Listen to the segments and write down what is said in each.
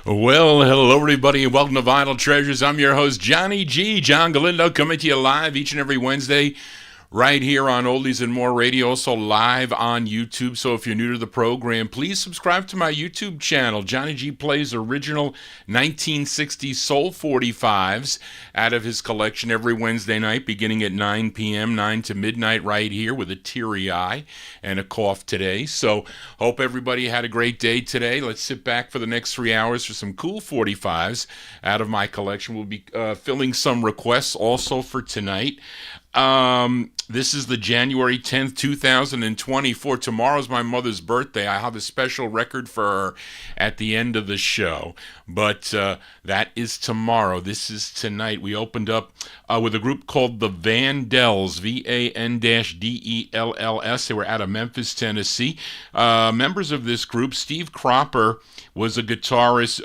Well, hello everybody, and welcome to Vinyltreasures. I'm your host, Johnny G. John Galindo, coming to you live each and every Wednesday right here on Oldies and More Radio, also live on YouTube. So if you're new to the program, please subscribe to my YouTube channel. Johnny G plays original 1960s soul 45s out of his collection every Wednesday night, beginning at 9 p.m., 9 to midnight right here with a teary eye and a cough today. So hope everybody had a great day today. Let's sit back for the next 3 hours for some cool 45s out of my collection. We'll be filling some requests also for tonight. This is the January 10th, 2024. Tomorrow's my mother's birthday. I have a special record for her at the end of the show, but that is tomorrow. This is tonight. We opened up with a group called the Vandells, Vandells. They were out of Memphis, Tennessee. Members of this group, Steve Cropper was a guitarist,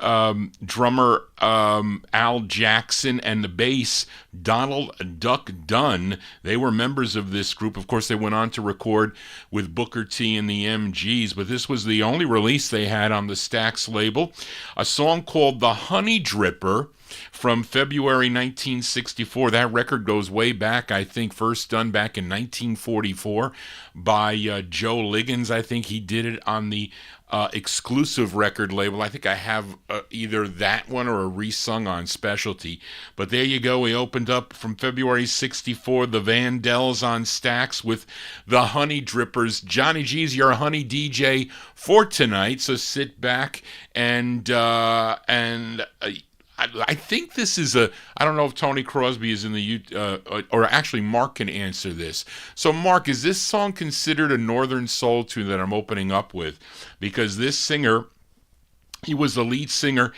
drummer Al Jackson, and the bass, Donald Duck Dunn. They were members of this group. Of course, they went on to record with Booker T and the MGs, but this was the only release they had on the Stax label. A song called The Honey Dripper from February 1964. That record goes way back, I think, first done back in 1944 by Joe Liggins. I think he did it on the exclusive record label. I think I have either that one or a resung on Specialty. But there you go. We opened up from February 64, the Vandells on Stax with the Honey Drippers. Johnny G's your honey DJ for tonight. So sit back and I think this is I don't know if Tony Crosby is in the, or actually Mark can answer this. So Mark, is this song considered a Northern Soul tune that I'm opening up with? Because this singer, he was the lead singer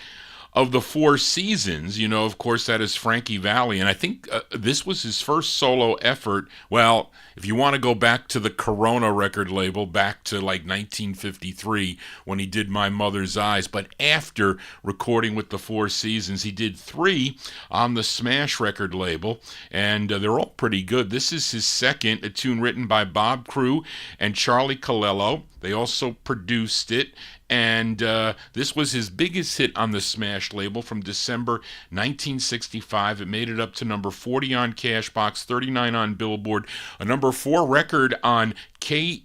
of the Four Seasons, you know, of course, that is Frankie Valli. And I think this was his first solo effort. Well, if you want to go back to the Corona record label, back to like 1953 when he did My Mother's Eyes. But after recording with the Four Seasons, he did 3 on the Smash record label. And they're all pretty good. This is his second, a tune written by Bob Crew and Charlie Colello. They also produced it. And this was his biggest hit on the Smash label from December 1965. It made it up to number 40 on Cashbox, 39 on Billboard, a number 4 record on KERX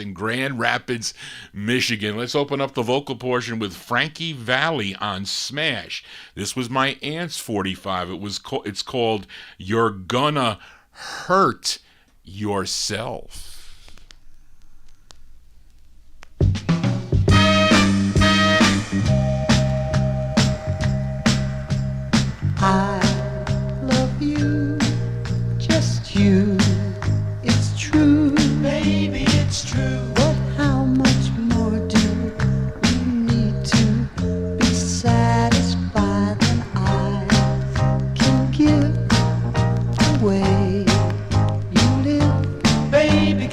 in Grand Rapids, Michigan. Let's open up the vocal portion with Frankie Valli on Smash. This was my aunt's 45. It's called You're Gonna Hurt Yourself. I love you, just you. It's true, baby, it's true. But how much more do we need to be satisfied than I can give the way you live, baby?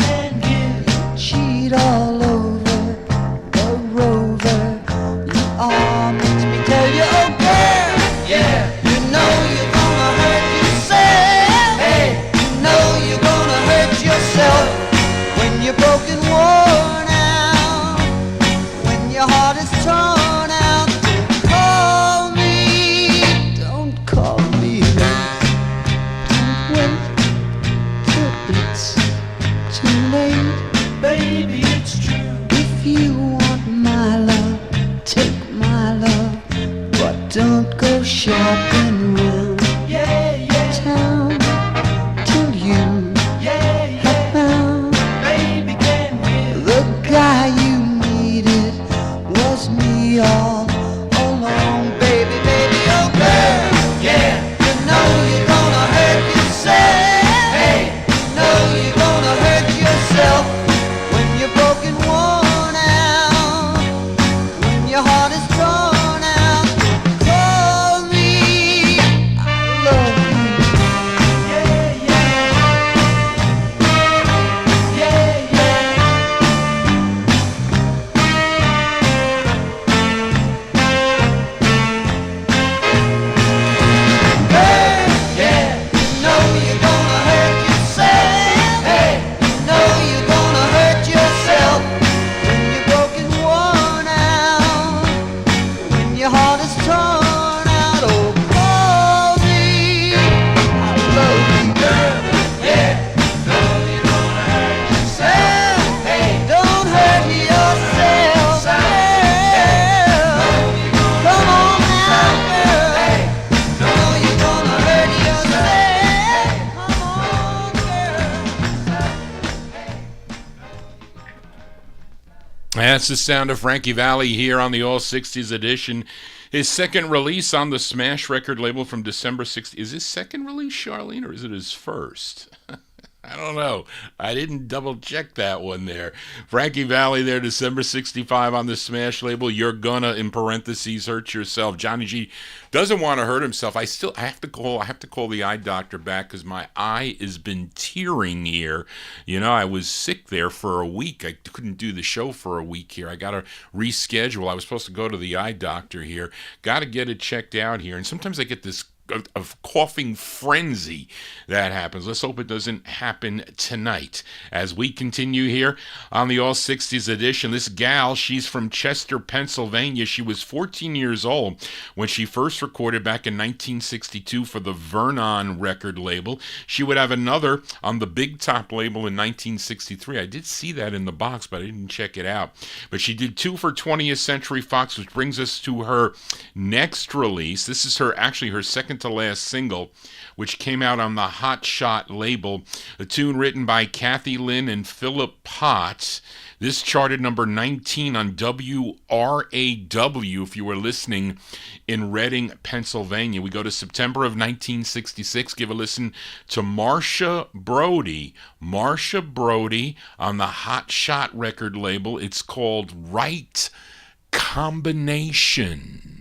That's the sound of Frankie Valli here on the All 60s edition. His second release on the Smash record label from December 60. Is his second release, Charlene, or is it his first? I don't know. I didn't double check that one there. Frankie Valli there, December 65 on the Smash label. You're gonna, in parentheses, hurt yourself. Johnny G doesn't want to hurt himself. I have to call the eye doctor back because my eye has been tearing here. You know, I was sick there for a week. I couldn't do the show for a week here. I got to reschedule. I was supposed to go to the eye doctor here. Got to get it checked out here. And sometimes I get this of coughing frenzy that happens. Let's hope it doesn't happen tonight. As we continue here on the All 60s edition, this gal, she's from Chester, Pennsylvania. She was 14 years old when she first recorded back in 1962 for the Vernon record label. She would have another on the Big Top label in 1963. I did see that in the box, but I didn't check it out. But she did two for 20th Century Fox, which brings us to her next release. This is her second to last single, which came out on the Hot Shot label, a tune written by Kathy Lynn and Philip Potts. This charted number 19 on WRAW, if you were listening in Reading, Pennsylvania. We go to September of 1966. Give a listen to Marcia Brody. Marcia Brody on the Hot Shot record label. It's called Right Combination.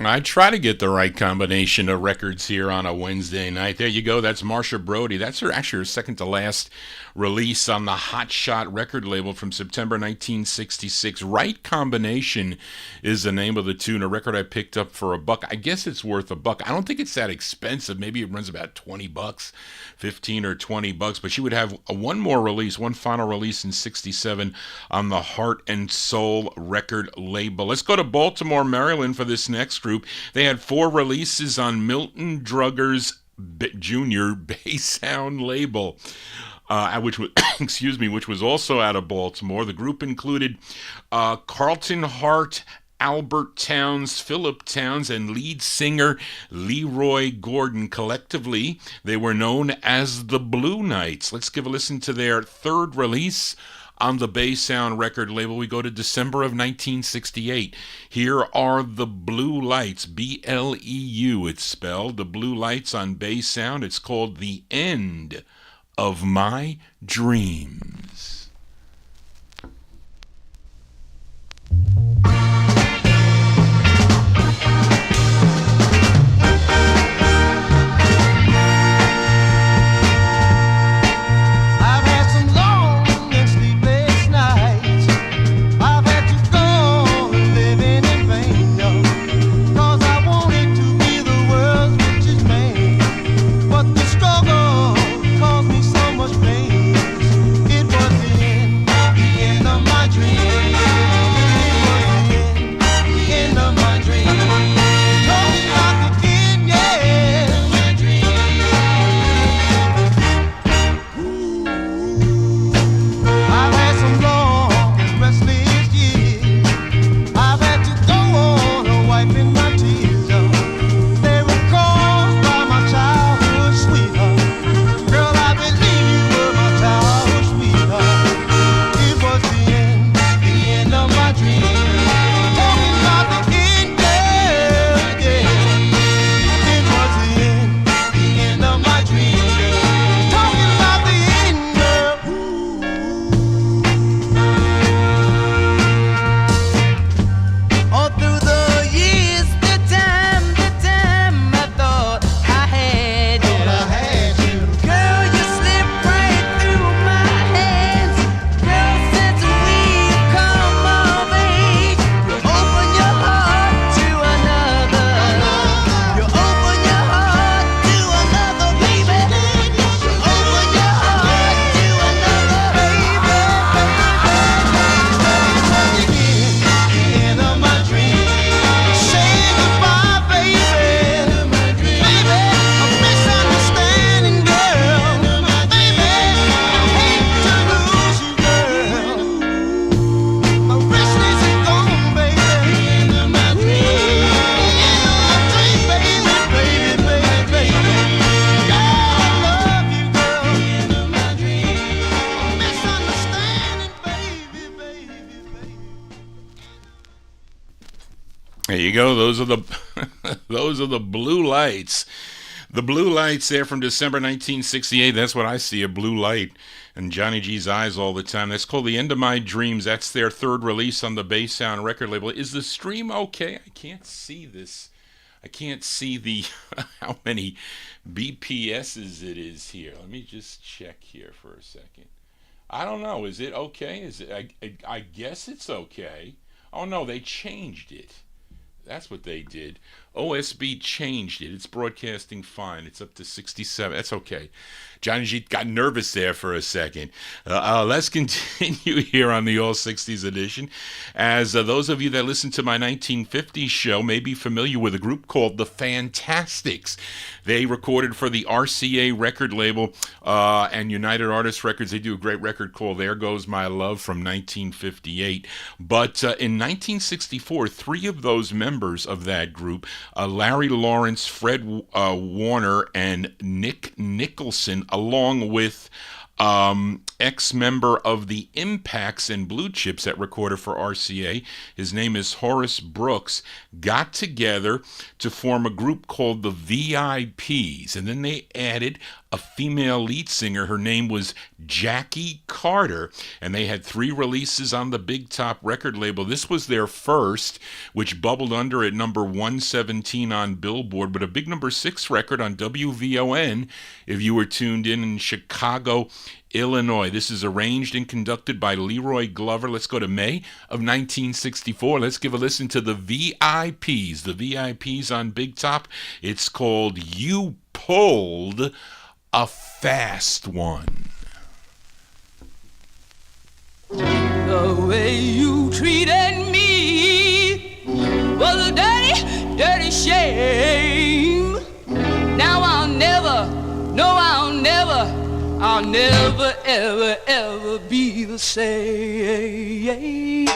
I try to get the right combination of records here on a Wednesday night. There you go. That's Marcia Brody. That's her second to last release on the Hot Shot record label from September 1966. Right Combination is the name of the tune, a record I picked up for $1. I guess it's worth $1. I don't think it's that expensive. Maybe it runs about $20, 15 or $20. But she would have one final release in 67 on the Heart and Soul record label. Let's go to Baltimore, Maryland for this next group. They had 4 releases on Milton Drugger's Jr. Bass Sound label, which was which was also out of Baltimore. The group included Carlton Hart, Albert Towns, Philip Towns, and lead singer Leroy Gordon. Collectively, they were known as the Blue Knights. Let's give a listen to their third release on the Bass Sound record label. We go to December of 1968. Here are the Blue Lights, B-L-E-U it's spelled, the Blue Lights on Bass Sound. It's called The End of My Dreams. There you go. Those are the those are the Blue Lights. The Blue Lights there from December 1968. That's what I see, a blue light in Johnny G's eyes all the time. That's called The End of My Dreams. That's their third release on the Bass Sound record label. Is the stream okay? I can't see this. I can't see the how many BPSs it is here. Let me just check here for a second. I don't know. Is it okay? Is it? I guess it's okay. Oh no, they changed it. That's what they did. OSB changed it. It's broadcasting fine. It's up to 67. That's okay. Johnny G got nervous there for a second. Let's continue here on the All 60s edition. As those of you that listen to my 1950s show may be familiar with a group called the Fantastics. They recorded for the RCA record label and United Artists Records. They do a great record called There Goes My Love from 1958. But in 1964, three of those members of that group, Larry Lawrence, Fred Warner, and Nick Nicholson, along with ex-member of the Impacts and Blue Chips that recorded for RCA, his name is Horace Brooks, got together to form a group called the VIPs. And then they added a female lead singer. Her name was Jackie Carter. And they had 3 releases on the Big Top record label. This was their first, which bubbled under at number 117 on Billboard, but a big number 6 record on WVON if you were tuned in Chicago, Illinois. This is arranged and conducted by Leroy Glover. Let's go to May of 1964. Let's give a listen to the VIPs. The VIPs on Big Top. It's called You Pulled a Fast One. The way you treated me was a dirty, dirty shame. Now I'll never, ever, ever be the same.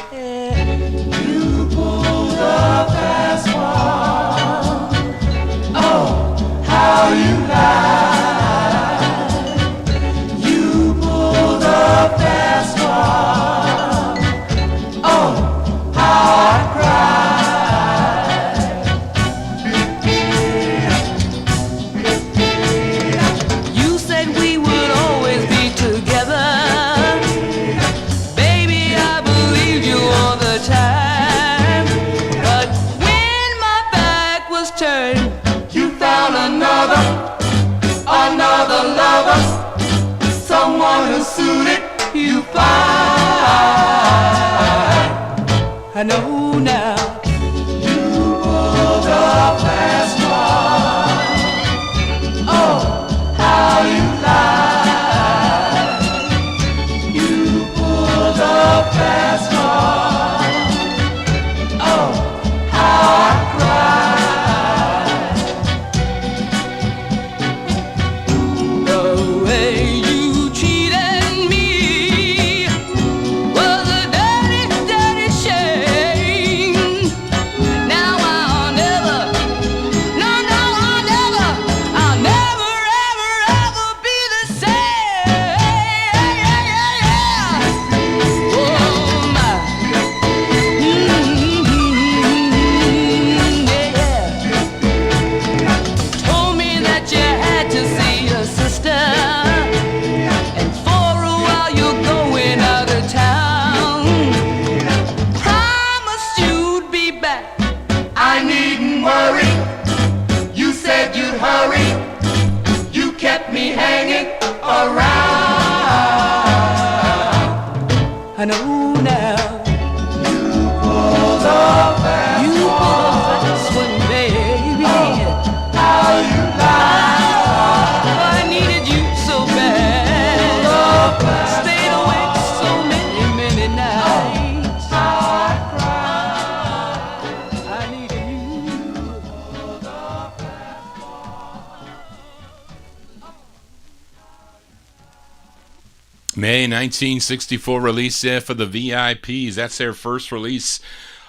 You pulled a fast one. Oh, how you lie. You pulled a fast one. another lover, someone who suited you fine. I know now you pulled up last one. Oh, how you lied. You pulled up last one. Oh, how I cried. The way you cheated me was a dirty, dirty shame. Now I'll never, no, no, I'll never, ever, ever be the same. Oh my, yeah. Told me that you had to see your sister, and for a while you're going out of town. Promised you'd be back, I needn't worry. You said you'd hurry, you kept me hanging around. I know now you pulled up fast one, baby. How you lied. I needed you so bad. Stayed awake so many, many nights. How I cried. I needed you. May 1964 release there for the VIPs. That's their first release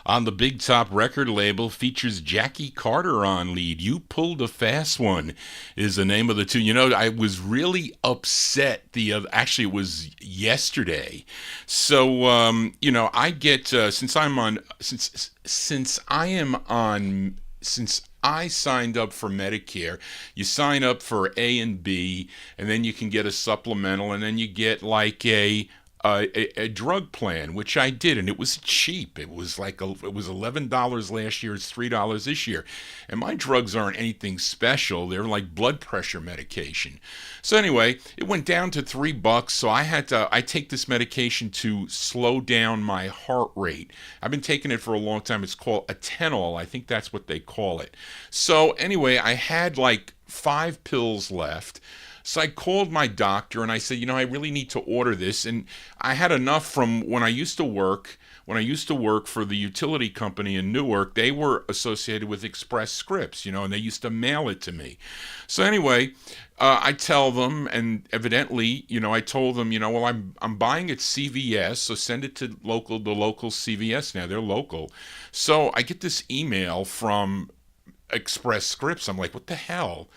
on the Big Top record label. Features Jackie Carter on lead. You Pulled a Fast One is the name of the tune. You know, I was really upset actually it was yesterday. So, you know, I get, since I signed up for Medicare, you sign up for A and B, and then you can get a supplemental, and then you get like a drug plan, which I did, and it was cheap. It was $11 last year. It's $3 this year, and my drugs aren't anything special. They're like blood pressure medication. So anyway, it went down to $3. So I take this medication to slow down my heart rate. I've been taking it for a long time. It's called Atenol. I think that's what they call it. So anyway, I had like 5 pills left. So I called my doctor and I said, you know, I really need to order this. And I had enough from when I used to work for the utility company in Newark. They were associated with Express Scripts, you know, and they used to mail it to me. So anyway, I tell them, and evidently, you know, I told them, you know, well, I'm buying at CVS, so send it to the local CVS now. They're local. So I get this email from Express Scripts. I'm like, what the hell?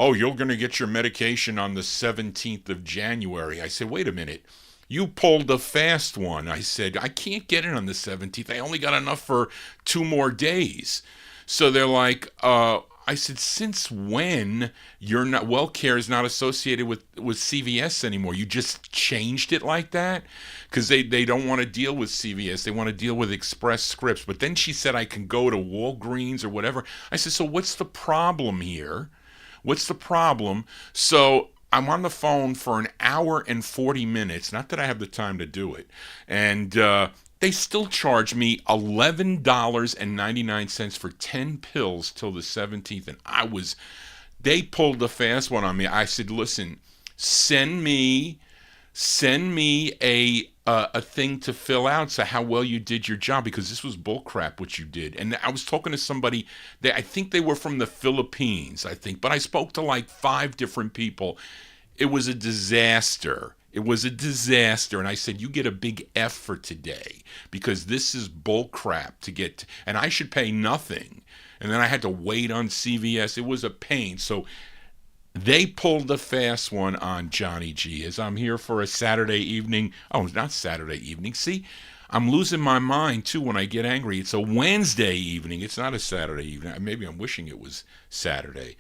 Oh, you're going to get your medication on the 17th of January. I said, wait a minute. You pulled a fast one. I said, I can't get it on the 17th. I only got enough for 2 more days. So they're like, I said, since when WellCare is not associated with CVS anymore? You just changed it like that? Because they don't want to deal with CVS. They want to deal with Express Scripts. But then she said I can go to Walgreens or whatever. I said, so what's the problem here? What's the problem? So I'm on the phone for an hour and 40 minutes. Not that I have the time to do it. And they still charge me $11.99 for 10 pills till the 17th. And they pulled the fast one on me. I said, listen, send me a thing to fill out, so how well you did your job, because this was bullcrap what you did. And I was talking to somebody, I think they were from the Philippines, but I spoke to like 5 different people. It was a disaster. And I said, you get a big F for today, because this is bullcrap to get, and I should pay nothing. And then I had to wait on CVS. It was a pain. So they pulled the fast one on Johnny G. As I'm here for a Saturday evening. Oh, not Saturday evening. See, I'm losing my mind, too, when I get angry. It's a Wednesday evening. It's not a Saturday evening. Maybe I'm wishing it was Saturday.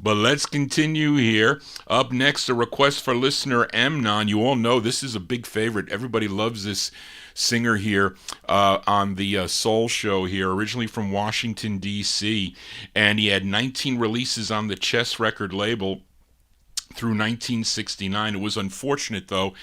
But let's continue here. Up next, a request for listener Amnon. You all know this is a big favorite. Everybody loves this singer here on the Soul Show here, originally from Washington, D.C., and he had 19 releases on the Chess record label through 1969. It was unfortunate, though,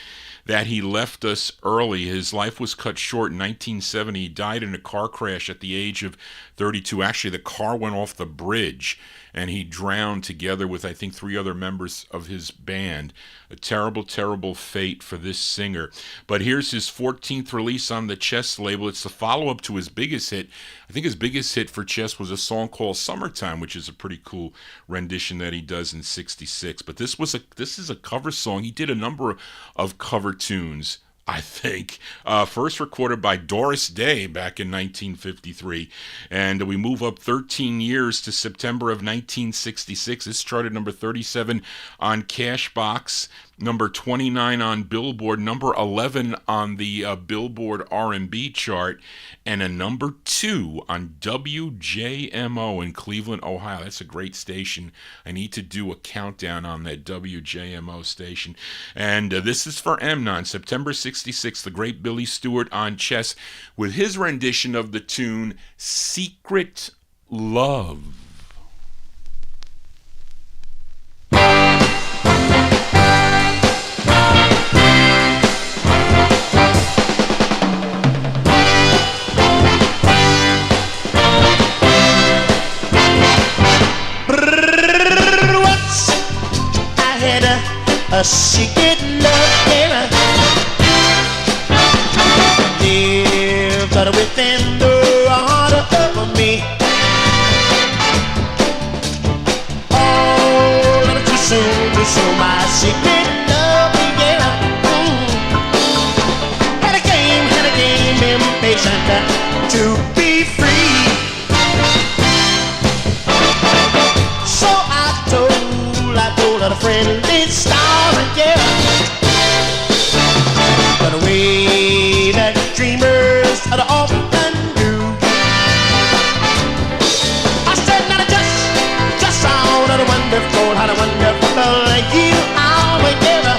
that he left us early. His life was cut short in 1970. He died in a car crash at the age of 32. Actually, the car went off the bridge, and he drowned together with, I think, 3 other members of his band. A terrible, terrible fate for this singer. But here's his 14th release on the Chess label. It's the follow-up to his biggest hit. I think his biggest hit for Chess was a song called Summertime, which is a pretty cool rendition that he does in 66. But this is a cover song. He did a number of cover tunes, I think. First recorded by Doris Day back in 1953. And we move up 13 years to September of 1966. This charted number 37 on Cashbox, number 29 on Billboard, number 11 on the Billboard R&B chart, and a number 2 on WJMO in Cleveland, Ohio. That's a great station. I need to do a countdown on that WJMO station. And this is for Amnon, September 66, the great Billy Stewart on Chess with his rendition of the tune Secret Love. A secret love affair lived within the heart of me. Oh, a little too soon to show my secret love began. Had a game, impatient to be free. So I told her friendly story, yeah. But the way that dreamers are often do. I said, now just how wonderful you are, yeah.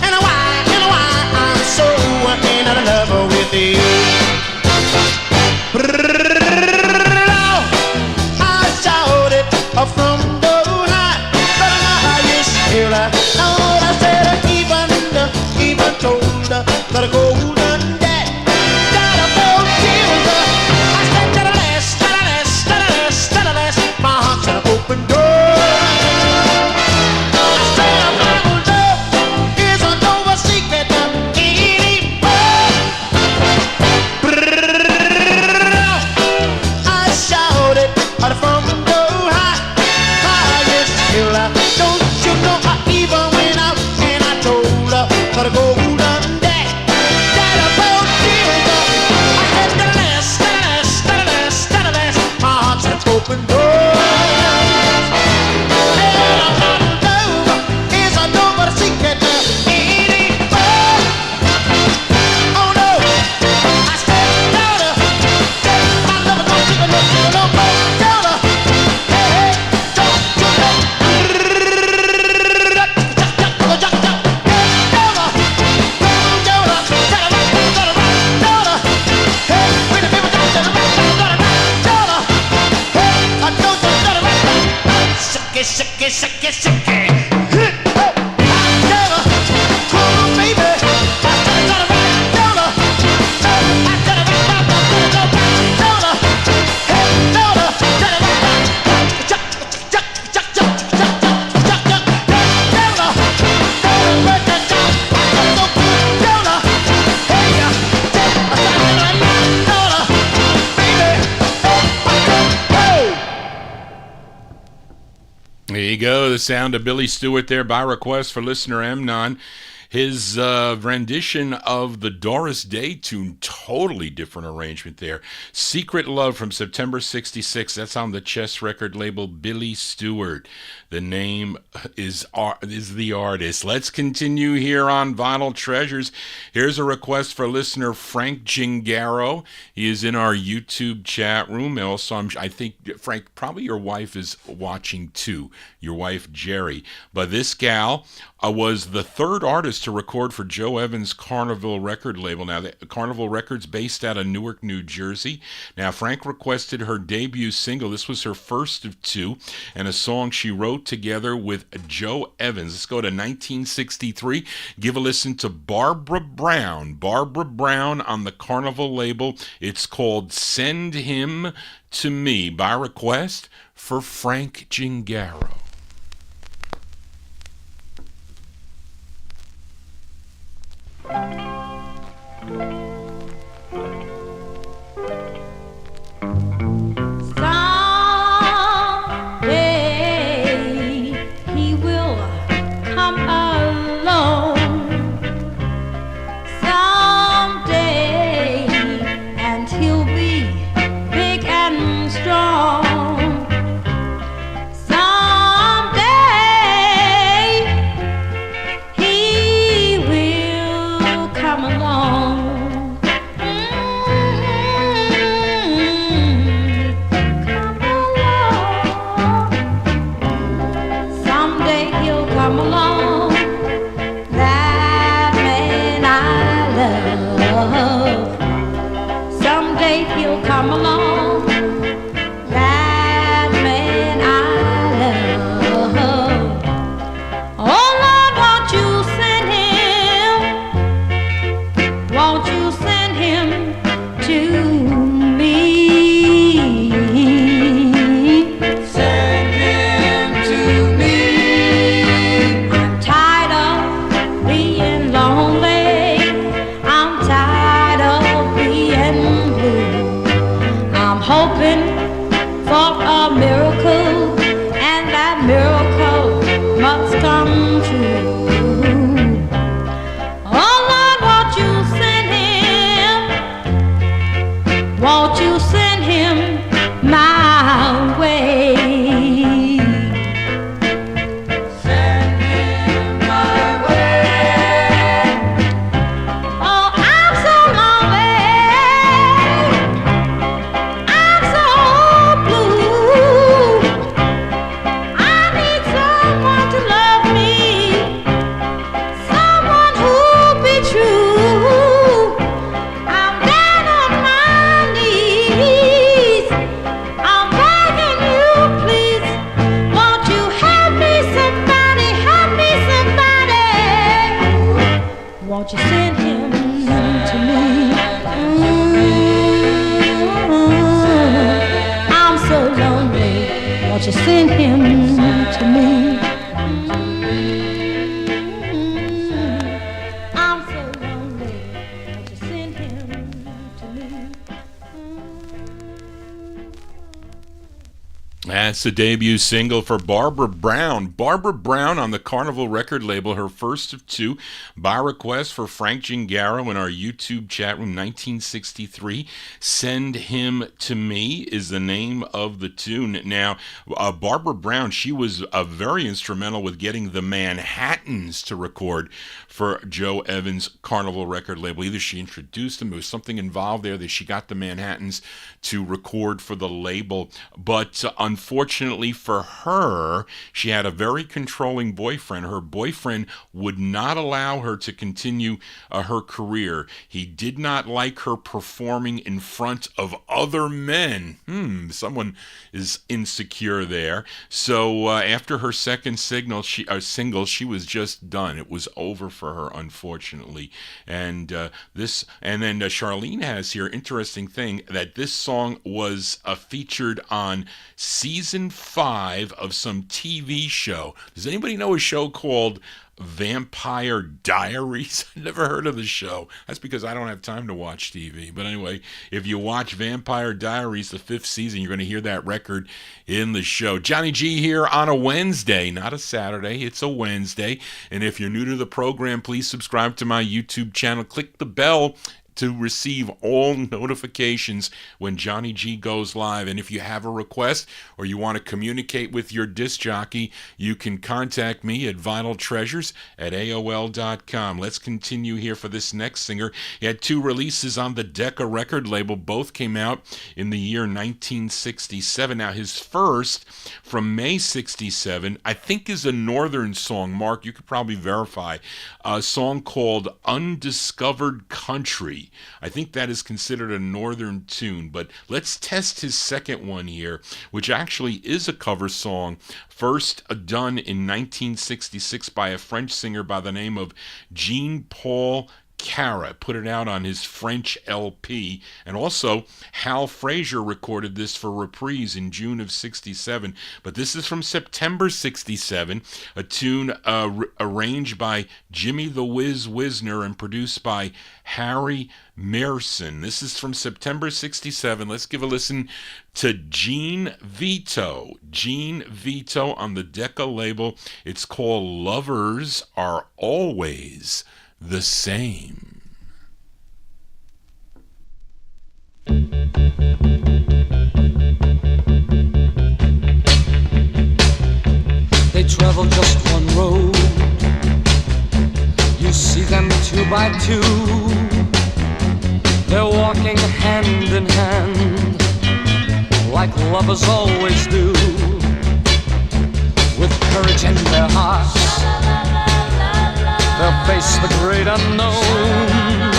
And why I'm so in love with you. I shouted from the oh, I said even told her that a golden debt got a boat killed her. I said that last, my heart's an open door. I said my love is no secret anymore. I shouted from the highest hill. Don't you know I even went out and I told her that a golden debt that a boat killed her. I said that last, my heart's an open door. And my love is no secret anymore. Oh no, I said daughter, my love is no secret no more. Daughter, hey, don't you know? Shake it. Come on, baby. There you go, the sound of Billy Stewart there by request for listener Amnon. His rendition of the Doris Day tune, totally different arrangement there. Secret Love from September 66. That's on the Chess record label Billy Stewart. The name is the artist. Let's continue here on Vinyltreasures. Here's a request for listener Frank Gingaro. He is in our YouTube chat room. Also, I think, Frank, probably your wife is watching too. Your wife, Jerry. But this gal was the third artist to record for Joe Evans' Carnival record label. Now, the Carnival Records based out of Newark, New Jersey. Now, Frank requested her debut single. This was her first of two, and a song she wrote together with Joe Evans. Let's go to 1963. Give a listen to Barbara Brown. Barbara Brown on the Carnival label. It's called Send Him to Me, by request for Frank Gingaro. Someday he will come along. Someday, and he'll be big and strong. Someday he will come along. Come along. Someday he'll come along. That man I love. Someday he'll come along. That man I love. Oh Lord, won't you send him? Won't you send him to me? Send him to me. I'm tired of being lonely. I'm tired of being blue. I'm hoping for a miracle, and that miracle must come true. Oh Lord, won't you send him? Won't you send him my way? Send him my way. Oh, I'm so lonely. I'm so blue. I need someone to love me, someone who'll be true. I'm down on my knees. I'm begging you, please. Won't you help me, somebody? Help me, somebody. Won't you send him to me? I'm so lonely. Won't you send him to me? I'm so lonely. Won't you send him to me? That's the debut single for Barbara Brown. Barbara Brown on the Carnival record label, her first of two, by request for Frank Gingaro in our YouTube chat room, 1963. Send Him to Me is the name of the tune. Now, Barbara Brown, she was very instrumental with getting the Manhattans to record for Joe Evans' Carnival record label. Either she introduced them, there was something involved there that she got the Manhattans to record for the label. But unfortunately for her, she had a very controlling boyfriend. Her boyfriend would not allow her to continue her career. He did not like her performing in front of other men. Someone is insecure there. So after her second single, she was just done. It was over for her, unfortunately. And then Charlene has here, interesting thing, that this song was featured on season 5 of some TV show. Does anybody know a show called Vampire Diaries? I never heard of the show. That's because I don't have time to watch TV. But anyway, if you watch Vampire Diaries, the 5th season, you're going to hear that record in the show. Johnny G here on a Wednesday, not a Saturday. It's a Wednesday. And if you're new to the program, please subscribe to my YouTube channel. Click the bell. to receive all notifications when Johnny G goes live. And if you have a request or you want to communicate with your disc jockey, you can contact me at vinyltreasures@aol.com. Let's continue here for this next singer. He had 2 releases on the Decca record label. Both came out in the year 1967. Now, his first, from May 67, I think is a northern song. Mark, you could probably verify. A song called Undiscovered Country. I think that is considered a northern tune, but let's test his second one here, which actually is a cover song, first done in 1966 by a French singer by the name of Jean-Paul Cara. Put it out on his French LP, and also Hal Frazier recorded this for Reprise in June of 67, but this is from September 67, a tune arranged by Jimmy the Whiz Wisner and produced by Harry Mearson. This is from September 67. Let's give a listen to Gene Veto. Gene Veto on the Decca label. It's called Lovers Are Always the Same. They travel just one road. You see them 2 by 2. They're walking hand in hand, like lovers always do, with courage in their hearts. They'll face the great unknown.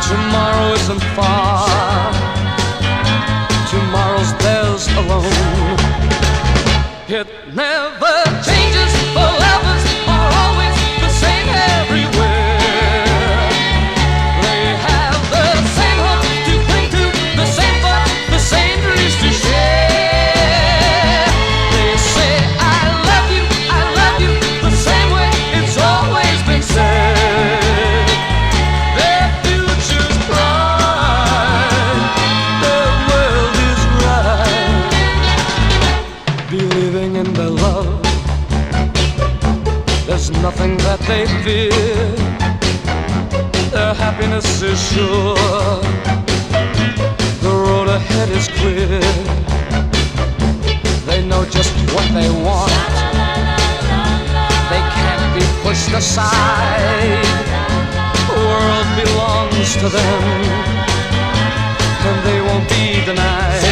Tomorrow isn't far. Tomorrow's theirs alone. It never changes, for lovers are always the same everywhere. They have the same hope to cling to, the same thought, the same dreams to share. They say, I love you, the same way it's always been said. Their future's bright, their world is right. Believing in their love, there's nothing that they fear. Their happiness is sure, the road ahead is clear. They know just what they want. They can't be pushed aside. The world belongs to them, and they won't be denied.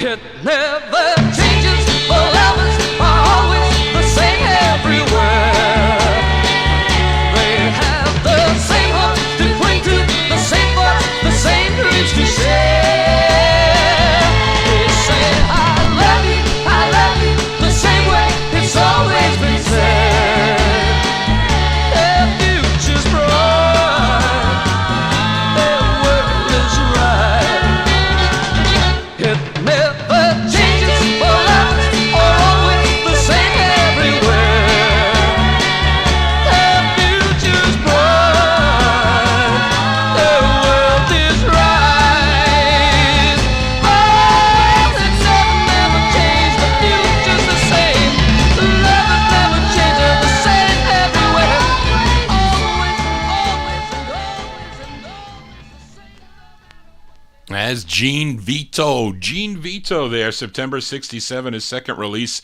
It never changes, for lovers are always the same everywhere. They have the same hope to cling to, the same thoughts, the same dreams to share. They say, I love you, the same way it's always been said. Their future's bright, their world is right. It never changes, for lovers are always the same everywhere. Their future's bright, their world is right. Oh, it's never changed, the future's the same. Lovers never change, they're the same everywhere. Always, and always, and always the same. As Gene Veto. Gene Veto there, September 67, his second release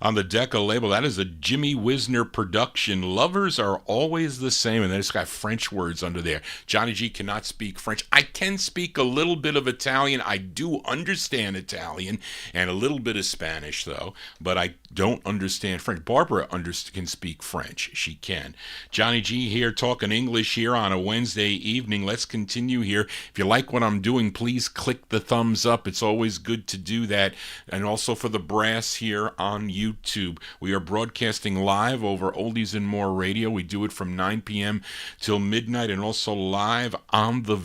on the Decca label. That is a Jimmy Wisner production. Lovers Are Always the Same. And then it's got French words under there. Johnny G cannot speak French. I can speak a little bit of Italian. I do understand Italian and a little bit of Spanish, though. But I don't understand French. Barbara can speak French. She can. Johnny G here talking English here on a Wednesday evening. Let's continue here. If you like what I'm doing, please click the thumbs up. It's always good to do that. And also for the brass here on YouTube. We are broadcasting live over Oldies and More Radio. We do it from 9 p.m. till midnight, and also live on the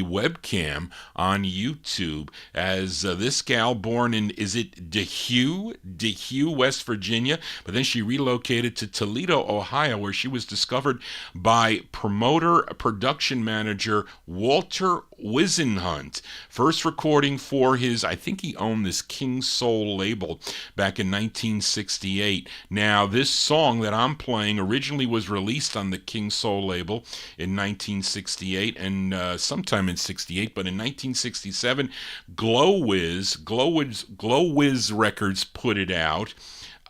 webcam on YouTube. As this gal, born in, is it DeHue, West Virginia, but then she relocated to Toledo, Ohio, where she was discovered by production manager Walter Wizenhunt. First recording for his, I think he owned this King Soul label back in 1968. Now, this song that I'm playing originally was released on the King Soul label in 1968 and sometime in 68, but in 1967, Glow Whiz Records put it out.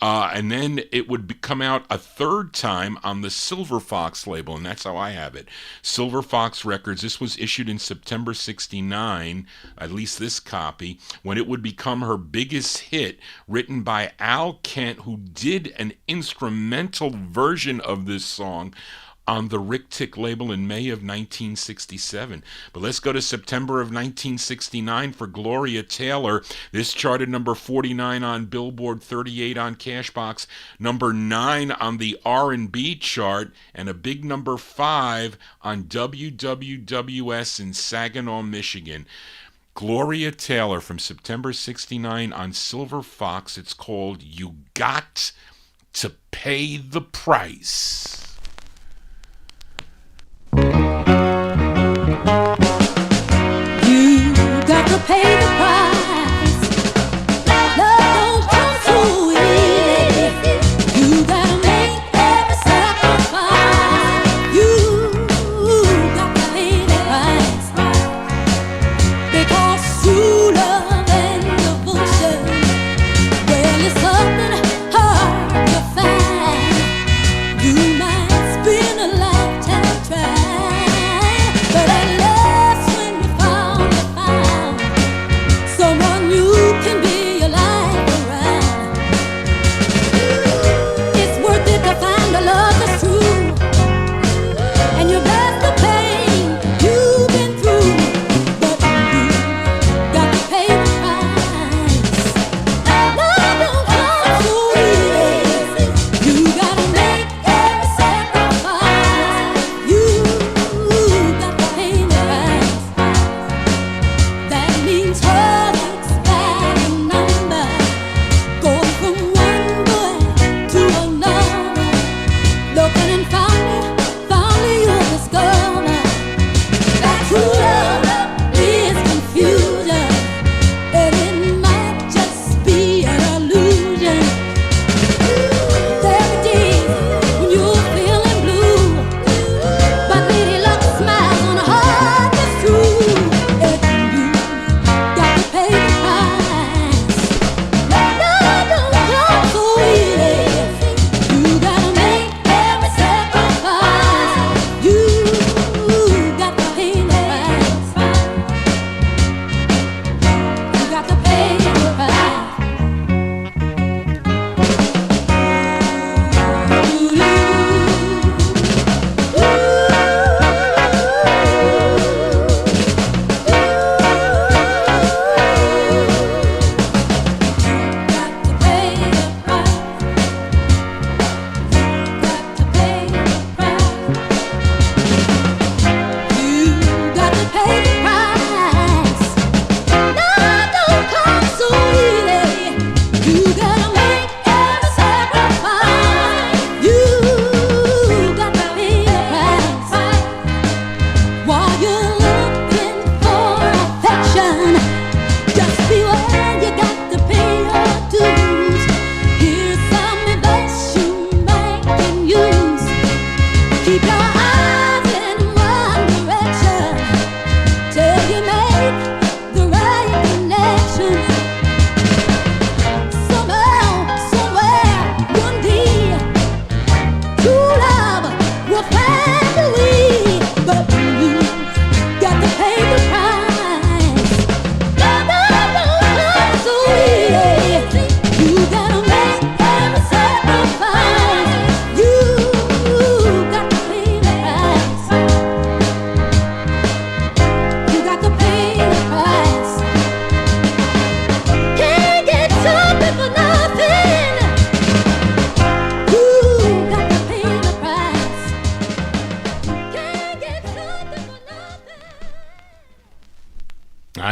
And then it would come out a third time on the Silver Fox label, and that's how I have it. Silver Fox Records. This was issued in September 69, at least this copy, when it would become her biggest hit, written by Al Kent, who did an instrumental version of this song on the Rick Tick label in May of 1967. But let's go to September of 1969 for Gloria Taylor. This charted number 49 on Billboard, 38 on Cashbox, number 9 on the R&B chart, and a big number 5 on WWWS in Saginaw, Michigan. Gloria Taylor from September 69 on Silver Fox. It's called You Got to Pay the Price. You got to pay the price. Love don't come so easy. You gotta make every sacrifice. You got to pay the price. Because true love and devotion, well, it's something hard to find. You might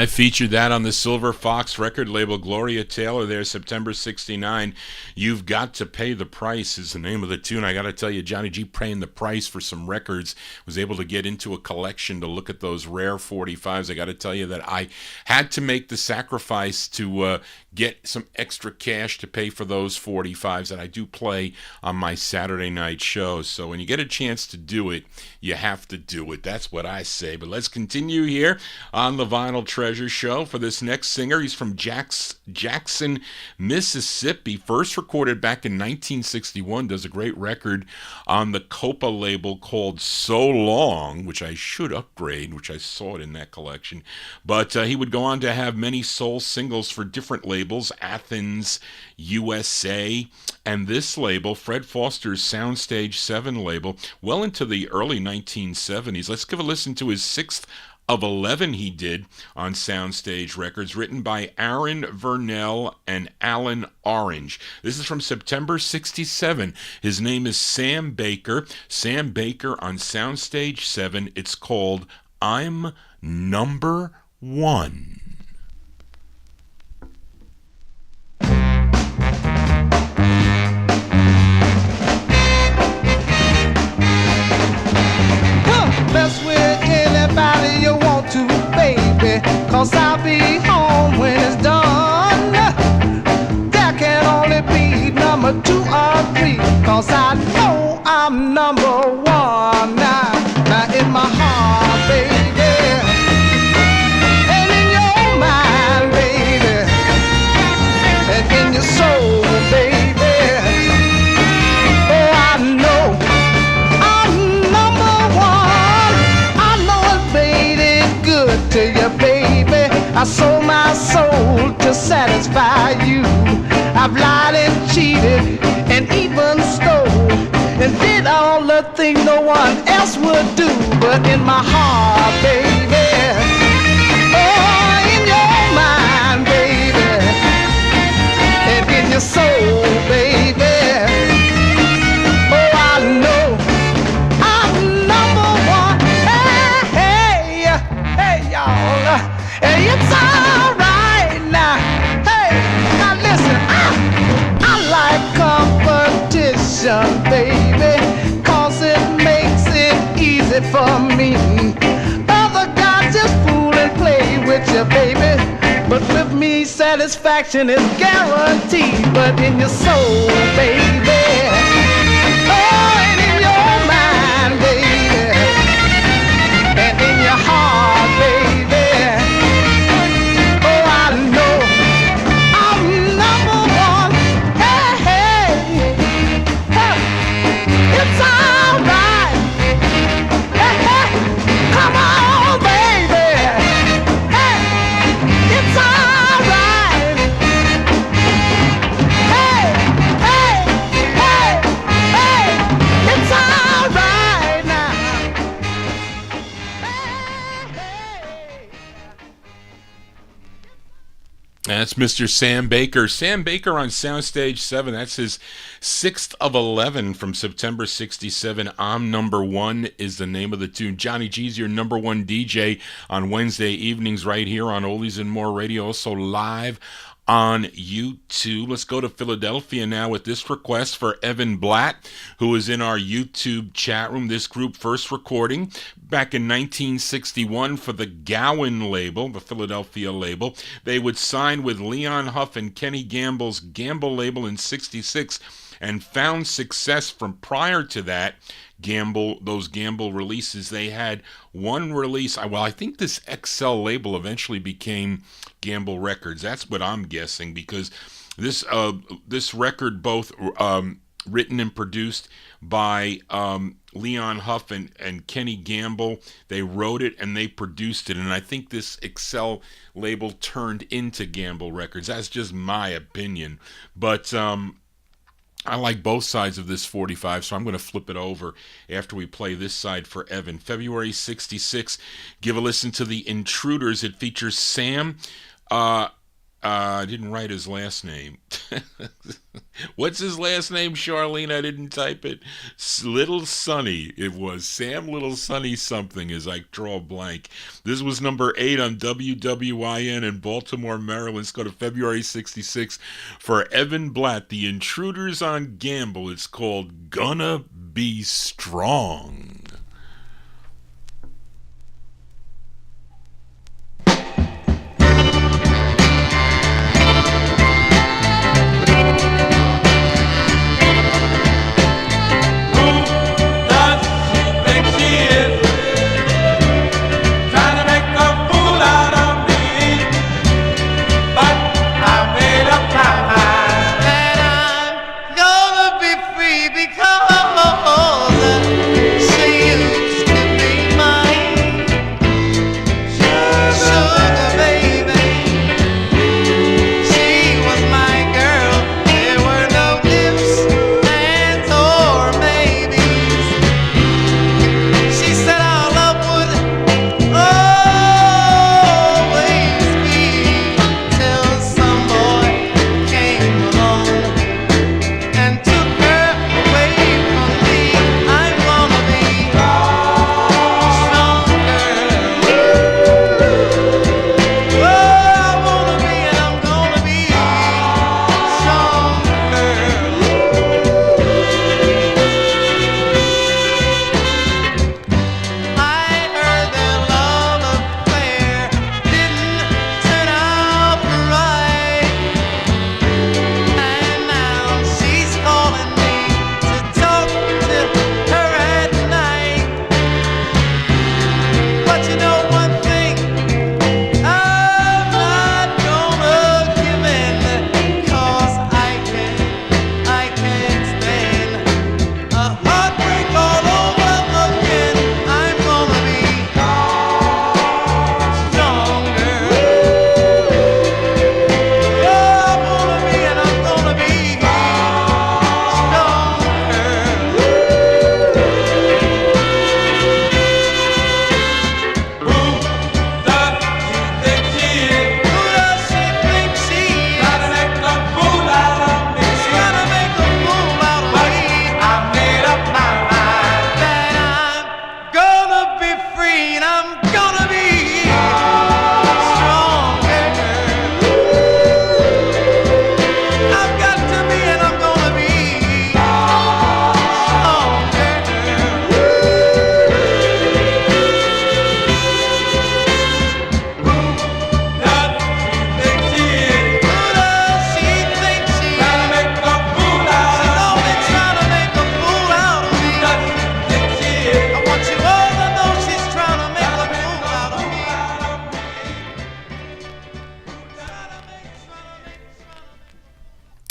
I featured that on the Silver Fox record label. Gloria Taylor there, September 69. You've Got to Pay the Price is the name of the tune. I got to tell you, Johnny G paying the price for some records. Was able to get into a collection to look at those rare 45s. I got to tell you that I had to make the sacrifice to get some extra cash to pay for those 45s that I do play on my Saturday night shows. So when you get a chance to do it, you have to do it. That's what I say. But let's continue here on the Vinyl Treasure Show for this next singer. He's from Jackson, Mississippi. First recorded back in 1961. Does a great record on the Copa label called So Long, which I should upgrade, which I saw it in that collection. But he would go on to have many soul singles for different labels, Athens, USA, and this label, Fred Foster's Soundstage 7 label, well into the early 1970s. Let's give a listen to his sixth of 11 he did on Soundstage Records, written by Aaron Vernell and Alan Orange. This is from September 67. His name is Sam Baker. Sam Baker on Soundstage 7. It's called I'm Number One. Mess with anybody you want to, baby, 'cause I'll be home when it's done. There can only be number 2 or 3, 'cause I know I'm number 1. Now in my heart, baby, and in your mind, baby, and in your soul, baby. Oh, I know to you, baby. I sold my soul to satisfy you. I've lied and cheated and even stole and did all the things no one else would do. But in my heart, baby, oh, in your mind, baby, and in your soul, baby, oh, I know I'm number 1. Hey, y'all, hey, it's all right now. Hey, now listen, I like competition, baby, 'cause it makes it easy for me. Other guys just fool and play with you, baby, but with me satisfaction is guaranteed. But in your soul, baby, oh, and in your mind, baby, and in your heart, baby, oh, I know I'm number 1. Hey, hey, it's all right. Hey, come on, baby. Hey, it's all right. Hey, it's all right now. That's Mr. Sam Baker. Sam Baker on Soundstage 7. That's his 6th of 11 from September 67. I'm Number One is the name of the tune. Johnny G's your number 1 DJ on Wednesday evenings right here on Oldies and More Radio. Also live on YouTube. Let's go to Philadelphia now with this request for Evan Blatt, who is in our YouTube chat room. This group first recording back in 1961 for the Gowan label, the Philadelphia label. They would sign with Leon Huff and Kenny Gamble's Gamble label in 66 and found success from prior to that. Those Gamble releases, they had one release. Well, I think this XL label eventually became Gamble Records. That's what I'm guessing, because this record both written and produced by Leon Huff and Kenny Gamble. They wrote it and they produced it, and I think this XL label turned into Gamble Records. That's just my opinion, but I like both sides of this 45, so I'm going to flip it over after we play this side for Evan. February 66, give a listen to the Intruders. It features Sam I didn't write his last name. What's his last name, Charlene? I didn't type it. Little Sonny. It was Sam Little Sonny something as I draw a blank. This was number 8 on WWIN in Baltimore, Maryland. Let's go to February 66 for Evan Blatt, The Intruders on Gamble. It's called Gonna Be Strong.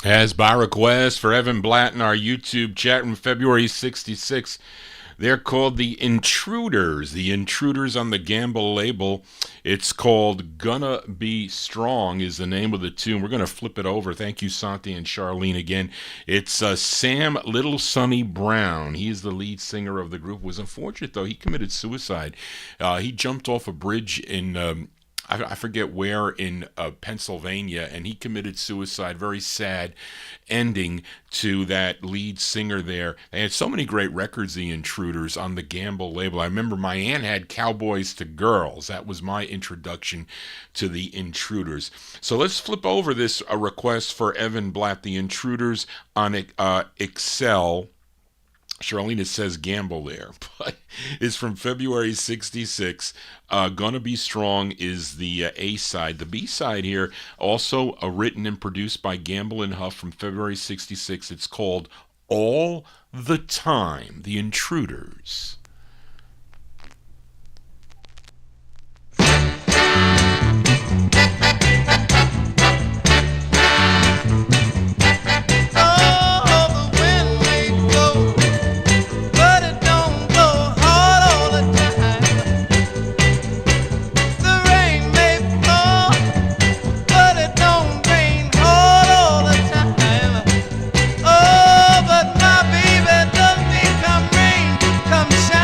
As by request for Evan Blatt in our YouTube chat room, February 66, they're called the Intruders. The Intruders on the Gamble label. It's called Gonna Be Strong is the name of the tune. We're going to flip it over. Thank you, Santi and Charlene again. It's Sam Little Sonny Brown. He is the lead singer of the group. Was unfortunate, though. He committed suicide. He jumped off a bridge in... I forget where in Pennsylvania, and he committed suicide. Very sad ending to that lead singer there. They had so many great records, the Intruders, on the Gamble label. I remember my aunt had Cowboys to Girls. That was my introduction to the Intruders. So let's flip over this request for Evan Blatt, the Intruders on Excel. Charlene says Gamble there, but it's from February 66. Gonna Be Strong is the A-side. The B-side here, also written and produced by Gamble and Huff from February 66. It's called All the Time, The Intruders. Come shine.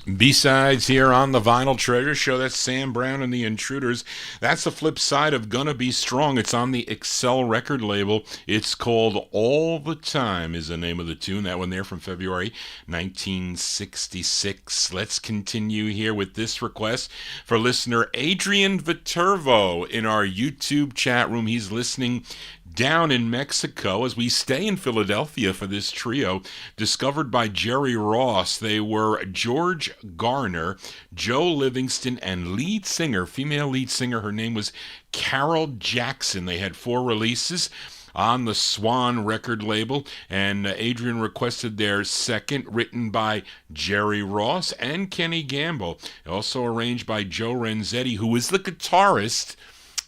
B-sides here on the Vinyl Treasure Show. That's Sam Brown and the Intruders. That's the flip side of Gonna Be Strong. It's on the Excel record label. It's called All the Time is the name of the tune. That one there from February 1966. Let's continue here with this request for listener Adrian Viterbo in our YouTube chat room. He's listening down in Mexico as we stay in Philadelphia for this trio discovered by Jerry Ross. They were George Garner, Joe Livingston, and lead singer, female lead singer, her name was Carol Jackson. They had 4 releases on the Swan record label, and Adrian requested their second, written by Jerry Ross and Kenny Gamble, also arranged by Joe Renzetti, who is the guitarist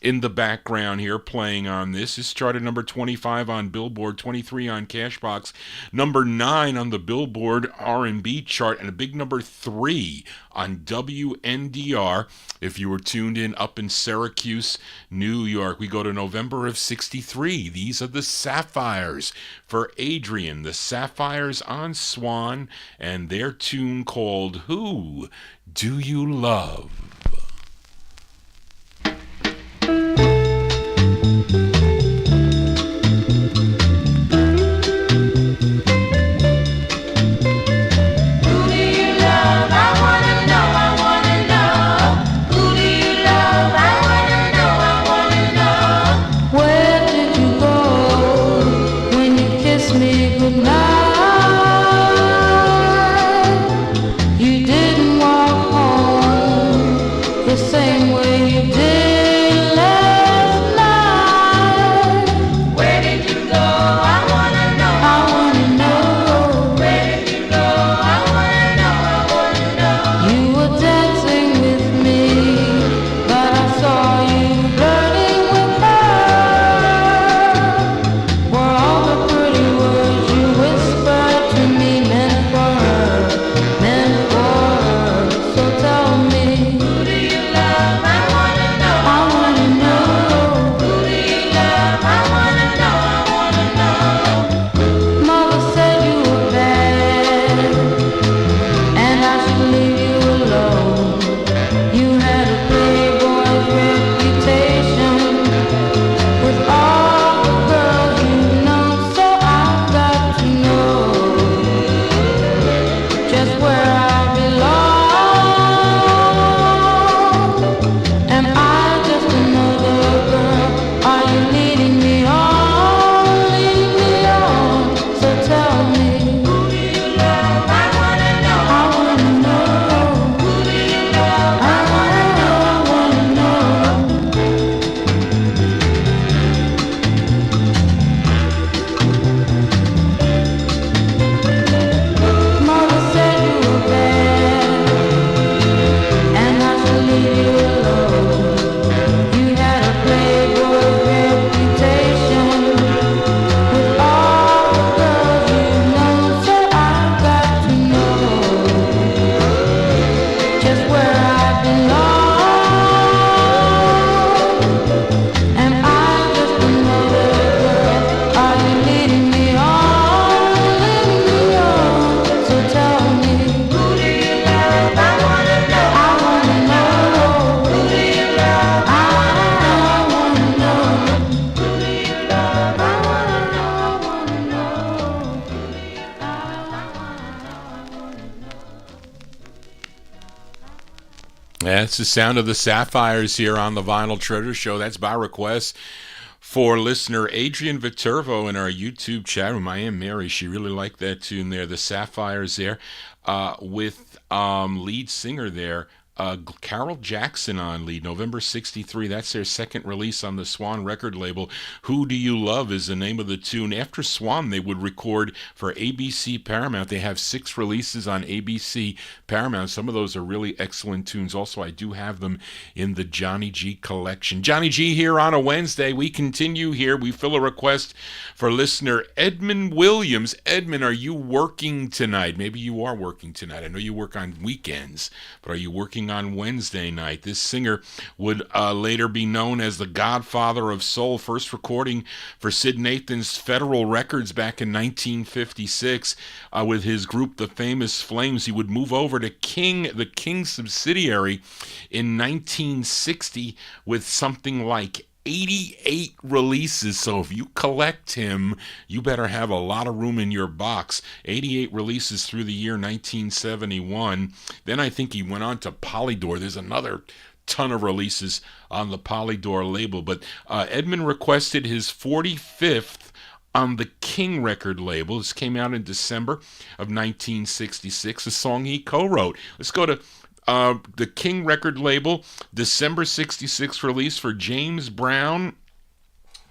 in the background here playing on this. This charted number 25 on Billboard, 23 on Cashbox, number 9 on the Billboard R&B chart, and a big number 3 on WNDR if you were tuned in up in Syracuse, New York. We go to November of 63. These are the Sapphires for Adrian. The Sapphires on Swan, and their tune called Who Do You Love? That's the sound of the Sapphires here on the Vinyl Treasure Show. That's by request for listener Adrian Viterbo in our YouTube chat room. I am Mary. She really liked that tune there. The Sapphires there with lead singer there, Carol Jackson on lead. November 63. That's their second release on the Swan record label. Who Do You Love is the name of the tune. After Swan, they would record for ABC Paramount. They have 6 releases on ABC Paramount. Some of those are really excellent tunes. Also, I do have them in the Johnny G collection. Johnny G here on a Wednesday. We continue here. We fill a request for listener Edmund Williams. Edmund, are you working tonight? Maybe you are working tonight. I know you work on weekends, but are you working working on Wednesday night. This singer would later be known as the godfather of soul, first recording for Sid Nathan's Federal Records back in 1956 with his group The Famous Flames. He would move over to the King subsidiary in 1960 with something like 88 releases. So if you collect him, you better have a lot of room in your box. 88 releases through the year 1971. Then I think he went on to Polydor. There's another ton of releases on the Polydor label. But Edmund requested his 45th on the King record label. This came out in December of 1966, a song he co-wrote. Let's go to the King record label, December 66 release for James Brown.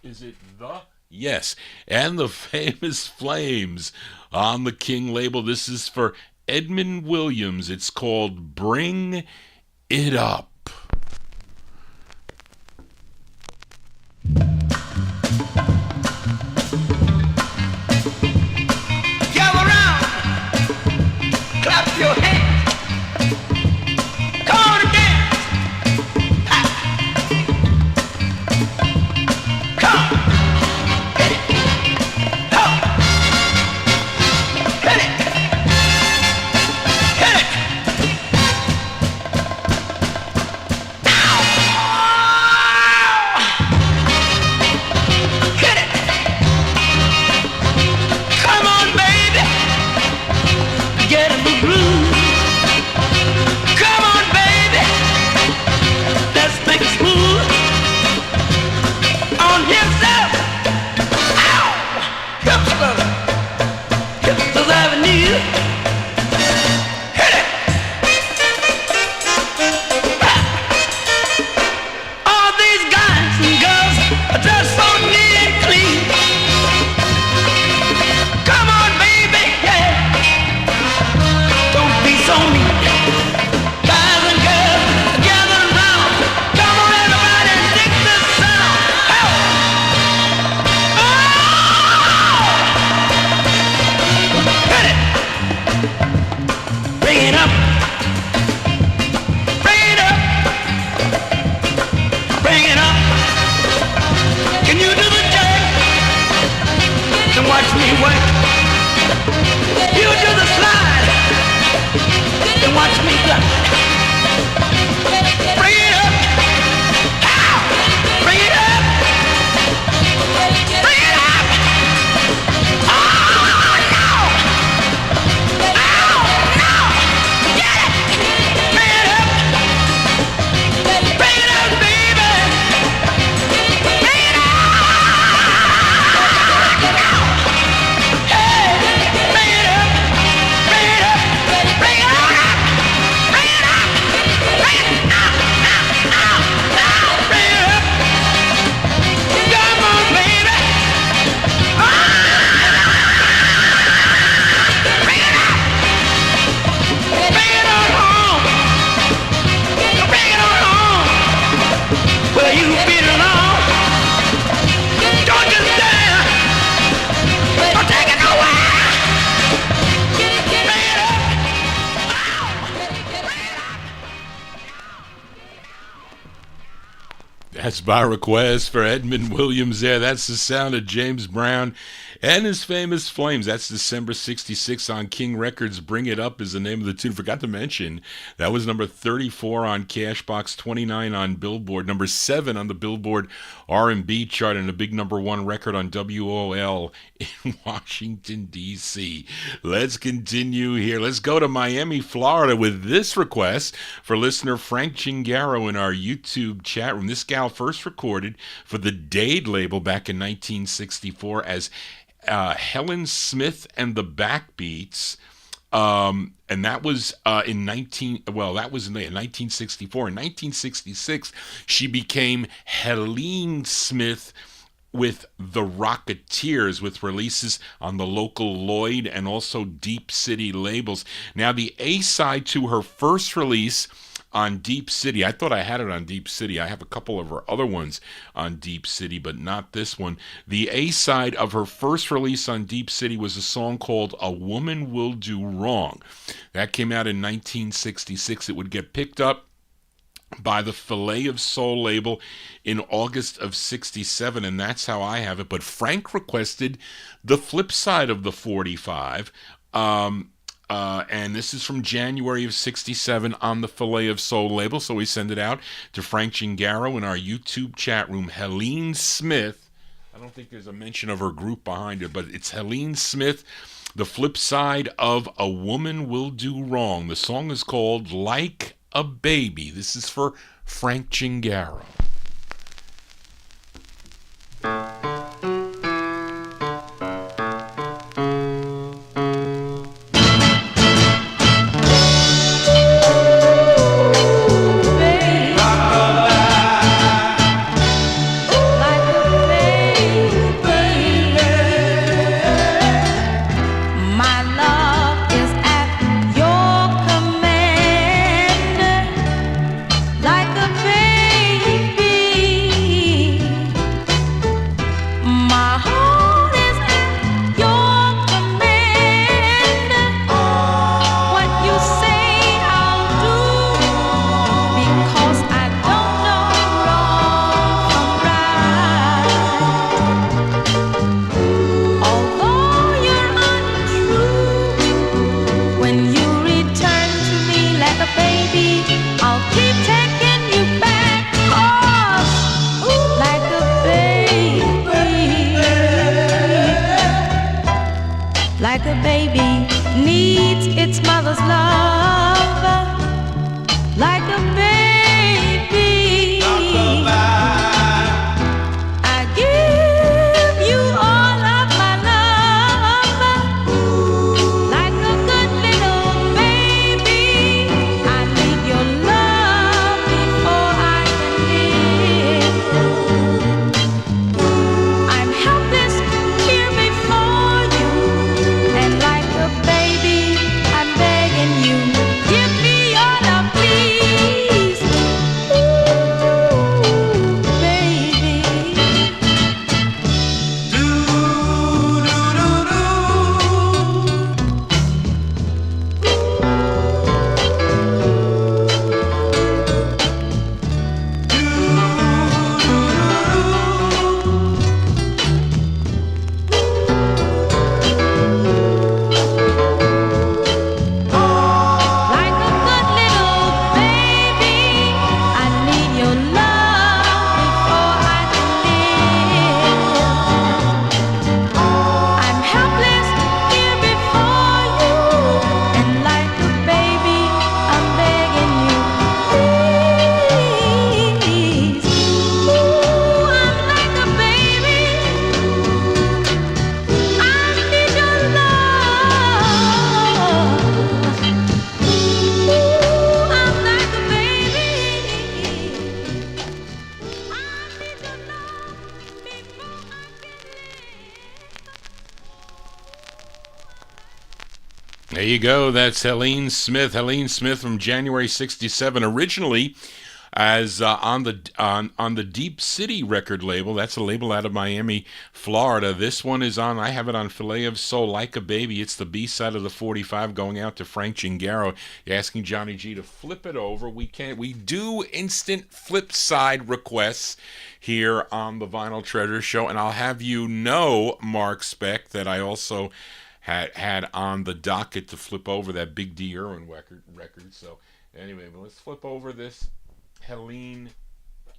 Is it the? Yes. And the Famous Flames on the King label. This is for Edmund Williams. It's called Bring It Up. Gather round, clap your hands. That's by request for Edmund Williams there. That's the sound of James Brown and his Famous Flames. That's December 66 on King Records. Bring It Up is the name of the tune. Forgot to mention, that was number 34 on Cashbox, 29 on Billboard, number 7 on the Billboard R&B chart, and a big number 1 record on WOL in Washington, D.C. Let's continue here. Let's go to Miami, Florida with this request for listener Frank Gingaro in our YouTube chat room. This gal first recorded for the Dade label back in 1964 as Helen Smith and the Backbeats, and that was in 1964. In 1966, she became Helene Smith with the Rocketeers, with releases on the local Lloyd and also Deep City labels. Now, the A-side to her first release on Deep City. I thought I had it on Deep City. I have a couple of her other ones on Deep City, but not this one. The A-side of her first release on Deep City was a song called A Woman Will Do Wrong. That came out in 1966. It would get picked up by the Filet of Soul label in August of 67, and that's how I have it. But Frank requested the flip side of the 45, and this is from January of 67 on the Filet of Soul label, so we send it out to Frank Gingaro in our YouTube chat room. Helen Smith, I don't think there's a mention of her group behind it, but it's Helen Smith, the flip side of A Woman Will Do Wrong. The song is called Like a Baby. This is for Frank Gingaro. There you go. That's Helen Smith. Helen Smith from January 67. Originally as on the Deep City record label. That's a label out of Miami, Florida. This one is on, I have it on Filet of Soul, Like a Baby. It's the B-side of the 45 going out to Frank Gingaro. You're asking Johnny G to flip it over. We do instant flip side requests here on the Vinyl Treasure Show, and I'll have you know, Mark Speck, that I also had on the docket to flip over that big D Irwin record. So anyway, but let's flip over this Helen,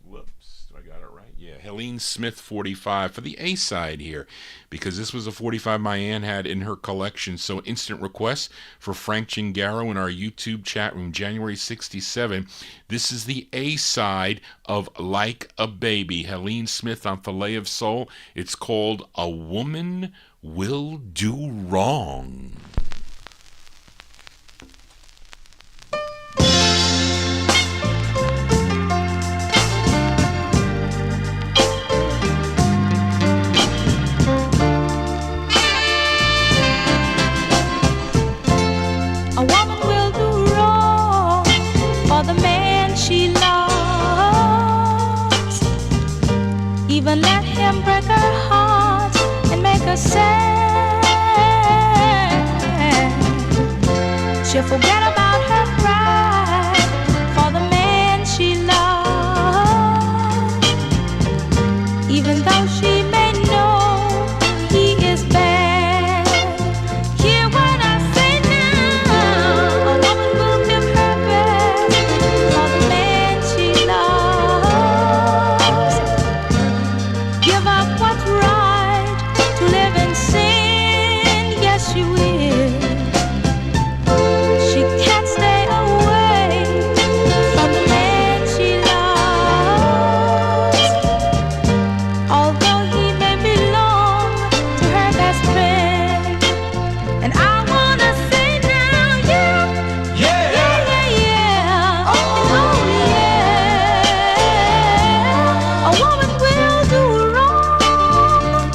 whoops, I got it right? Yeah, Helen Smith 45 for the A side here, because this was a 45 my aunt had in her collection. So instant request for Frank Gingaro in our YouTube chat room, January 67. This is the A side of Like a Baby, Helen Smith on Filet of Soul. It's called A Woman Will Do Wrong. A woman will do wrong for the man She'll forget about her pride for the man she loves, even though she may know he is bad. Hear what I say now. A woman will give her best for the man she loves. Give up what's right to live in sin. Yes, she will. She can't stay away from the man she loves, although he may belong to her best friend. And I wanna say now, yeah, yeah, yeah, yeah, oh yeah. A woman will do wrong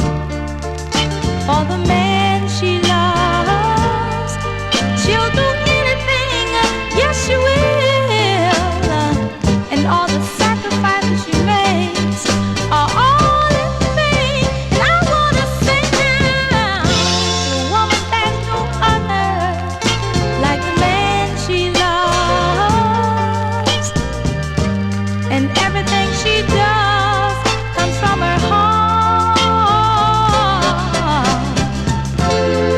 for the man she loves. She'll do anything, yes she will. And all the sacrifices she makes are all in vain. And I wanna say now, to a woman there's no other like the man she loves. And everything she does comes from her heart.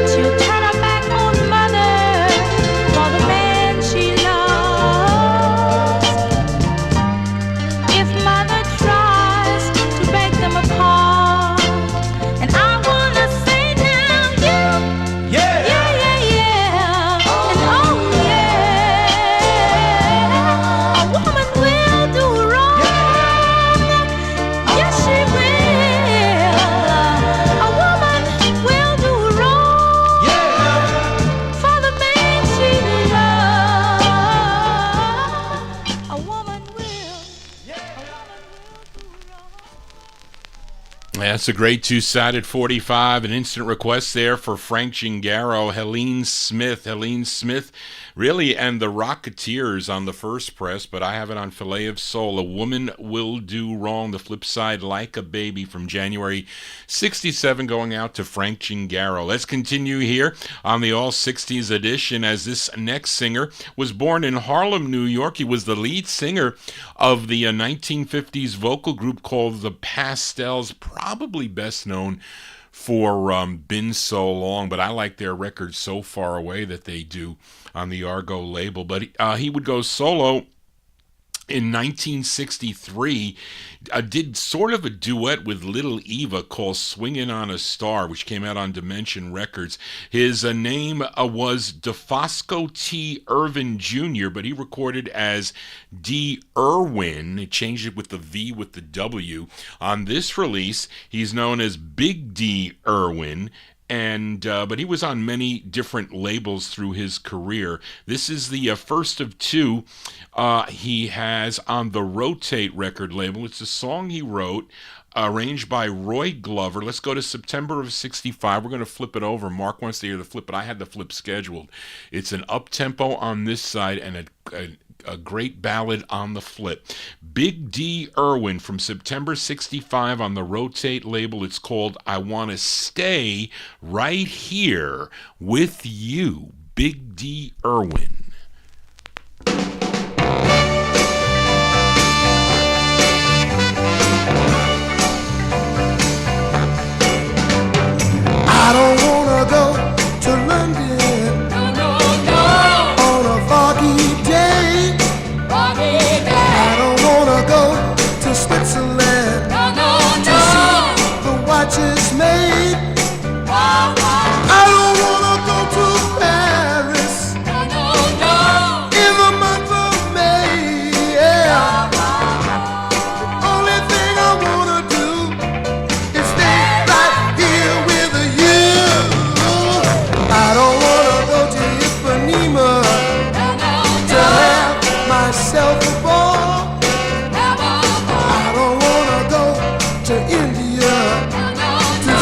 She'll turn her back on mother for the man she loves. If mother tries to break them apart, and I wanna say now, yeah, yeah, yeah, yeah, and oh yeah, a woman will do wrong. Yes, she will. A woman will do wrong for the man she loves. A woman will. That's a great two-sided 45. An instant request there for Frank Gingaro, Helen Smith, really, and the Rocketeers on the first press, but I have it on Filet of Soul. A Woman Will Do Wrong. The flip side, Like a Baby, from January 67, going out to Frank Gingaro. Let's continue here on the All 60s edition, as this next singer was born in Harlem, New York. He was the lead singer of the 1950s vocal group called the Pastels, probably best known for Been So Long, but I like their record So Far Away that they do on the Argo label. But he would go solo in 1963, did sort of a duet with Little Eva called Swingin' on a Star, which came out on Dimension Records. His name was DeFosco T. Irvin Jr., but he recorded as D Irwin. He changed it with the V with the W. On this release, he's known as Big D Irwin, and but he was on many different labels through his career. This is the first of two he has on the Rotate record label. It's a song he wrote, arranged by Roy Glover. Let's go to September of 65. We're going to flip it over. Mark wants to hear the flip, but I had the flip scheduled. It's an up-tempo on this side and a great ballad on the flip. Big D Irwin from September 65 on the Rotate label. It's called I Wanna Stay Right Here With You. Big D Irwin. I don't wanna go to London on a foggy day. I don't wanna go to Switzerland to see the watches made. I don't wanna go to Paris in the month of May. Yeah. The only thing I wanna do is stay right here with you. I don't wanna go to Ipanema to have myself a ball. I don't wanna go to India to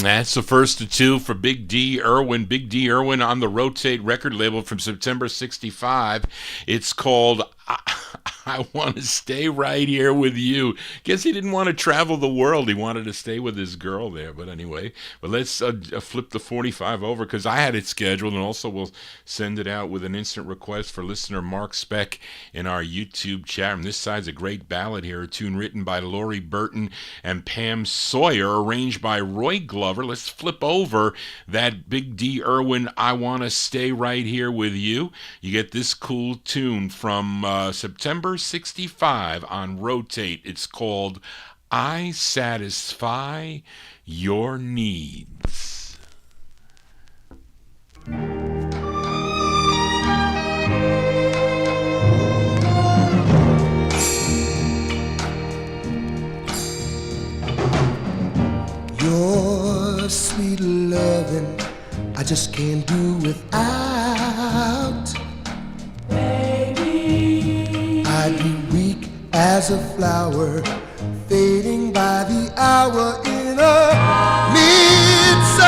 That's the first of two for Big D Irwin. Big D Irwin on the Rotate record label from September 65. It's called I Want to Stay Right Here With You. Guess he didn't want to travel the world. He wanted to stay with his girl there. But anyway, but let's flip the 45 over because I had it scheduled, and also we'll send it out with an instant request for listener Mark Speck in our YouTube chat. And this side's a great ballad here, a tune written by Laurie Burton and Pam Sawyer, arranged by Roy Glover. Let's flip over that Big D Irwin, I Want to Stay Right Here With You. You get this cool tune from September 65 on Rotate. It's called I Satisfy Your Needs. Your sweet loving I just can't do without. I'd be weak as a flower, fading by the hour in a midsummer's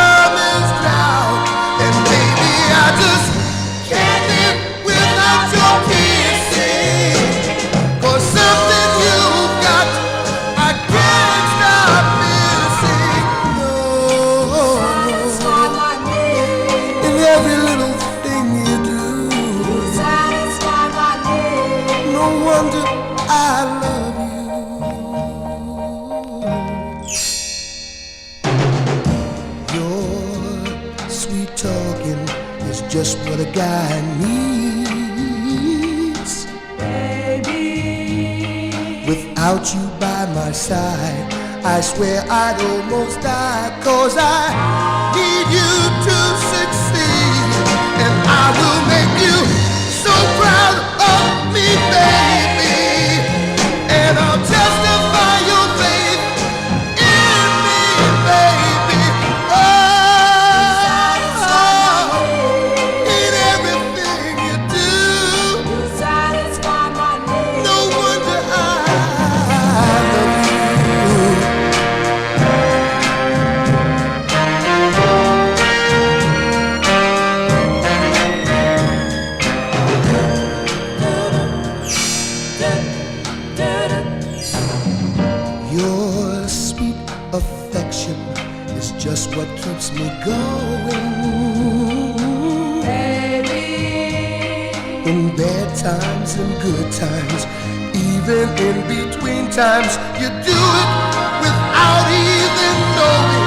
drought. And baby, I just can't live without your kissing. 'Cause something you've got I can't stop missing. No, in every little thing you do. No wonder I love you. Your sweet talking is just what a guy needs. Baby, without you by my side, I swear I'd almost die. 'Cause I need you to succeed, and I will make you so proud of me, baby. And I'll testify your faith in me, baby. Oh, in everything you do. No wonder I love you. Your sweet affection is just what keeps me going. Baby, in bad times and good times, even in between times, you do it without even knowing.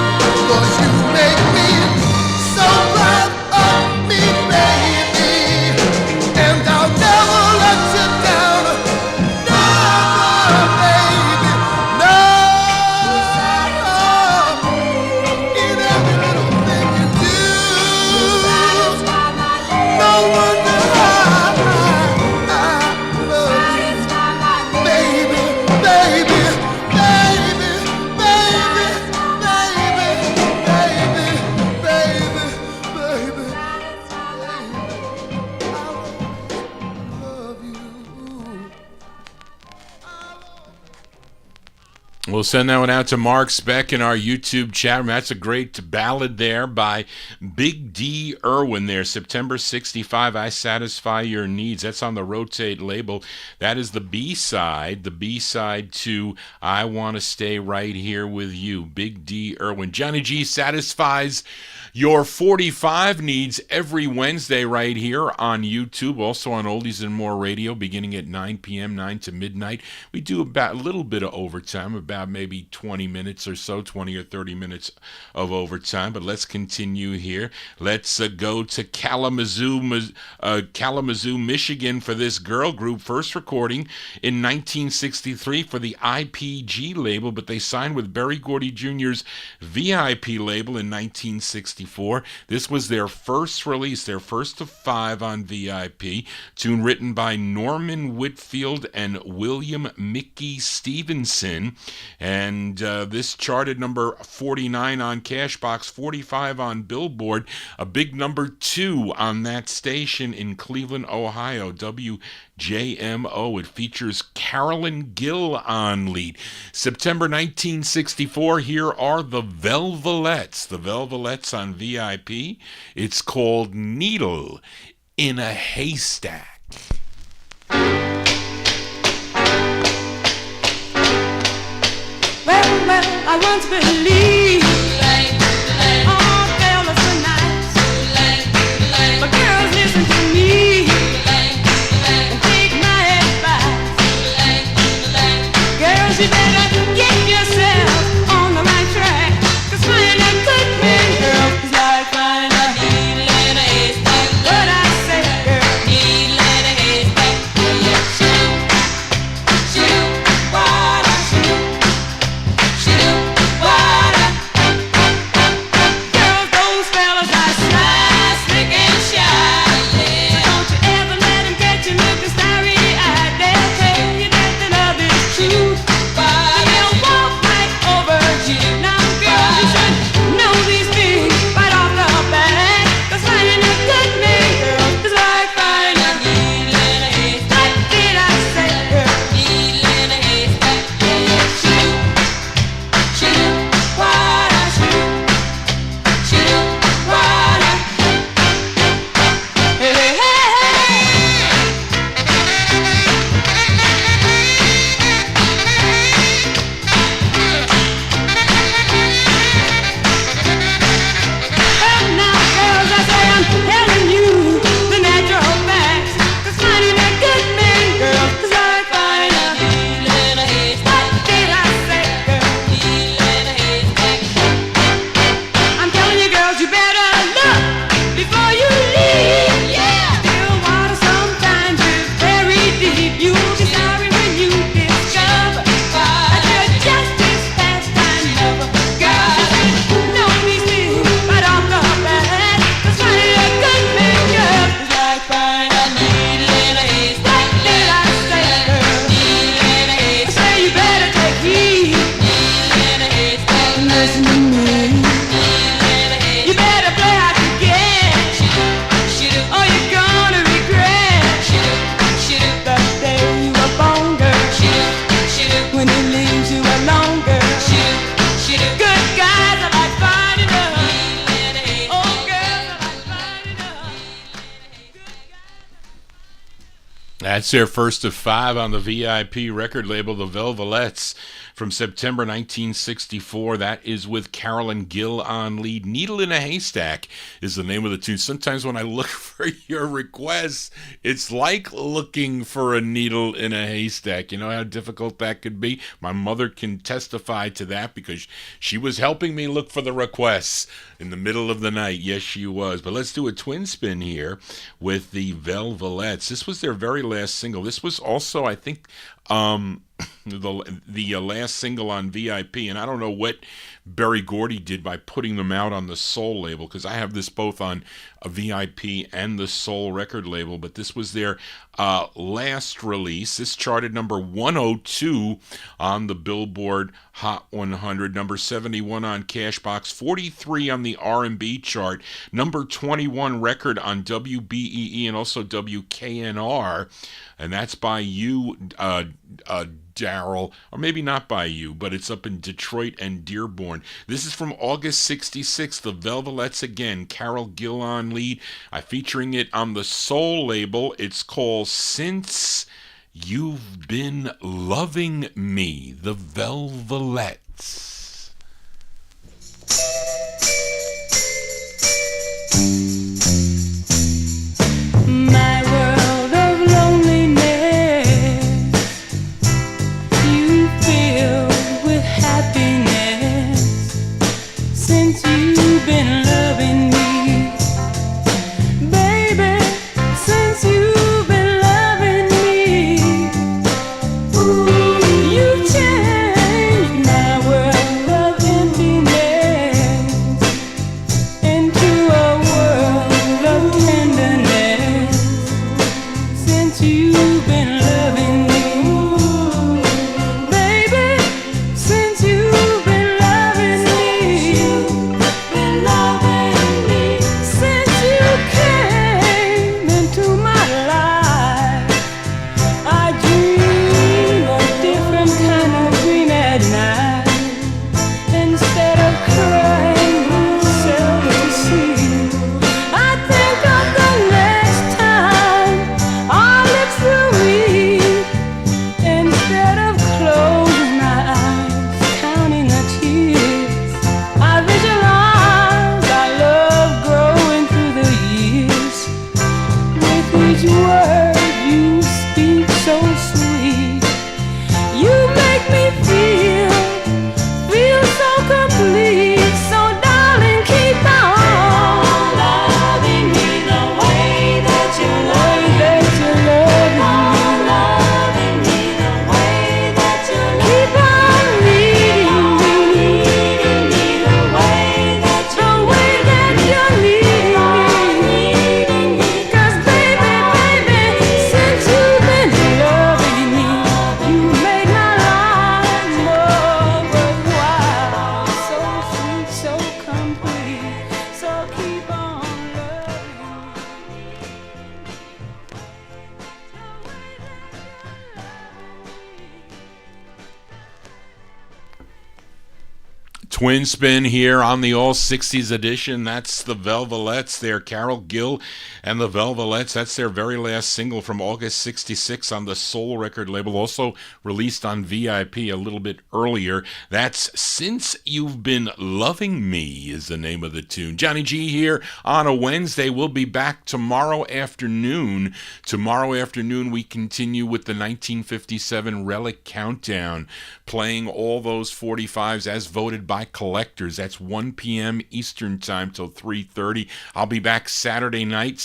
'Cause you make me so proud of me, baby. And I'll never let you down. Never, baby. No. In every little thing you do. No wonder I love you. Baby, baby, baby, baby, baby, baby, baby, baby. I love you. We'll send that one out to Mark Speck in our YouTube chat room. That's a great ballad there by Big D Irwin there. September 65, I Satisfy Your Needs. That's on the Rotate label. That is the B-side to I Want to Stay Right Here With You. Big D Irwin. Johnny G satisfies your 45 needs every Wednesday right here on YouTube, also on Oldies and More Radio, beginning at 9 p.m., 9 to midnight. We do about a little bit of overtime, about maybe 20 minutes or so, 20 or 30 minutes of overtime. But let's continue here. Let's go to Kalamazoo, Michigan for this girl group. First recording in 1963 for the IPG label, but they signed with Berry Gordy Jr.'s VIP label in 1964. This was their first release, their first of 5 on VIP. Tune written by Norman Whitfield and William Mickey Stevenson. And this charted number 49 on Cashbox, 45 on Billboard, a big number 2 on that station in Cleveland, Ohio, WJMO. It features Carolyn Gill on lead. September 1964, here are the Velvelettes. The Velvelettes on VIP. It's called Needle in a Haystack. Well, I once believed all fellas were nice, but girls, listen to me and take my advice. Girls, you better get yourself on the right track, 'cause finding a good man, girl, is like finding a needle in a haystack. What I say, girl, needle in a haystack. Shoot, shoot, what I shoot. Girls, those fellas are sly, slick and shy. So don't you ever let them get you looking starry-eyed. They'll tell you that the love is true, but they'll walk right over you. Now, girls, you should know these things right off the bat, 'cause finding a good man, girl, is like finding a needle in a haystack. What did I say, girl? Needle in a haystack. Shoot, shoot, what I shoot. Shoot, what I. Hey, hey, hey. Well, now, girls, I say I'm telling you the natural facts, 'cause finding a good man, girl, is like finding a needle in a haystack. What did I say, girl? Needle in a haystack. I'm telling you, girls, you better look before you leave. Yeah. Still water sometimes is very deep. You'll be sorry when you discover that you're just as fast as ever. Girls, you should know these things right off the bat, 'cause finding a good man, girl, is like finding a needle in a haystack. What did I say, girl? Needle in a haystack. I say you better take heed. Needle in a haystack. Listen to me. You better play out the game, or you're gonna regret the day you were born, girl. When he leaves you alone, girl. Good guys are like finding love. Oh, girls are like finding love. That's their first of 5 on the VIP record label, the Velvelettes, from September 1964. That is with Carolyn Gill on lead. Needle in a Haystack is the name of the tune. Sometimes when I look for your requests, it's like looking for a needle in a haystack. You know how difficult that could be? My mother can testify to that because she was helping me look for the requests in the middle of the night. Yes, she was. But let's do a twin spin here with the Velvelettes. This was their very last single. This was also, I think, the last single on VIP, and I don't know what Berry Gordy did by putting them out on the Soul label, because I have this both on a VIP and the Soul record label, but this was their last release. This charted number 102 on the Billboard Hot 100, number 71 on Cashbox, 43 on the R&B chart, number 21 record on WBEE and also WKNR, and that's by you, Daryl, or maybe not by you, but it's up in Detroit and Dearborn. This is from August 66, the Velvelettes again, Carol Gill on lead. I'm featuring it on the Soul label. It's called Since You've Been Loving Me, the Velvelettes. My world of loneliness, you fill with happiness since you've been loving me, baby. Since you've been loving me, ooh, you changed my world of emptiness into a world Each word you speak so sweet. You make me feel so complete. So darling, keep on loving me the way that you love me. Keep on loving me the way that you love me. Keep on needing me the way that you're needing me. 'Cause baby, since you've been loving me, you made my life more worthwhile. So sweet, so complete. So keep on loving me. Twin spin here on the All 60s edition. That's the Velvelettes. They're Carol Gill and the Velvelettes. That's their very last single from August 66 on the Soul record label, also released on VIP a little bit earlier. That's Since You've Been Loving Me is the name of the tune. Johnny G here on a Wednesday. We'll be back tomorrow afternoon. Tomorrow afternoon we continue with the 1957 Relic Countdown, playing all those 45s as voted by collectors. That's 1 p.m. Eastern time till 3:30. I'll be back Saturday night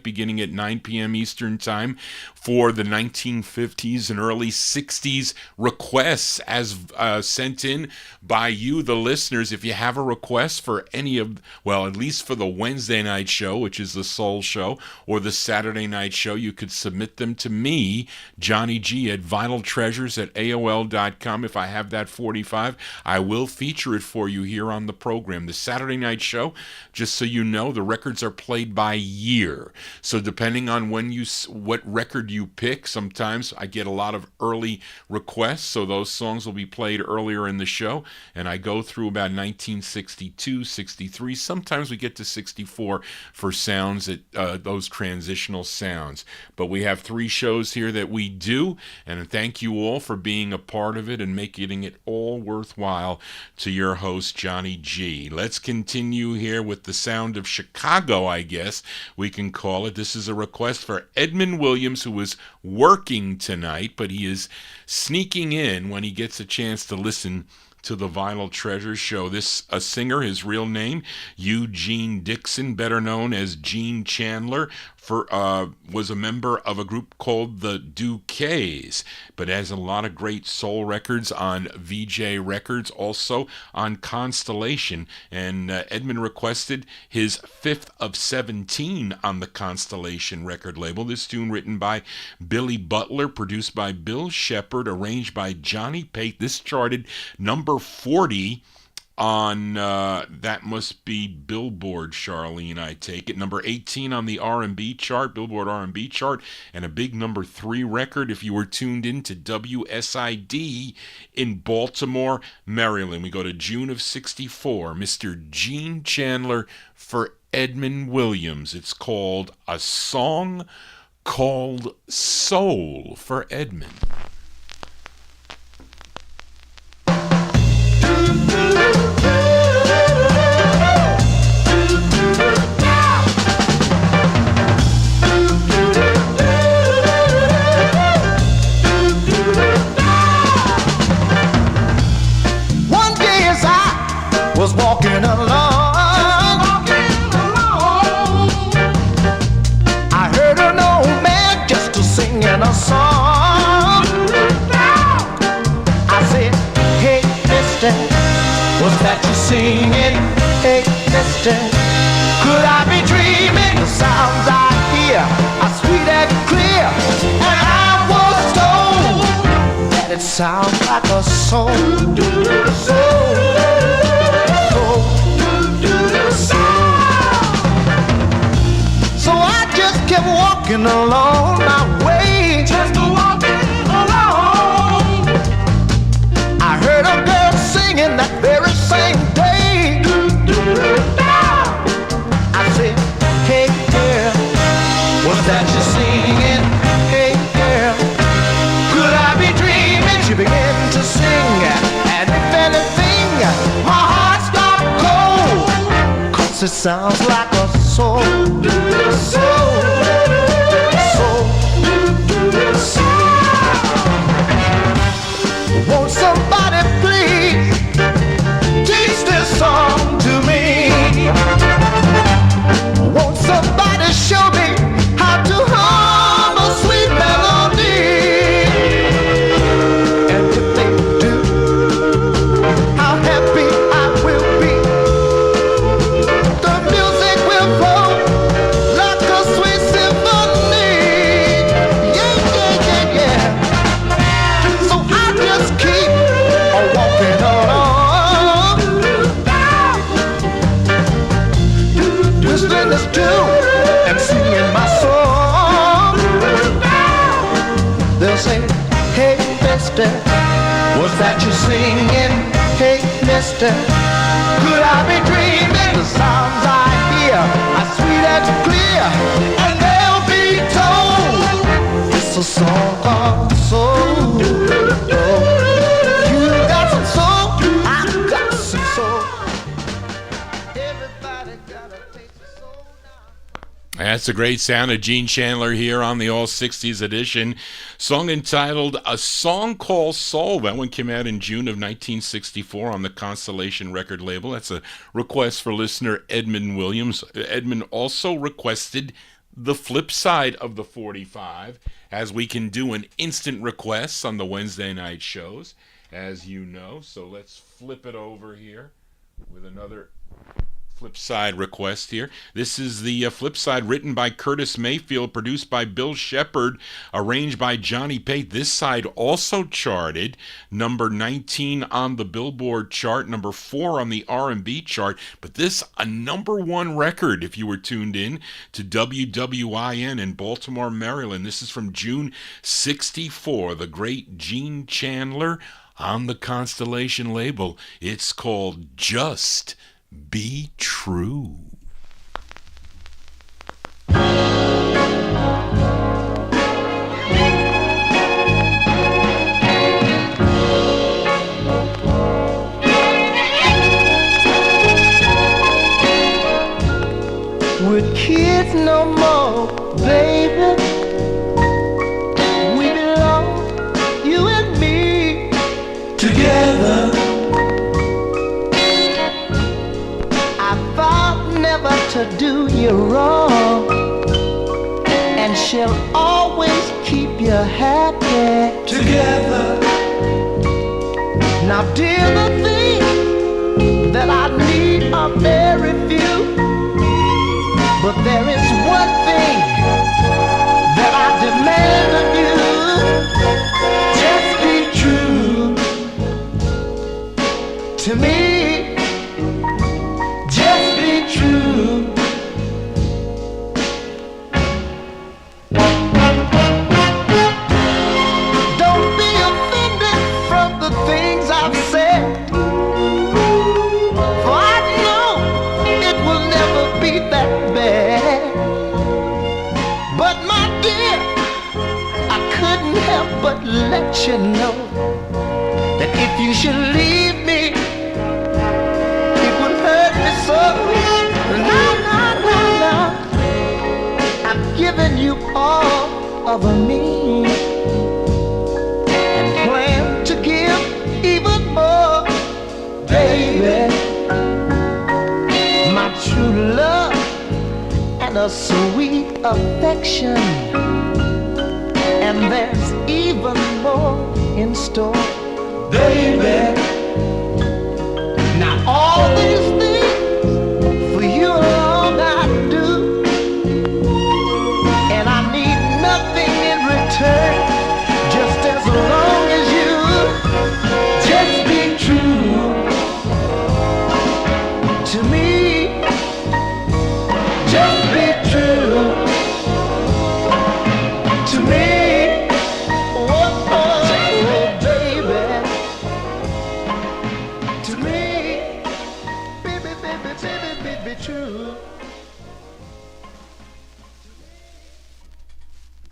beginning at 9 p.m. Eastern time for the 1950s and early 60s requests as sent in by you, the listeners. If you have a request for any of, well, at least for the Wednesday night show, which is the Soul Show, or the Saturday night show, you could submit them to me, Johnny G, at vinyltreasures@aol.com. If I have that 45, I will feature it for you here on the program. The Saturday night show, just so you know, the records are played by year. So depending on what record you pick, sometimes I get a lot of early requests, so those songs will be played earlier in the show, and I go through about 1962, 63. Sometimes we get to 64 for sounds that those transitional sounds. But we have 3 shows here that we do, and thank you all for being a part of it and making it all worthwhile to your host, Johnny G. Let's continue here with the sound of Chicago, I guess we can call it. This is a request for Edmund Williams, who is working tonight, but he is sneaking in when he gets a chance to listen to the Vinyl Treasures show. This a singer, his real name, Eugene Dixon, better known as Gene Chandler, was a member of a group called the Dykes, but has a lot of great soul records on VJ Records, also on Constellation. And Edmund requested his 5th of 17 on the Constellation record label. This tune written by Billy Butler, produced by Bill Shepard, arranged by Johnny Pate. This charted number 40 on, that must be Billboard, Charlene, I take it. Number 18 on the R&B chart, Billboard R&B chart, and a big number 3 record if you were tuned in to WSID in Baltimore, Maryland. We go to June of 64. Mr. Gene Chandler for Edmund Williams. It's called A Song Called Soul for Edmund. Was walking along, I heard an old man just singing a song. I said, hey mister, what's that you singing? Hey mister, could I be dreaming? The sounds I hear are sweet and clear, and I was told that it sounds like a soul, soul. So I just kept walking along my way, just walking along. I heard a girl singing that very same day. I said, hey girl, what's that you're singing? Hey girl, could I be dreaming? She began to sing, and if anything, my heart stopped cold, 'cause it sounds like a soul, soul. mister? Was that you singing, hey mister? Could I be dreaming? The sounds I hear are sweet and clear, and they'll be told. It's a song called soul. You got some soul, I got some soul. Everybody got a taste of soul now. That's a great sound of Gene Chandler here on the All 60s edition. Song entitled A Song Called Soul. That one came out in June of 1964 on the Constellation record label. That's a request for listener Edmund Williams. Edmund also requested the flip side of the 45, as we can do an instant request on the Wednesday night shows, as you know. So let's flip it over here with another flip side request here. This is the flip side written by Curtis Mayfield, produced by Bill Shepard, arranged by Johnny Pate. This side also charted number 19 on the Billboard chart, number 4 on the R&B chart, but this a number 1 record if you were tuned in to WWIN in Baltimore, Maryland. This is from June 64, the great Gene Chandler on the Constellation label. It's called Just Be True. We're kids no more, baby. We belong, you and me, together. Never to do you wrong, and she'll always keep you happy together. Now dear, the things that I need are very few, but there is one thing that I demand of you. Just be true to me. But let you know that if you should leave me, it would hurt me so. No. I've given you all of me and plan to give even more, baby. My true love and a sweet affection. And there's even more in store, baby. Now all these things for you alone I do, and I need nothing in return, just as long as you just be true to me. Just be true to me.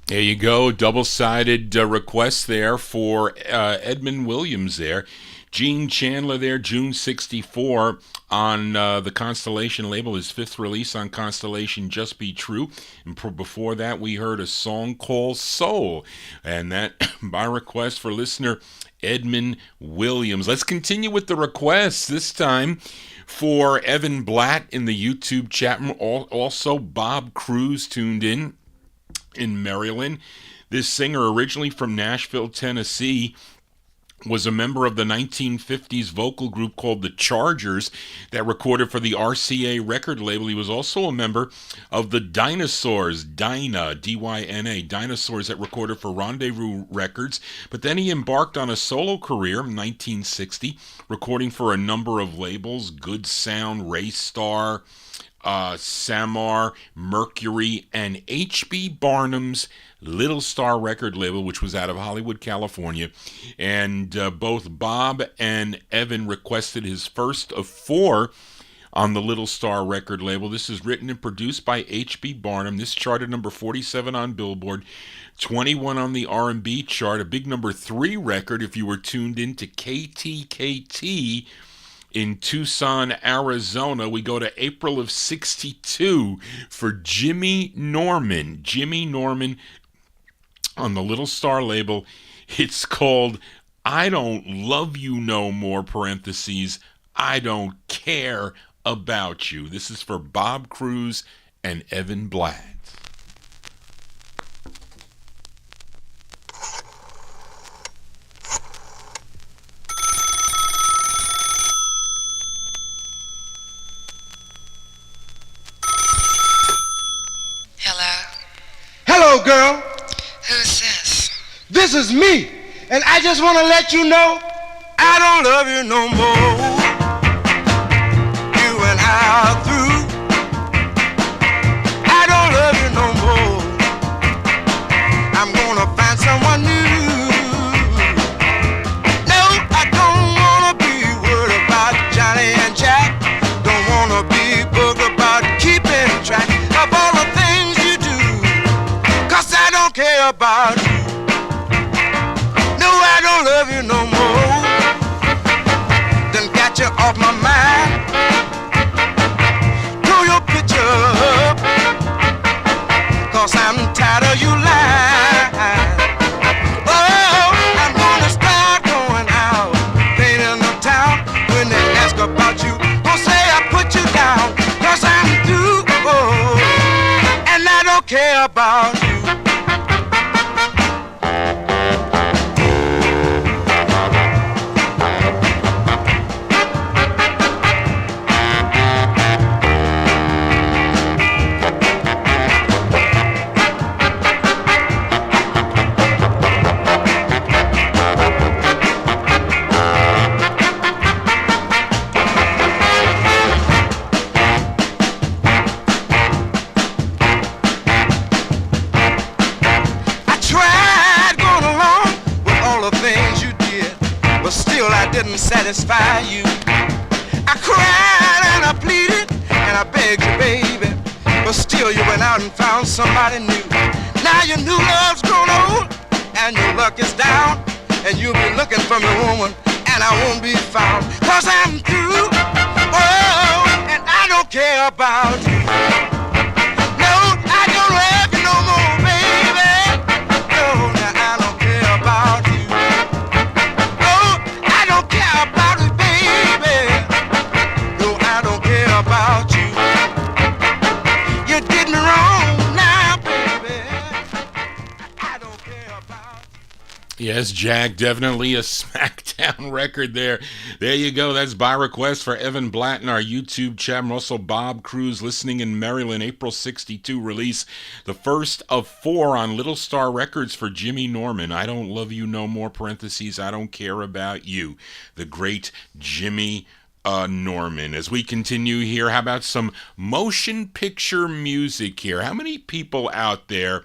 There you go, double-sided request there for Edmund Williams there. Gene Chandler there, June 64 on the Constellation label, his 5th release on Constellation, Just Be True. And before that, we heard A Song Called Soul, and that by request for listener Edmund Williams. Let's continue with the requests, this time for Evan Blatt in the YouTube chat room. Also, Bob Cruz tuned in Maryland. This singer, originally from Nashville, Tennessee, was a member of the 1950s vocal group called the Chargers that recorded for the RCA record label. He was also a member of the Dinosaurs, D-Y-N-A, Dinosaurs, that recorded for Rendezvous Records. But then he embarked on a solo career in 1960, recording for a number of labels, Good Sound, Ray Star, Samar, Mercury, and H.B. Barnum's Little Star record label, which was out of Hollywood, California. And both Bob and Evan requested his first of 4 on the Little Star record label. This is written and produced by H.B. Barnum. This charted number 47 on Billboard, 21 on the R&B chart, a big number 3 record if you were tuned in to KTKT in Tucson, Arizona. We go to April of 62 for Jimmy Norman. Jimmy Norman on the Little Star label. It's called I Don't Love You No More, parentheses, I Don't Care About You. This is for Bob Cruz and Evan Blatt. Hello, girl. Who's this? This is me. And I just want to let you know I don't love you no more. You and I are through. I don't love you no more. I'm gonna find someone new. No, I don't wanna be worried about Johnny and Jack. Don't wanna be bothered about keeping track of all the things you do. 'Cause I don't care about you. No, I don't love you no more. Done got you off my mind. Throw your picture up, 'cause I'm tired of you lying. Oh, I'm gonna start going out, painting the town. When they ask about you, gonna say I put you down. 'Cause I'm through, oh, and I don't care about you. Didn't satisfy you. I cried and I pleaded and I begged you, baby, but still you went out and found somebody new. Now your new love's grown old and your luck is down, and you'll be looking for me, woman, and I won't be found. 'Cause I'm through, oh, and I don't care about you. No, I don't love you no more, baby. No, now I don't care about you. About it, baby. No, I don't care about you. You did me wrong now, baby. I don't care about you. Yes, Jack, definitely a smackdown record there. There you go. That's by request for Evan Blatt in our YouTube chat. And also Bob Cruz, listening in Maryland, April 62 release. The first of 4 on Little Star Records for Jimmy Norman. I Don't Love You No More, parentheses, I Don't Care About You. The great Jimmy Norman. As we continue here, how about some motion picture music here? How many people out there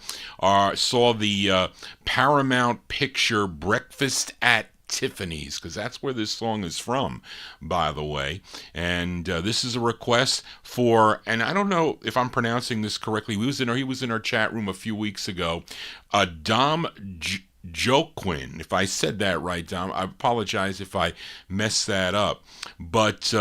saw the Paramount picture Breakfast at Tiffany's? Because that's where this song is from, by the way. And this is a request for, and I don't know if I'm pronouncing this correctly. He was in our chat room a few weeks ago. Dom Joquin, if I said that right, Dom, I apologize if I messed that up. But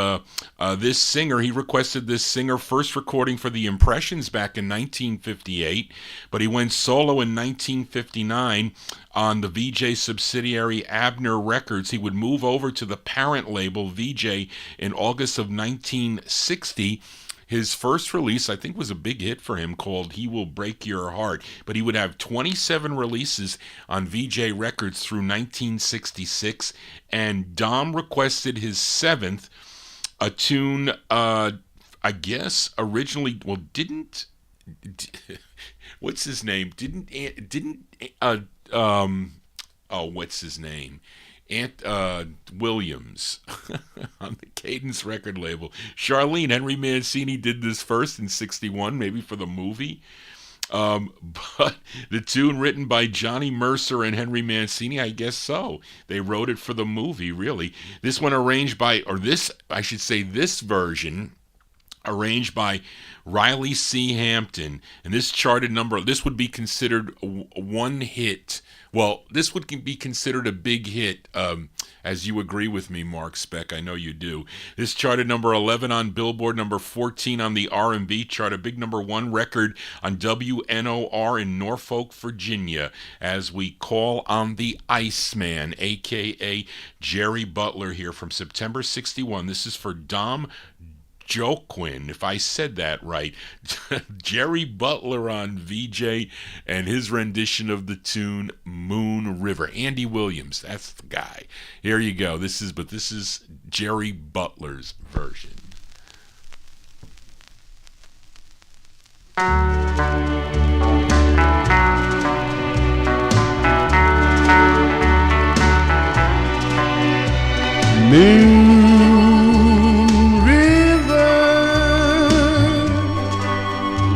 this singer, he requested this singer first recording for the Impressions back in 1958, but he went solo in 1959 on the VJ subsidiary Abner Records. He would move over to the parent label VJ in August of 1960. His first release, I think, was a big hit for him, called He Will Break Your Heart. But he would have 27 releases on VJ Records through 1966. And Dom requested his 7th, a tune, I guess, originally, well, what's his name? What's his name? Williams on the Cadence record label. Charlene, Henry Mancini did this first in 61, maybe for the movie. But the tune written by Johnny Mercer and Henry Mancini, I guess so. They wrote it for the movie, really. This one arranged by, this version arranged by Riley C. Hampton. And this charted number, this would be considered one hit. Well, this would be considered a big hit, as you agree with me, Mark Speck. I know you do. This charted number 11 on Billboard, number 14 on the R&B chart, a big number 1 record on WNOR in Norfolk, Virginia, as we call on the Iceman, a.k.a. Jerry Butler here from September 61. This is for Dom Joquin, if I said that right. Jerry Butler on VJ and his rendition of the tune Moon River. Andy Williams, that's the guy. Here you go. This is Jerry Butler's version.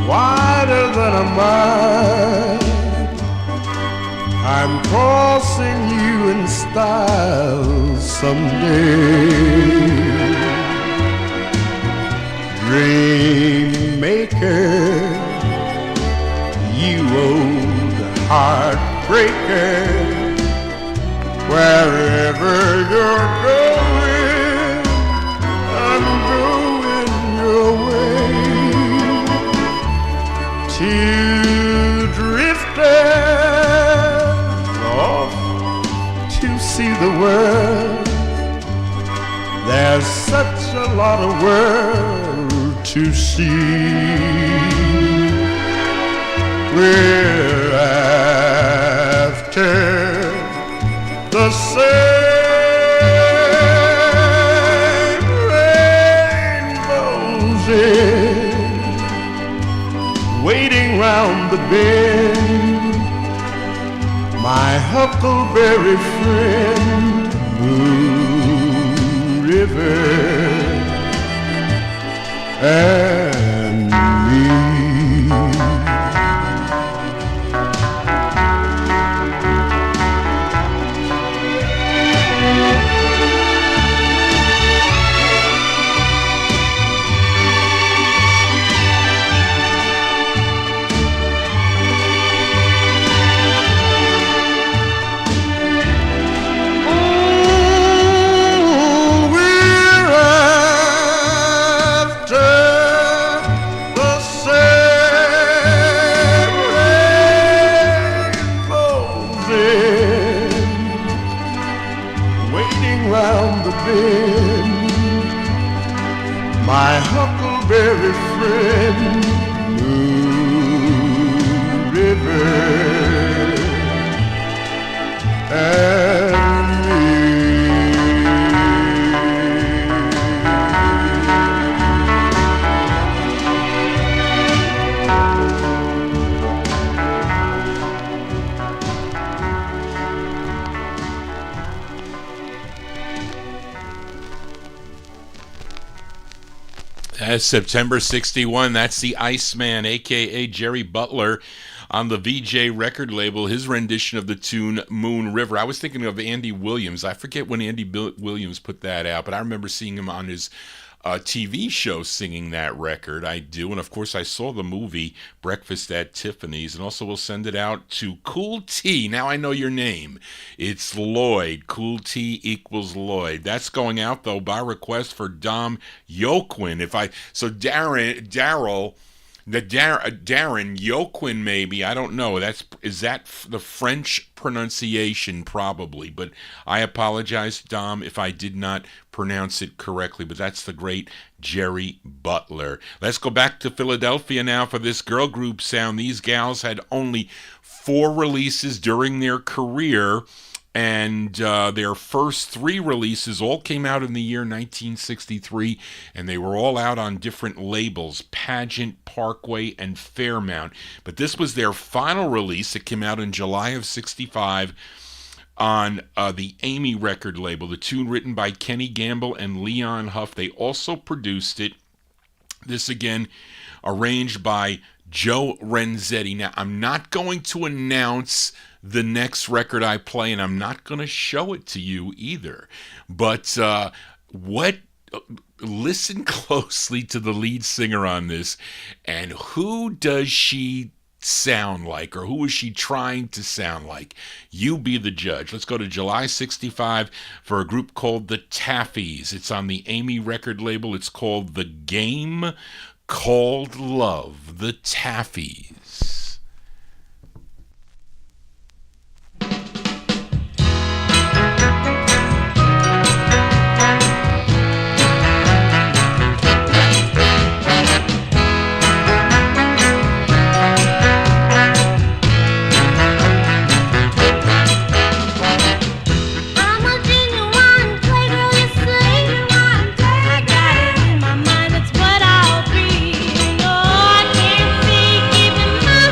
Wider than a mile, I'm crossing you in style someday. Dream maker, you old heartbreaker, wherever you're going, I'm going your way. Two drifters off to see the world. There's such a lot of world to see. We're after the same rainbows waiting round the bend, my huckleberry friend, Moon River and me. My huckleberry friend, Moon River and September 61, that's the Iceman, a.k.a. Jerry Butler, on the VJ record label, his rendition of the tune Moon River. I was thinking of Andy Williams. I forget when Andy Williams put that out, but I remember seeing him on his TV show singing that record. I do, and of course I saw the movie Breakfast at Tiffany's, and also we'll send it out to Cool T. Now I know your name. It's Lloyd. Cool T equals Lloyd. That's going out though by request for Dom Joquin. Darren Joquin, maybe, I don't know. Is that the French pronunciation? Probably, but I apologize, Dom, if I did not pronounce it correctly, but that's the great Jerry Butler. Let's go back to Philadelphia now for this girl group sound. These gals had only 4 releases during their career, and their first 3 releases all came out in the year 1963, and they were all out on different labels, Pageant, Parkway, and Fairmount. But this was their final release. It came out in July of 65. on the Amy record label. The tune written by Kenny Gamble and Leon Huff. They also produced it. This again arranged by Joe Renzetti. Now, I'm not going to announce the next record I play, and I'm not going to show it to you either. But listen closely to the lead singer on this, and who does she sound like, or who is she trying to sound like? You be the judge. Let's go to July 65 for a group called the Taffies. It's on the Amy record label. It's called The Game Called Love, the Taffies. I'm a genuine playgirl, you see. I got it in my mind, it's what I'll be. No, I can't see keeping my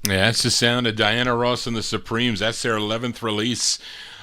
Yeah, that's the sound of Diana Ross and the Supremes. That's their 11th release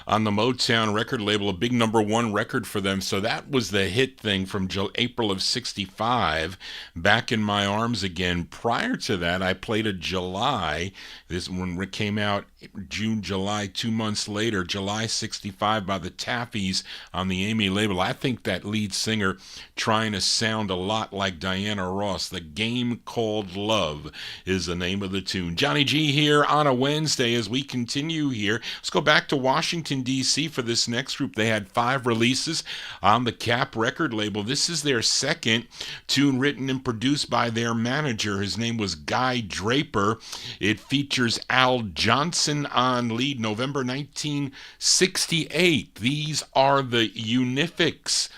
on the Motown record label, a big #1 record for them. So that was the hit thing from April of 65, Back in My Arms Again. Prior to that, I played a July. This one came out June, July, 2 months later, July 65 by the Taffies on the Amy label. I think that lead singer trying to sound a lot like Diana Ross. The Game Called Love is the name of the tune. Johnny G here on a Wednesday as we continue here. Let's go back to Washington, D.C. for this next group. They had 5 releases on the Cap record label. This is their second tune, written and produced by their manager. His name was Guy Draper. It features Al Johnson on lead. November 1968. These are the Unifics.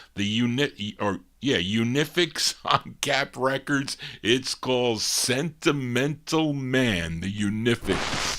Unifics on Cap Records. It's called Sentimental Man. The Unifics.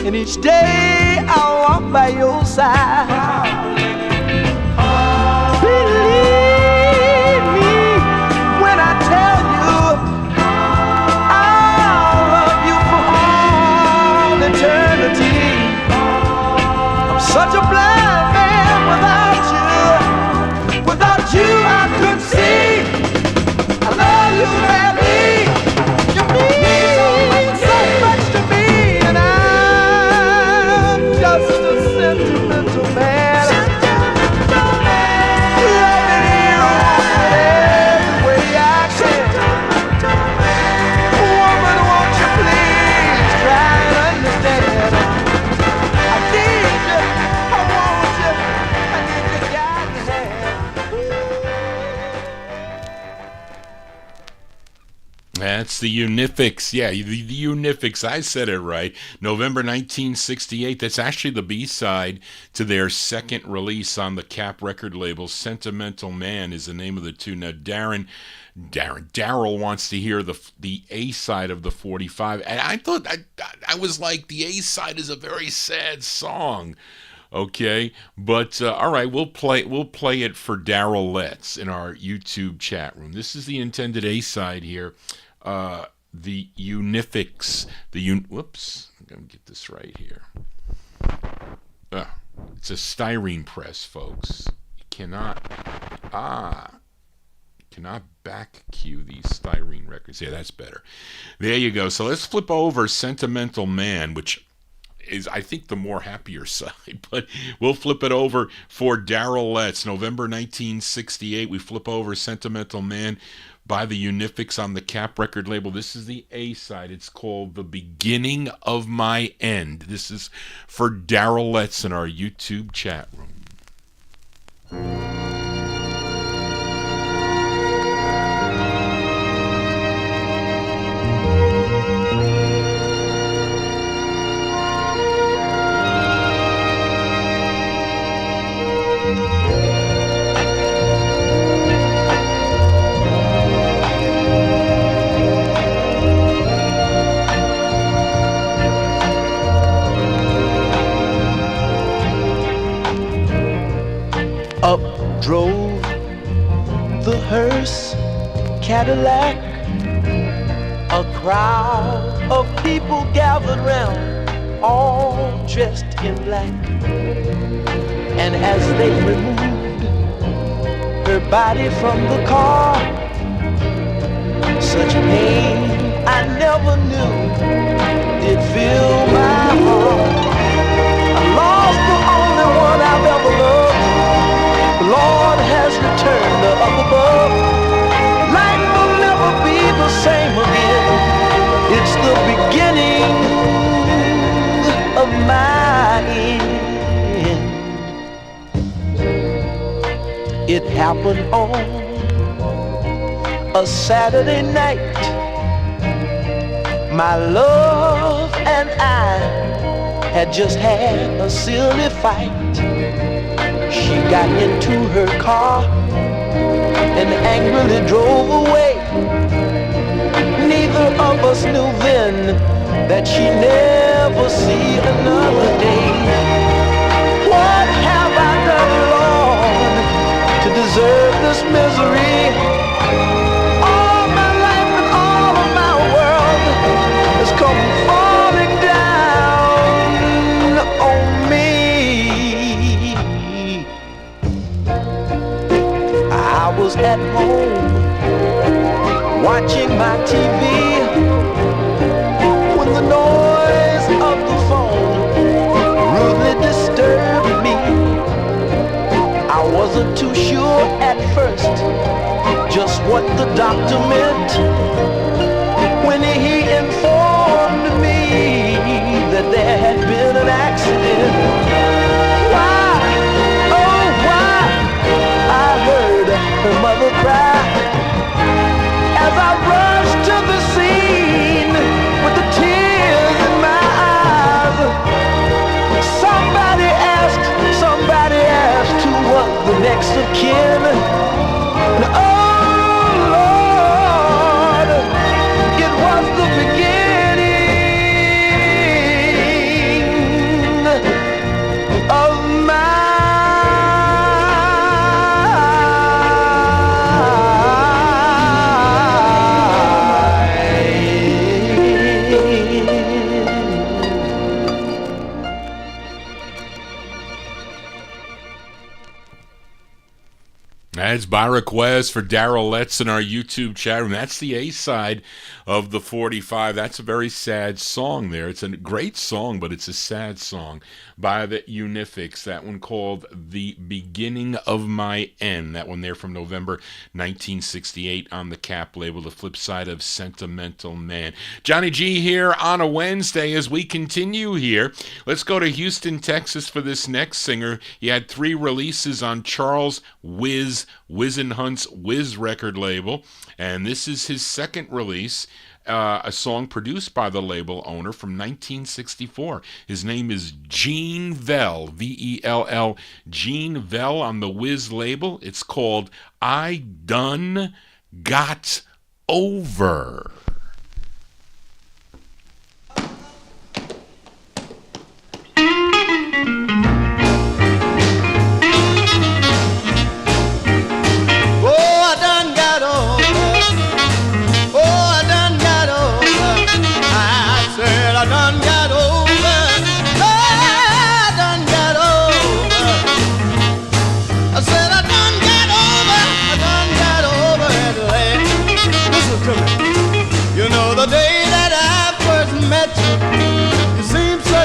And each day I'll walk by your side. Believe me when I tell you I'll love you for all eternity. I'm such a blind man without you. Without you I could see. I love you badly. You mean so much to me, and I'm just a sentimental man. Loving you every way I can. Woman, won't you please try and understand? I need you, I want you, I need you guide me hand. That's the Unifics. Yeah, the Unifics. I said it right. November 1968. That's actually the B-side to their second release on the Cap record label. Sentimental Man is the name of the tune. Now, Daryl wants to hear the A-side of the 45. And I thought, I was like, the A-side is a very sad song. Okay, but all right, we'll play it for Velvelettes in our YouTube chat room. This is the intended A-side here. The Unifics. Whoops, I'm gonna get this right here. It's a styrene press, folks. You cannot back cue these styrene records. Yeah, that's better. There you go. So let's flip over Sentimental Man, which is, I think, the more happier side, but we'll flip it over for Velvelettes. November 1968, we flip over Sentimental Man by the Unifics on the Cap record label. This is the A-side. It's called The Beginning of My End. This is for Velvelettes in our YouTube chat room. Up drove the hearse Cadillac. A crowd of people gathered round, all dressed in black. And as they removed her body from the car, such pain I never knew did fill my heart. I lost the only one I've ever loved. The Lord has returned her up above. Life will never be the same again. It's the beginning of my end. It happened on a Saturday night. My love and I had just had a silly fight. She got into her car and angrily drove away. Neither of us knew then that she'd never see another day. What have I done wrong to deserve this misery? All my life and all of my world has come falling down on me. I was at home watching my TV when the noise of the phone rudely disturbed me. I wasn't too sure at first just what the doctor meant when he informed me that there had been an accident. Why, oh why, I heard her mother cry as I rushed to the scene with the tears in my eyes. Somebody asked who was the next of kin. And oh Lord, it was the beginning of my That's by request for Daryl Letts in our YouTube chat room. That's the A-side of the 45. That's a very sad song there. It's a great song, but it's a sad song by the Unifics. That one called The Beginning of My End. That one there from November 1968 on the Cap label, the flip side of Sentimental Man. Johnny G here on a Wednesday as we continue here. Let's go to Houston, Texas for this next singer. He had 3 releases on Charles Wizenhunt's Wiz record label, and this is his second release, a song produced by the label owner from 1964. His name is Gene Vell, V-E-L-L, Gene Vell on the Wiz label. It's called I Done Got Over.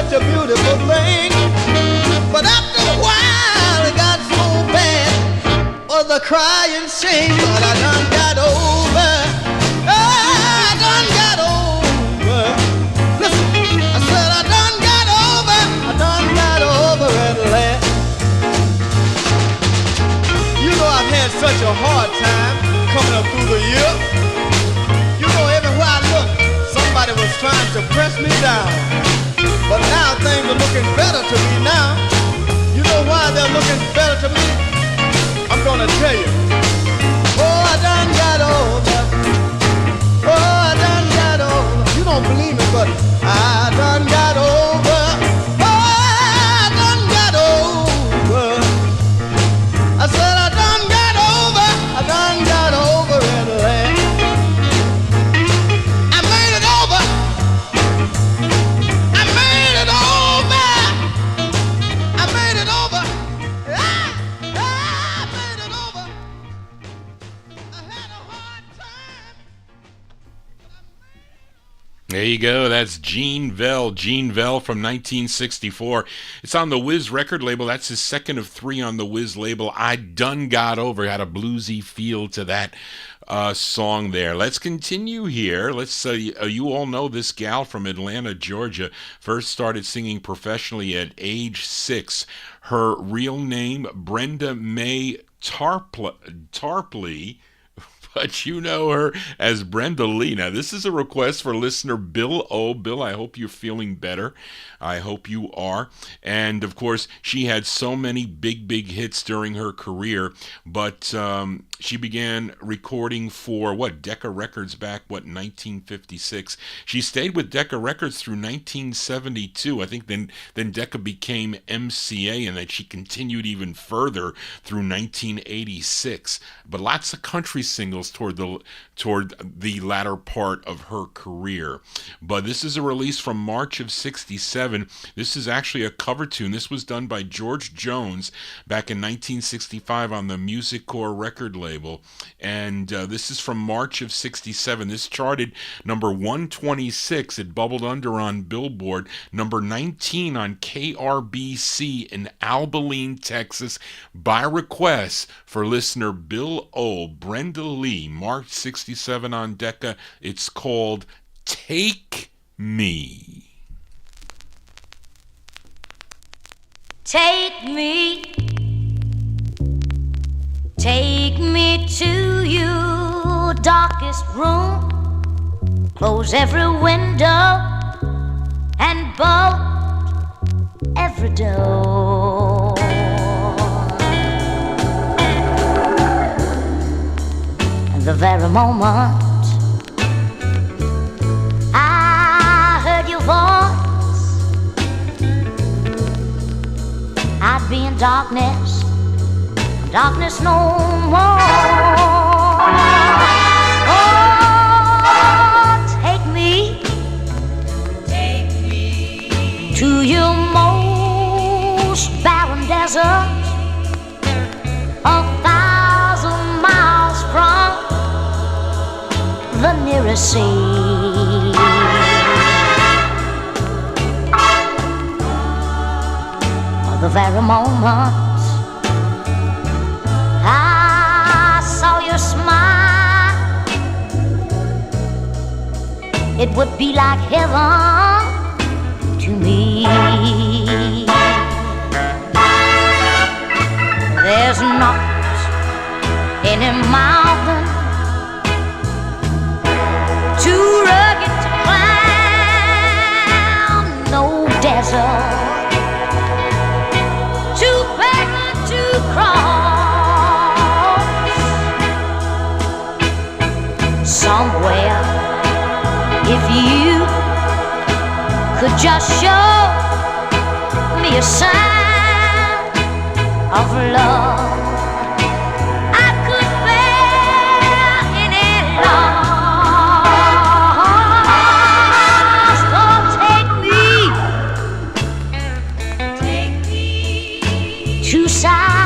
A beautiful thing, but after a while it got so bad, was a crying shame. But I done got over, I done got over. Listen, I said I done got over at last. You know I've had such a hard time coming up through the year. You know everywhere I look, somebody was trying to press me down. But now things are looking better to me now. You know why they're looking better to me? I'm gonna tell you. Oh, I done got over. Oh, I done got over. You don't believe me, but I done got over. Oh, I done got over. I said There you go. That's Gene Vell from 1964. It's on the Wiz record label. That's his second of three on the Wiz label. I Done Got Over. Had a bluesy feel to that song there. Let's continue here. Let's you all know this gal from Atlanta, Georgia. First started singing professionally at age 6. Her real name, Brenda Mae Tarpley, but you know her as Brenda Lee. Now, this is a request for listener Bill O. Bill, I hope you're feeling better. I hope you are. And, of course, she had so many big hits during her career, but she began recording for, Decca Records back, 1956. She stayed with Decca Records through 1972. I think then Decca became MCA, and then she continued even further through 1986. But lots of country singles toward the latter part of her career. But this is a release from March of 67. This is actually a cover tune. This was done by George Jones back in 1965 on the Music Core record label. And this is from March of 67. This charted number 126. It bubbled under on Billboard. Number 19 on KRBC in Abilene, Texas, by request for listener Bill O. Brenda Lee, March 67 on Decca. It's called Take Me. Take me to your darkest room. Close every window and bolt every door. And the very moment I heard your voice, I'd be in darkness no more. Oh, take me to your most barren desert, 1,000 miles from the nearest sea. The very moment I saw your smile, it would be like heaven to me. There's not any mountain too rugged to climb, no desert somewhere. If you could just show me a sign of love, I could bear any loss. Oh, take me to Siberia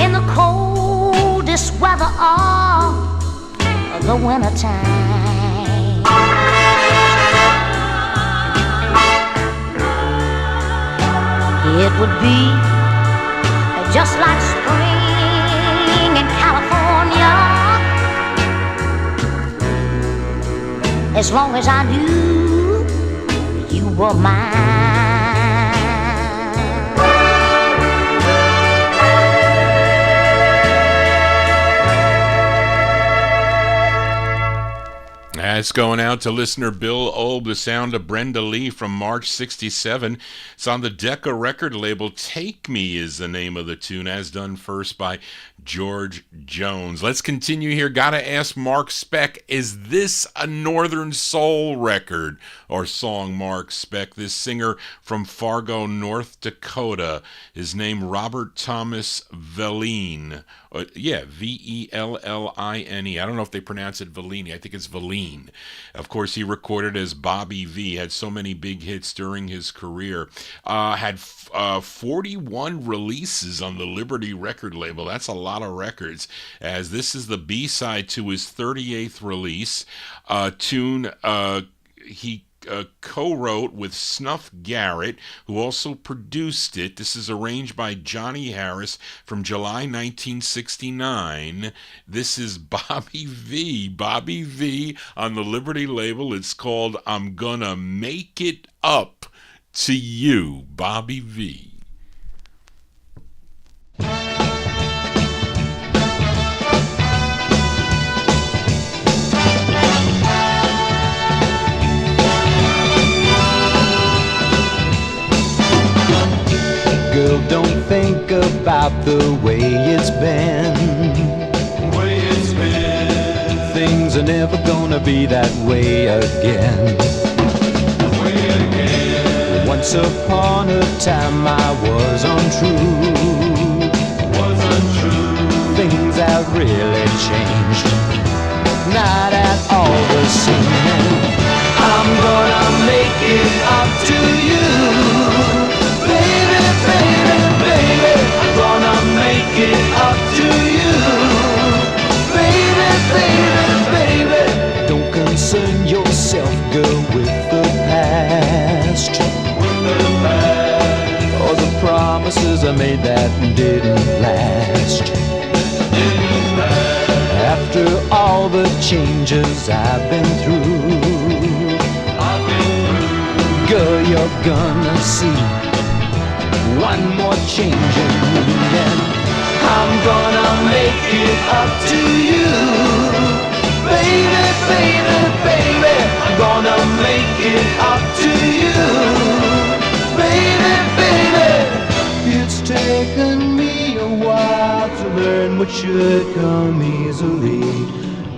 in the coldest weather of the wintertime. It would be just like spring in California, as long as I knew you were mine. That's going out to listener Bill Olb, the sound of Brenda Lee from March 67. It's on the Decca record label. Take Me is the name of the tune, as done first by George Jones. Let's continue here. Gotta ask Mark Speck, is this a Northern Soul record or song, Mark Speck? This singer from Fargo, North Dakota, his name Robert Thomas Velline. V-E-L-L-I-N-E. I don't know if they pronounce it Velline. I think it's Velline. Of course, he recorded as Bobby V, had so many big hits during his career. Had 41 releases on the Liberty record label. That's a lot of records, as this is the B-side to his 38th release. Tune he co-wrote with Snuff Garrett, who also produced it. This is arranged by Johnny Harris from July 1969. This is Bobby V on the Liberty label. It's called I'm Gonna Make It Up to You, Bobby V. Girl, don't think about the way it's been. Things are never gonna be that way again. Once upon a time I was untrue. Things have really changed, not at all the same. I'm gonna make it up to you. Baby, baby, baby, I'm gonna make it up to you. Baby, baby, baby, don't concern yourself, girl, with the past. Or the promises I made that didn't last. After all the changes I've been through, girl, you're gonna see one more change in me, and I'm gonna make it up to you. Baby, baby, baby, I'm gonna make it up to you. Baby, baby, it's taken me a while to learn what should come easily.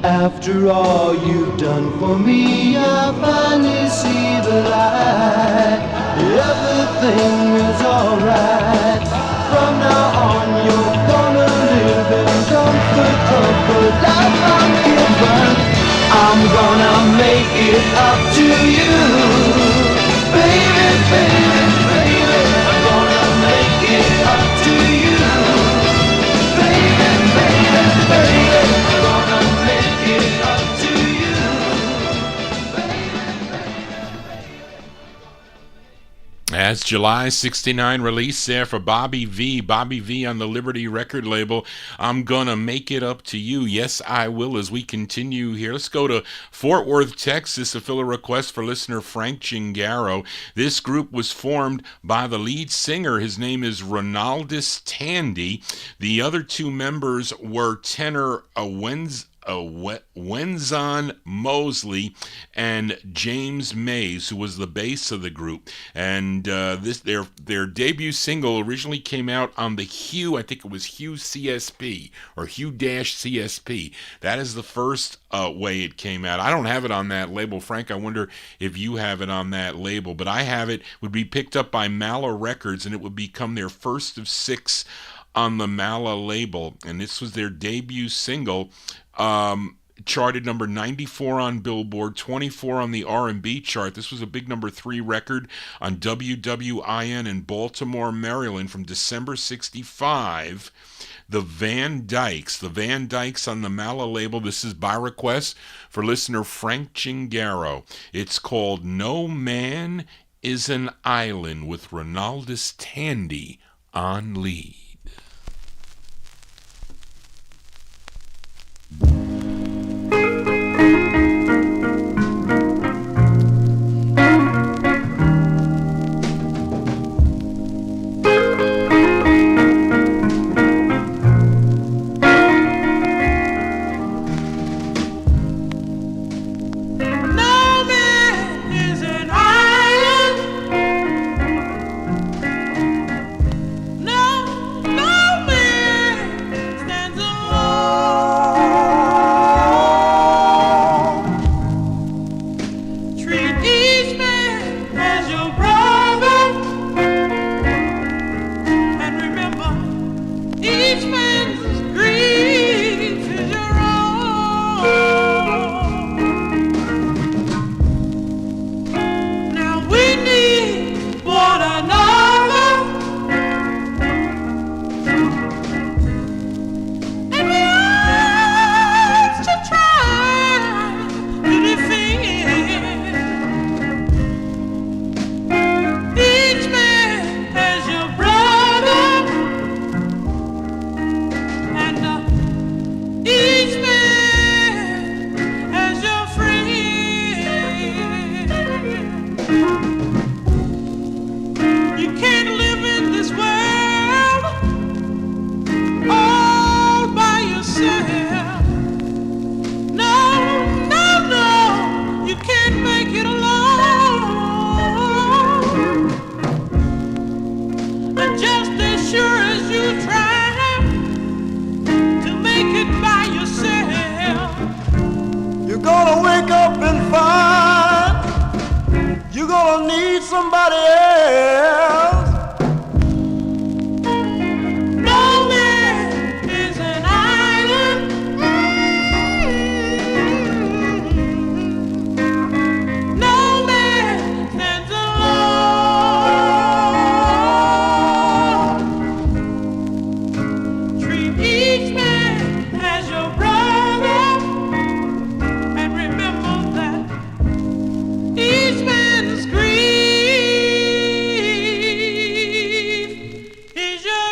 After all you've done for me, I finally see the light. Everything is alright. From now on you're gonna live in comfort, comfort, life I'm given. I'm gonna make it up to you. Baby, baby, baby, I'm gonna make it up to you. Baby, baby, baby, I'm gonna make it up to you. That's July 69 release there for Bobby V on the Liberty record label. I'm gonna make it up to you. Yes, I will, as we continue here. Let's go to Fort Worth, Texas, to fill a request for listener Frank Gingaro. This group was formed by the lead singer. His name is Ronaldus Tandy. The other two members were tenor Wenzon Mosley and James Mays, who was the bass of the group. And their debut single originally came out on the Hue, I think it was Hue CSP or Hue-CSP. That is the first way it came out. I don't have it on that label. Frank, I wonder if you have it on that label, but I have it. Would be picked up by Mala Records, and it would become their first of 6 on the Mala label, and this was their debut single. Charted number 94 on Billboard, 24 on the R&B chart. This was a big number 3 record on WWIN in Baltimore, Maryland from December 65. The Van Dykes on the Mala label. This is by request for listener Frank Gingaro. It's called No Man is an Island with Ronaldus Tandy on lead. No somebody else. No man is an island. No man stands alone. Treat each man as your brother, and remember that each man's grief is your own.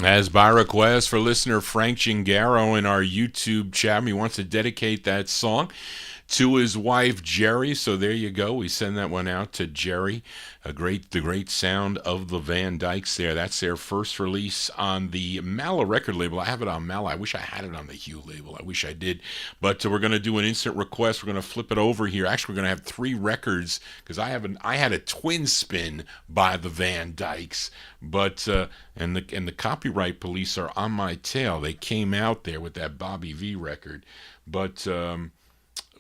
As by request for listener Frank Gingaro in our YouTube chat, he wants to dedicate that song to his wife Jerry. So there you go. We send that one out to Jerry. The great sound of the Van Dykes there. That's their first release on the Mala record label. I have it on Mala. I wish I had it on the Hue label. I wish I did. But we're going to do an instant request. We're going to flip it over here. Actually, we're going to have 3 records because I had a twin spin by the Van Dykes. But and the copyright police are on my tail. They came out there with that Bobby V record. But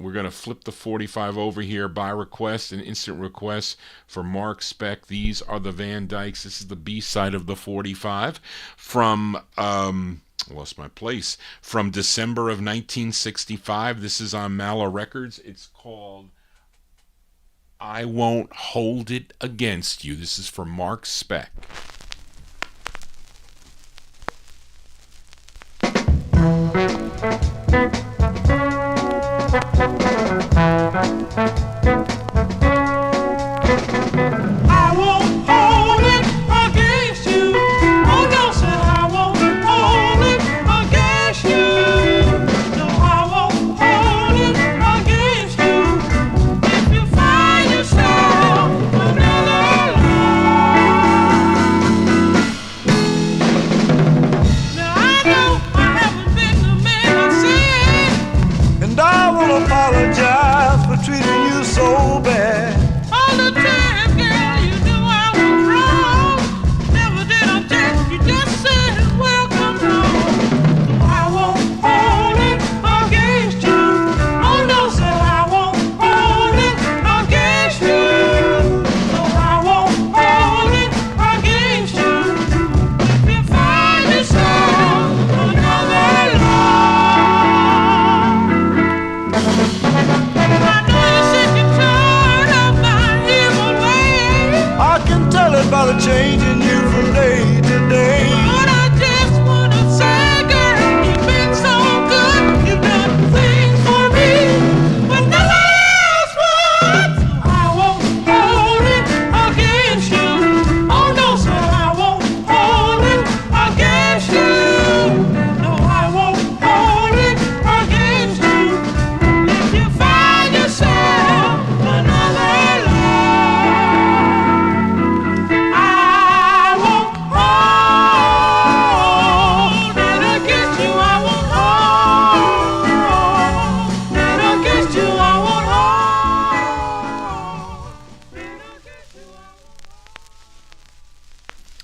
we're going to flip the 45 over here by request, an instant request for Mark Speck. These are the Van Dykes. This is the B-side of the 45 from, lost my place, from December of 1965. This is on Mala Records. It's called I Won't Hold It Against You. This is for Mark Speck. I won't hold it against you. Oh no, sir, I won't hold it against you. No, I won't hold it against you. If you find yourself another love. Now I know I haven't been the man I said, and I will apologize for treating you so bad. All the time, girl, you knew I was wrong. Never did I take you, just said welcome home. I won't hold it against you. Oh no, sir, I won't hold it against you. No, I won't hold it against you. If you find yourself another love. I know you're sick and tired of my evil ways. I can tell it by the change in you from day to day. But I just wanna say, girl, you've been so good. You've done things for me, but nobody else would. I won't hold it against you. Oh no, sir, I won't hold it against you. No, I won't hold it against you. If you find yourself another love, I won't hold it against you. I won't hold it against you. I won't hold it against you.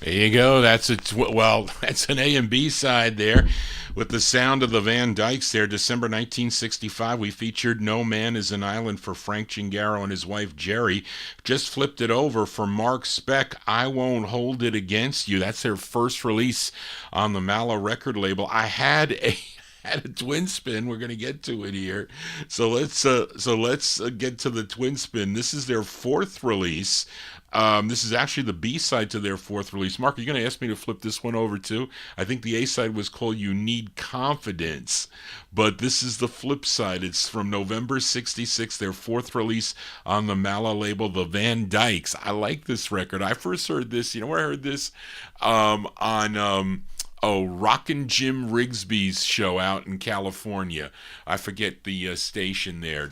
There you go. That's that's an A and B side there with the sound of the Van Dykes there. December 1965, we featured No Man is an Island for Frank Gingaro and his wife Jerry. Just flipped it over for Mark Speck. I Won't Hold It Against You. That's their first release on the Mala record label. I had a twin spin. We're going to get to it here. So let's get to the twin spin. This is their 4th release. This is actually the B-side to their 4th release. Mark, are you going to ask me to flip this one over too? I think the A-side was called You Need Confidence, but this is the flip side. It's from November 66, their 4th release on the Mala label, the Van Dykes. I like this record. I first heard this, you know where I heard this? On Rockin' Jim Rigsby's show out in California. I forget the station there.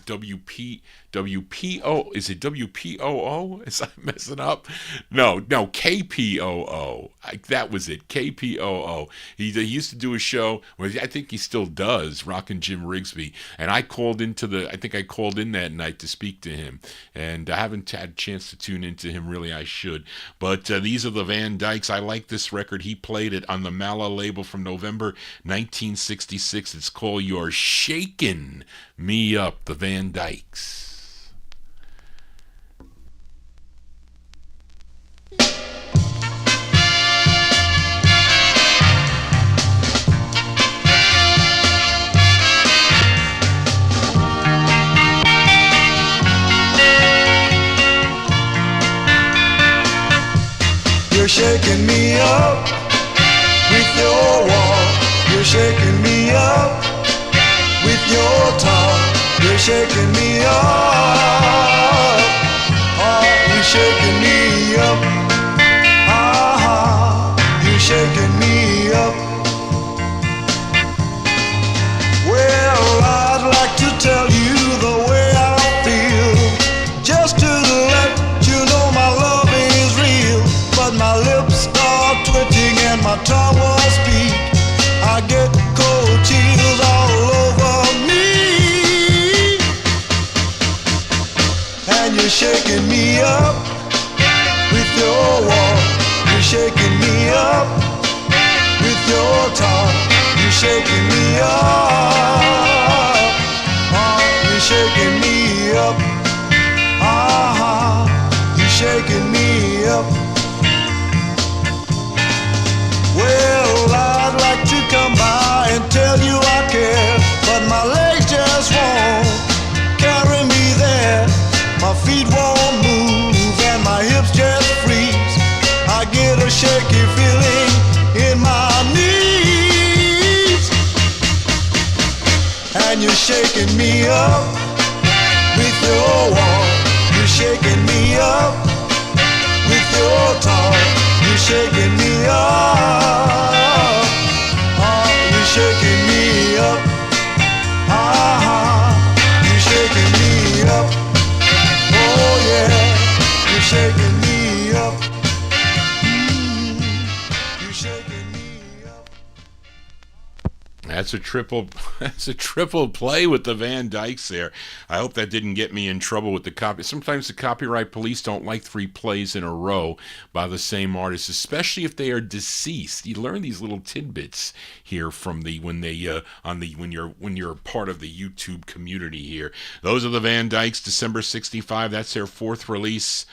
WPO, is it WPOO? Is I messing up? No, KPOO. That was it, KPOO. He used to do a show where I think he still does, Rockin' Jim Rigsby. And I called in that night to speak to him. And I haven't had a chance to tune into him, really, I should. But these are the Van Dykes. I like this record. He played it on the Mala label from November 1966. It's called You're Shakin' Me Up, the Van Dykes. You're shaking me up with your walk. You're shaking me up with your talk. You're shaking me up. Oh, you're shaking me up. You're shaking me up. Well, I'd like to tell you the way I feel, just to let you know my love is real. But my lips start twitching and my tongue won't speak. I get cold chills all over me. And you're shaking me up with your walk. You're shaking me up with your talk. You're shaking me up. Oh, you're shaking me up. You're shaking me up. Well, I'd like to come by and tell you I care, but my legs just won't carry me there. My feet won't move and my hips just freeze. I get a shaky feeling in my knees. And you're shaking me up with your walk. You're shaking me up with your talk. You're shaking me up. Oh, you're shaking me up. You're shaking me up. Oh yeah, you're shaking me up. You're shaking me up. That's a triple play with the Van Dykes there. I hope that didn't get me in trouble with the copy. Sometimes the copyright police don't like 3 plays in a row by the same artist, especially if they are deceased. You learn these little tidbits here from when you're part of the YouTube community here. Those are the Van Dykes, December 65. That's their 4th release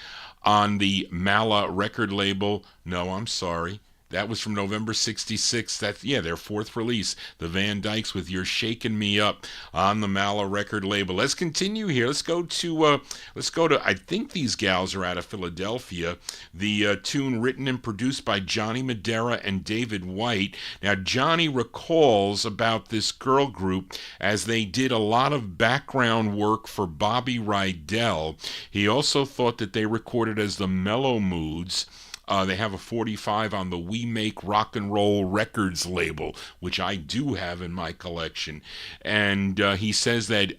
on the Mala record label. No, I'm sorry. That was from November 66. That's, their 4th release. The Van Dykes with You're Shaking Me Up on the Mala record label. Let's continue here. Let's go to, I think these gals are out of Philadelphia. The tune written and produced by Johnny Madera and David White. Now, Johnny recalls about this girl group as they did a lot of background work for Bobby Rydell. He also thought that they recorded as the Mellow Moods. They have a 45 on the We Make Rock and Roll Records label, which I do have in my collection. And he says that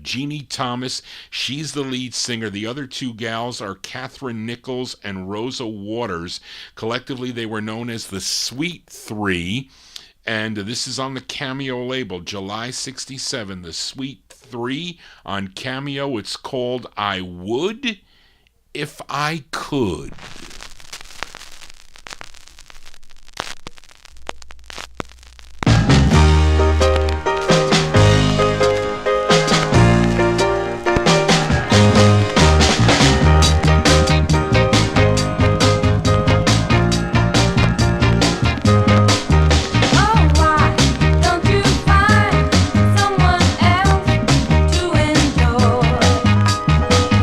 Jeannie Thomas, she's the lead singer. The other 2 gals are Catherine Nichols and Rosa Waters. Collectively, they were known as the Sweet Three. And this is on the Cameo label, July 67, the Sweet Three on Cameo. It's called I Would If I Could.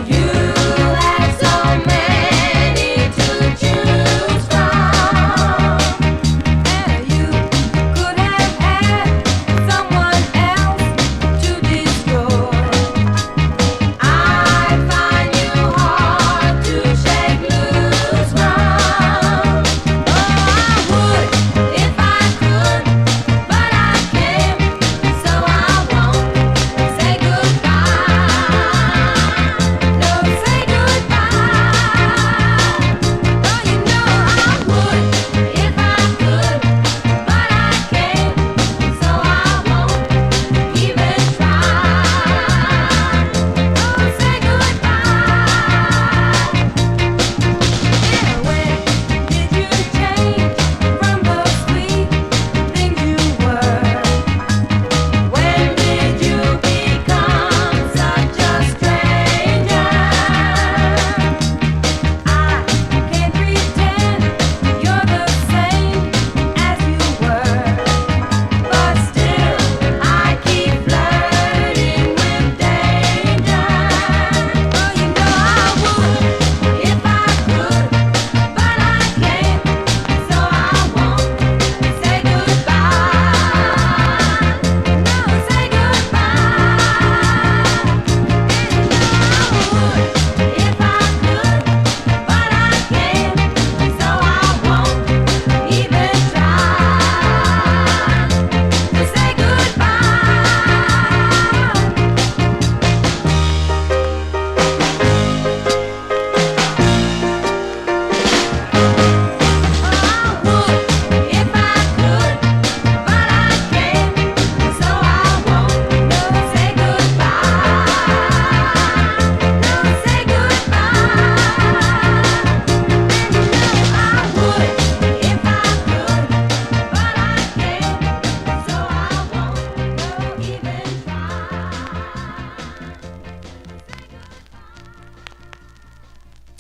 You had so many to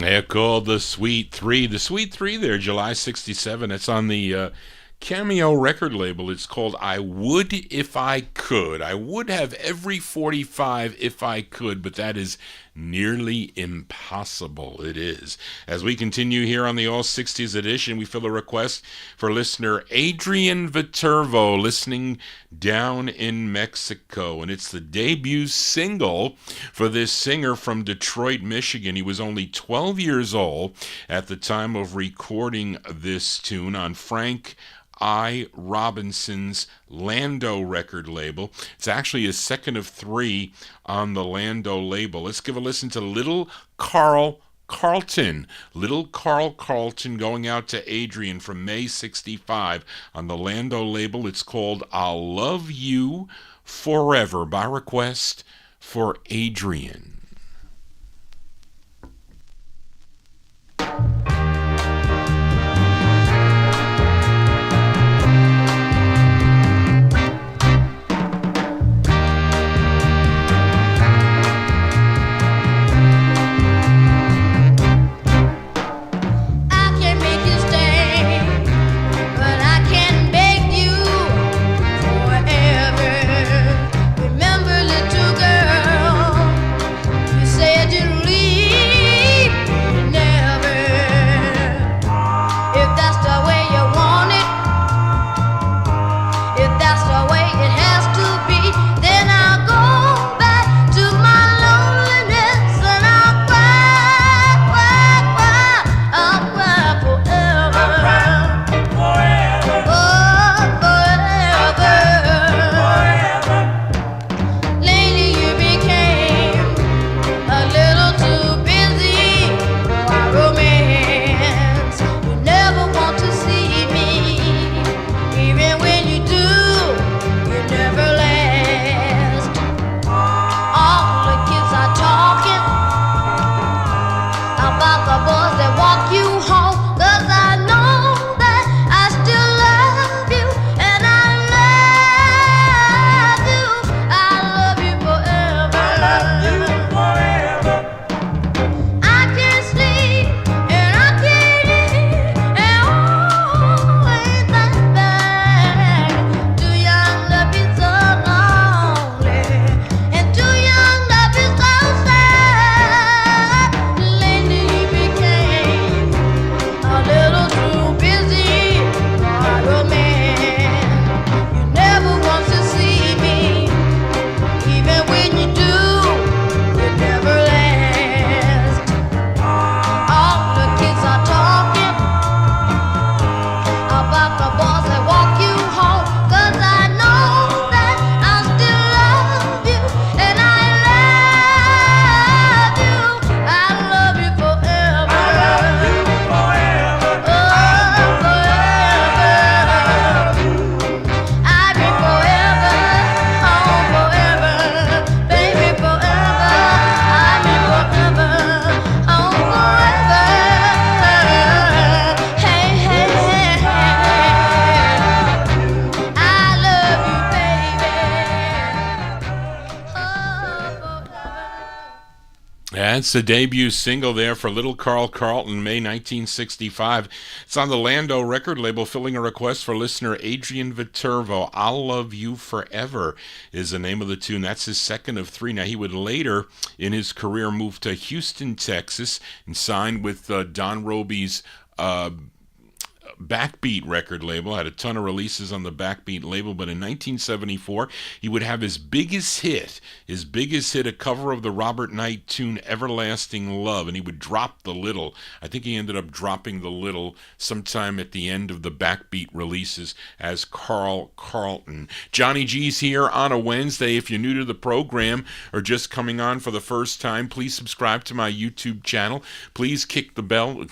They're called the Sweet Three. The Sweet Three there, July 67. It's on the Cameo record label. It's called I Would If I Could. I would have every 45 if I could, but that is nearly impossible. It is. As we continue here on the All 60s edition, we fill a request for listener Adrian Viterbo, listening down in Mexico. And it's the debut single for this singer from Detroit, Michigan. He was only 12 years old at the time of recording this tune on Frank I. Robinson's Lando record label. It's actually a second of three on the Lando label. Let's give a listen to Little Carlton. Little Carlton going out to Adrian from May 65 on the Lando label. It's called I'll Love You Forever by request for Adrian. That's the debut single there for Little Carlton, May 1965. It's on the Lando record label, filling a request for listener Adrian Viterbo. I'll Love You Forever is the name of the tune. That's his second of three. Now, he would later in his career move to Houston, Texas, and signed with Don Robey's Backbeat record label. Had a ton of releases on the Backbeat label, but in 1974 he would have his biggest hit, a cover of the Robert Knight tune Everlasting Love, and he would drop the little. I think he ended up dropping the little sometime at the end of the Backbeat releases as Carlton. Johnny G's here on a Wednesday. If you're new to the program or just coming on for the first time, please subscribe to my YouTube channel. Please click the bell,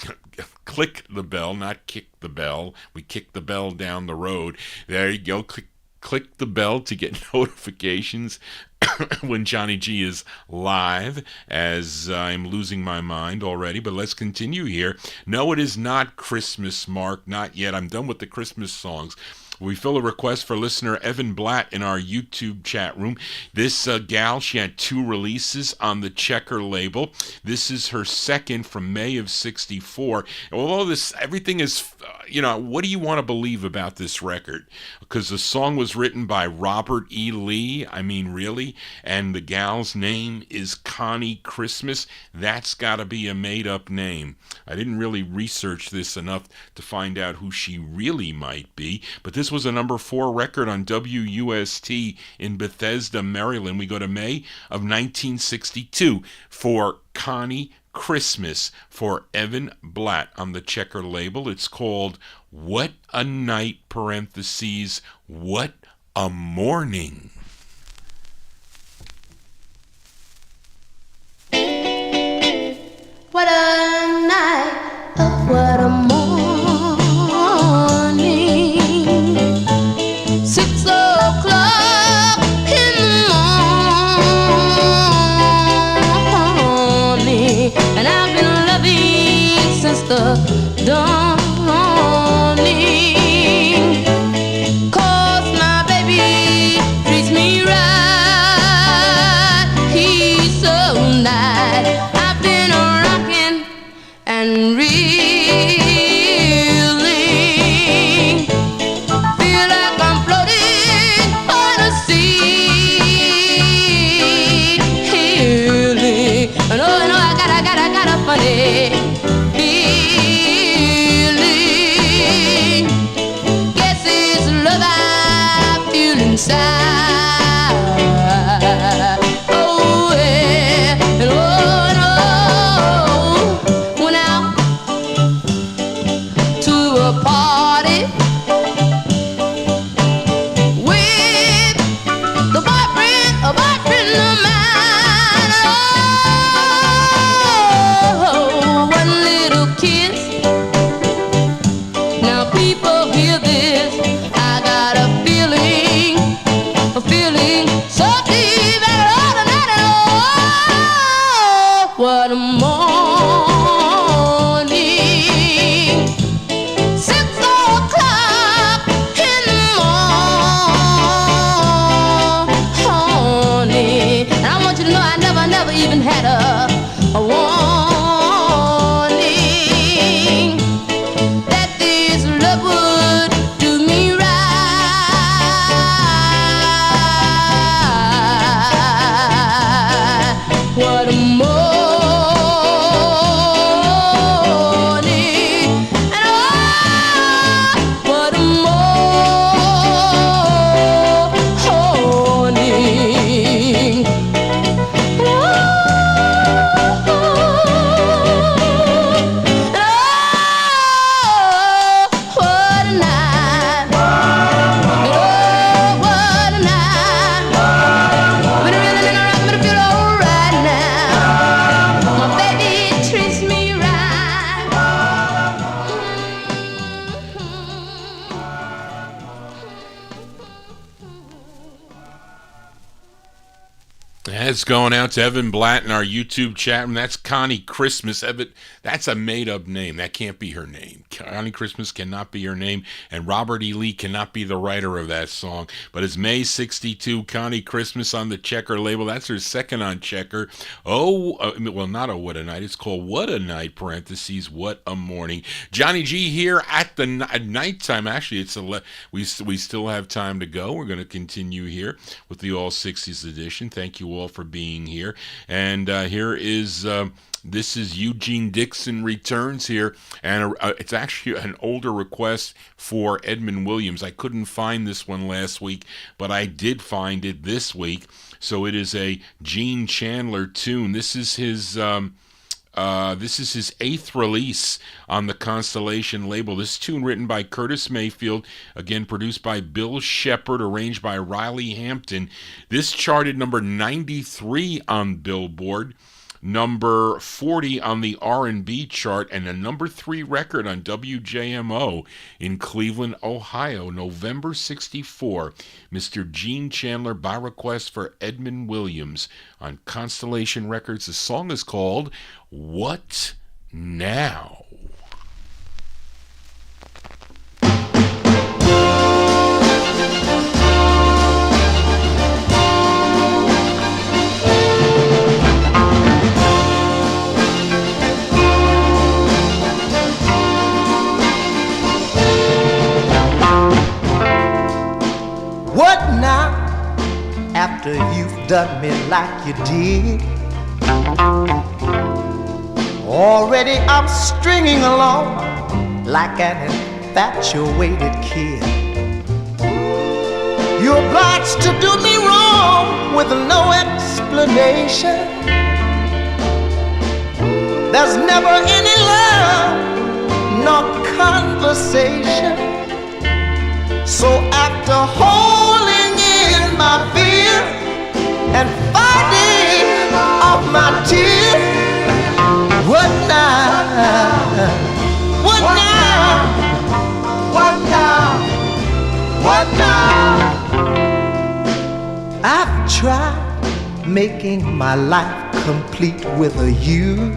not kick the bell. We kick the bell down the road. There you go. Click the bell to get notifications when Johnny G is live, as I'm losing my mind already. But let's continue here. No, it is not Christmas, Mark. Not yet. I'm done with the Christmas songs. We fill a request for listener Evan Blatt in our YouTube chat room. This gal, she had 2 releases on the Checker label. This is her second from May of 64. And although this, everything is, what do you want to believe about this record? Because the song was written by Robert E. Lee. I mean, really? And the gal's name is Connie Christmas. That's got to be a made-up name. I didn't really research this enough to find out who she really might be, but this was a number 4 record on WUST in Bethesda, Maryland. We go to May of 1962 for Connie Christmas for Evan Blatt on the Checker label. It's called What a Night, parentheses, What a Morning. What a night, oh, what a morning. 6 o'clock in the morning, and I've been loving since the dawning. 'Cause my baby treats me right, he's so nice. I've been rocking and reeling, feel like I'm floating on a sea, healing. And oh, I got a funny feeling. Guess it's love I feel inside. Oh yeah, and oh no, went out to a party with the boyfriend, a boyfriend of mine. Oh, one little kiss. Now people hear this, I got a feeling so deep and all the night and oh, what a morning. 6 o'clock in the morning, and I want you to know I never even had a warning that this love would do me right. What a morning, and oh, what a morning. What a night. Oh, what a night. When I really rock, I'm gonna feel alright now. My baby treats me right. That's going out to Evan Blatt in our YouTube chat room. That's Connie Christmas. Evan, that's a made-up name. That can't be her name. Connie Christmas cannot be her name, and Robert E. Lee cannot be the writer of that song. But it's May 62, Connie Christmas on the Checker label. That's her second on Checker. Not a What a Night. It's called What a Night, parentheses, What a Morning. Johnny G here at nighttime. Actually, we still have time to go. We're going to continue here with the All 60s edition. Thank you all for being here. And here is this is Eugene Dixon Returns here, and it's actually an older request for Edmund Williams. I couldn't find this one last week, but I did find it this week. So it is a Gene Chandler tune. This is his 8th release on the Constellation label. This tune written by Curtis Mayfield, again produced by Bill Shepard, arranged by Riley Hampton. This charted number 93 on Billboard, number 40 on the R&B chart, and a number 3 record on WJMO in Cleveland, Ohio, November 64. Mr. Gene Chandler by request for Edmund Williams on Constellation Records. The song is called What Now? after you've done me like you did. Already I'm stringing along like an infatuated kid. You're obliged to do me wrong with no explanation. There's never any love nor conversation. So after holding in my fear and fighting off my tears, what now? What now? What now? What now? I've tried making my life complete with a you,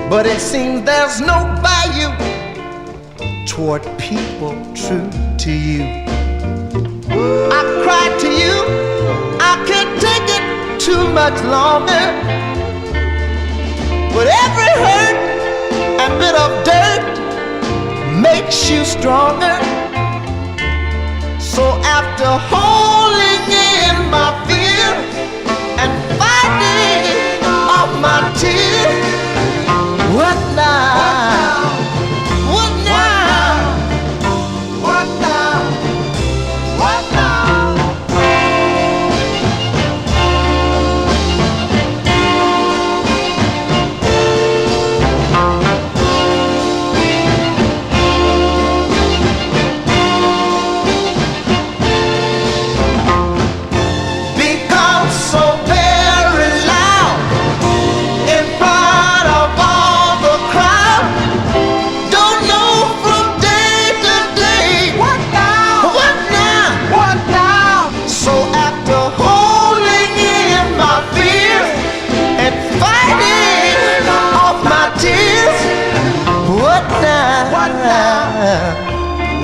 but it seems there's no value toward people true to you. I cried to you, I can't take it too much longer, but every hurt and bit of dirt makes you stronger. So after holding in my fear and fighting off my tears, what now? What now? What now? What now?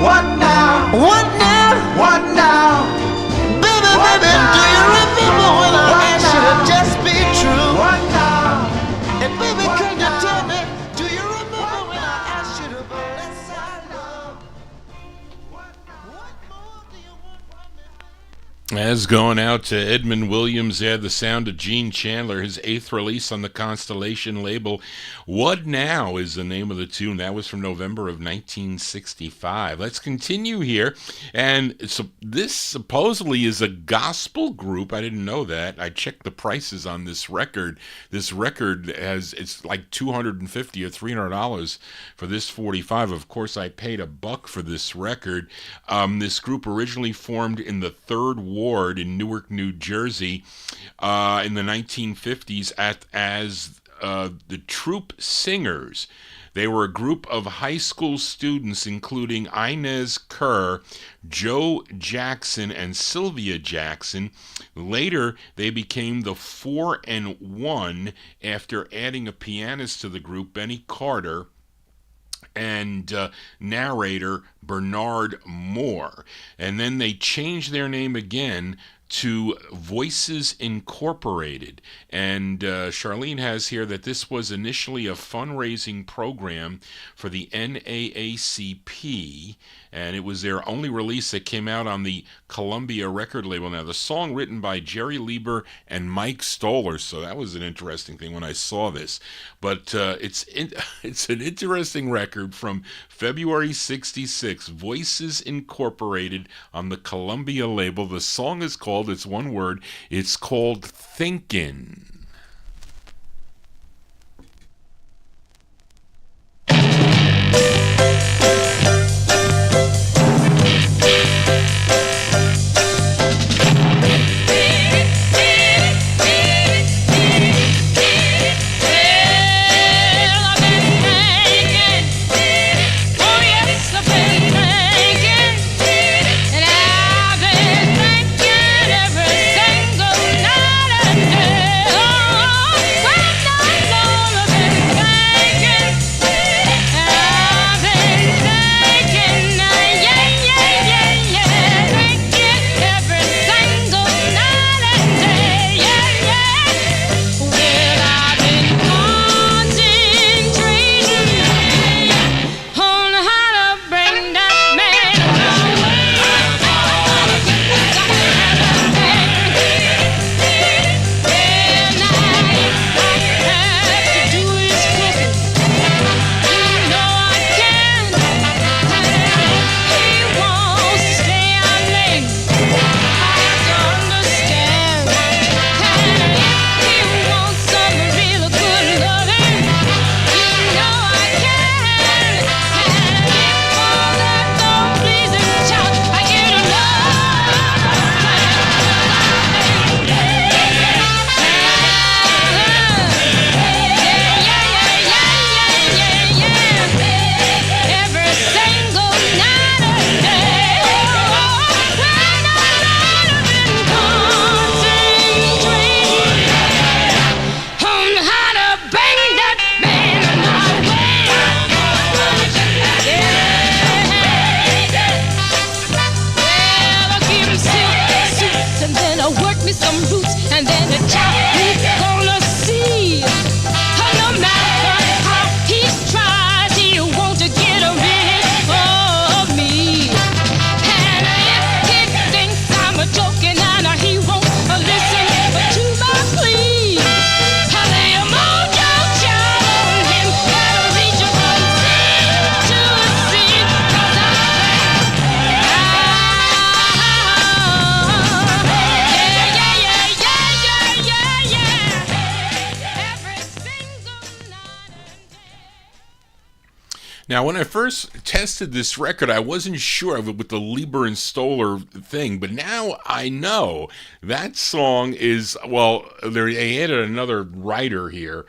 What now? What now? What now? Baby, baby, do you remember when I asked you to just be true? What now? And baby, can you tell me, do you remember when I asked you to bless our love? What more do you want from me? As going out to Edmund Williams there, the sound of Gene Chandler, his 8th release on the Constellation label. What Now is the name of the tune. That was from November of 1965. Let's continue here. And this supposedly is a gospel group. I didn't know that. I checked the prices on this record. This record it's like $250 or $300 for this 45. Of course, I paid $1 for this record. This group originally formed in the 3rd Ward in Newark, New Jersey in the 1950s as the Troop Singers. They were a group of high school students including Inez Kerr, Joe Jackson, and Sylvia Jackson. Later, they became the 4 and 1 after adding a pianist to the group, Benny Carter, and narrator Bernard Moore. And then they changed their name again to Voices Incorporated. And Charlene has here that this was initially a fundraising program for the NAACP, and it was their only release that came out on the Columbia record label. Now, the song written by Jerry Lieber and Mike Stoller, so that was an interesting thing when I saw this. But it's an interesting record from February 66, Voices Incorporated on the Columbia label. The song is called, it's one word, it's called Thinkin'. Every single night and day. me some roots, and then the child we gonna see. No matter how he tries, he won't get rid of me. And if he thinks I'm a joking, and he won't listen to my plea, I lay a mojo child on him, that'll reach from sea to sea. 'Cause every single night. Now, when I first tested this record, I wasn't sure of it with the Lieber and Stoller thing, but now I know that song is, well, they added another writer here,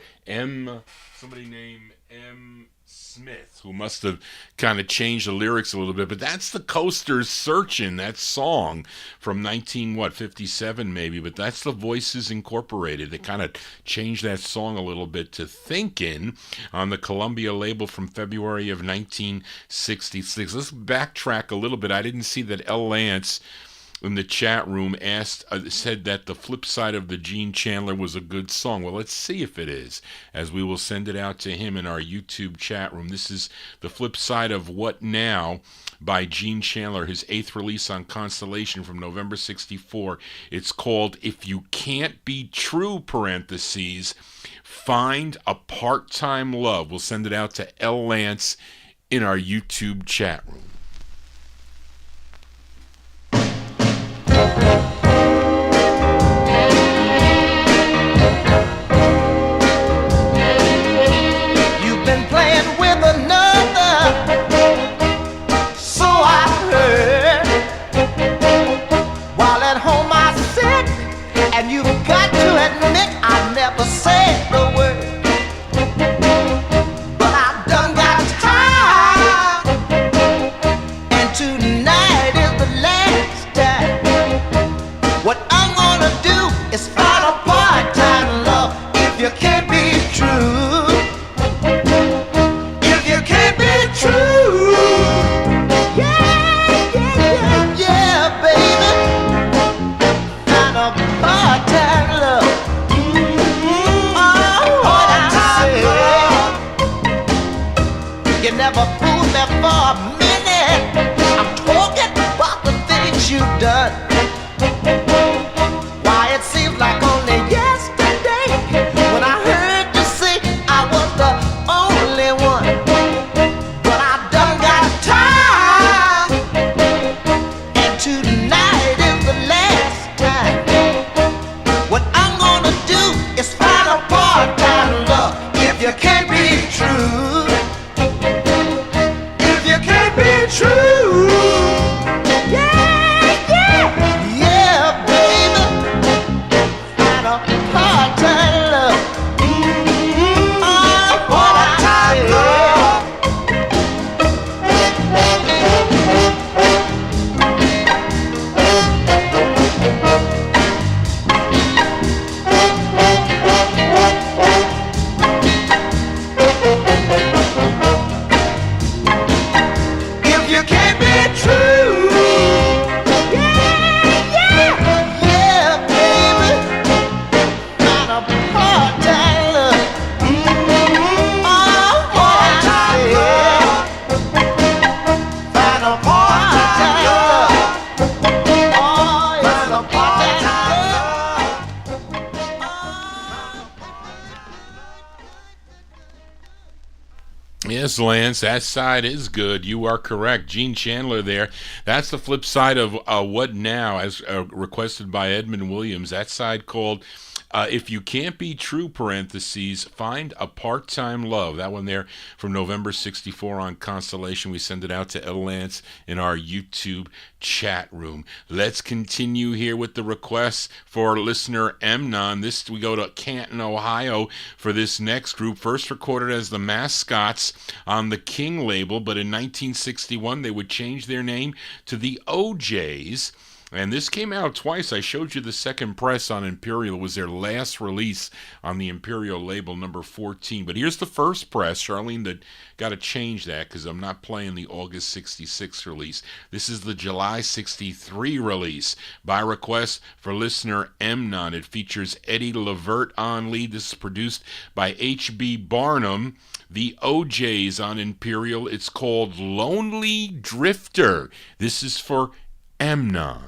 somebody named M. Smith, who must have kind of changed the lyrics a little bit, but that's the Coasters Searchin', that song from 57 maybe, but that's the Voices Incorporated. They kind of changed that song a little bit to Thinkin' on the Columbia label from February of 1966. Let's backtrack a little bit. I didn't see that L. Lance in the chat room said that the flip side of the Gene Chandler was a good song. Well, let's see if it is, as we will send it out to him in our YouTube chat room. This is the flip side of What Now by Gene Chandler, his 8th release on Constellation from November 64. It's called If You Can't Be True, parentheses, Find a Part-Time Love. We'll send it out to L. Lance in our YouTube chat room. You've been playing with another, so I heard. While at home I sit, and you've got to admit I never said the word. But I done got tired, and tonight is the last time. What I'm gonna do is find a part-time love. If you can't be true, if you can't be true, yeah, baby, find a part-time love. What I say, you never fooled me for a minute. I'm talking about the things you've done. Why, it seems like only yesterday when I heard you say I was the only one. But I done got tired, and tonight is the last time. What I'm gonna do is find a part-time love. If you can't be true, if you can't be true, yeah, baby, find a part-time love. Part-time love. If you can't be true, yeah, baby, find a part-time love. Part-time love. Find a part-time love. Find a part-time Yes, Lance, that side is good. You are correct. Gene Chandler there. That's the flip side of What Now, as requested by Edmund Williams. That side called If You Can't Be True, parentheses, Find a Part-Time Love. That one there from November 64 on Constellation. We send it out to L. Lance in our YouTube chat room. Let's continue here with the requests for listener Emnon. We go to Canton, Ohio for this next group. First recorded as the Mascots on the King label, but in 1961 they would change their name to the OJs. And this came out twice. I showed you the second press on Imperial. It was their last release on the Imperial label, number 14. But here's the first press. Charlene, got to change that because I'm not playing the August 66 release. This is the July 63 release. By request for listener Mnon. It features Eddie Levert on lead. This is produced by H.B. Barnum. The OJ's on Imperial. It's called Lonely Drifter. This is for Mnon.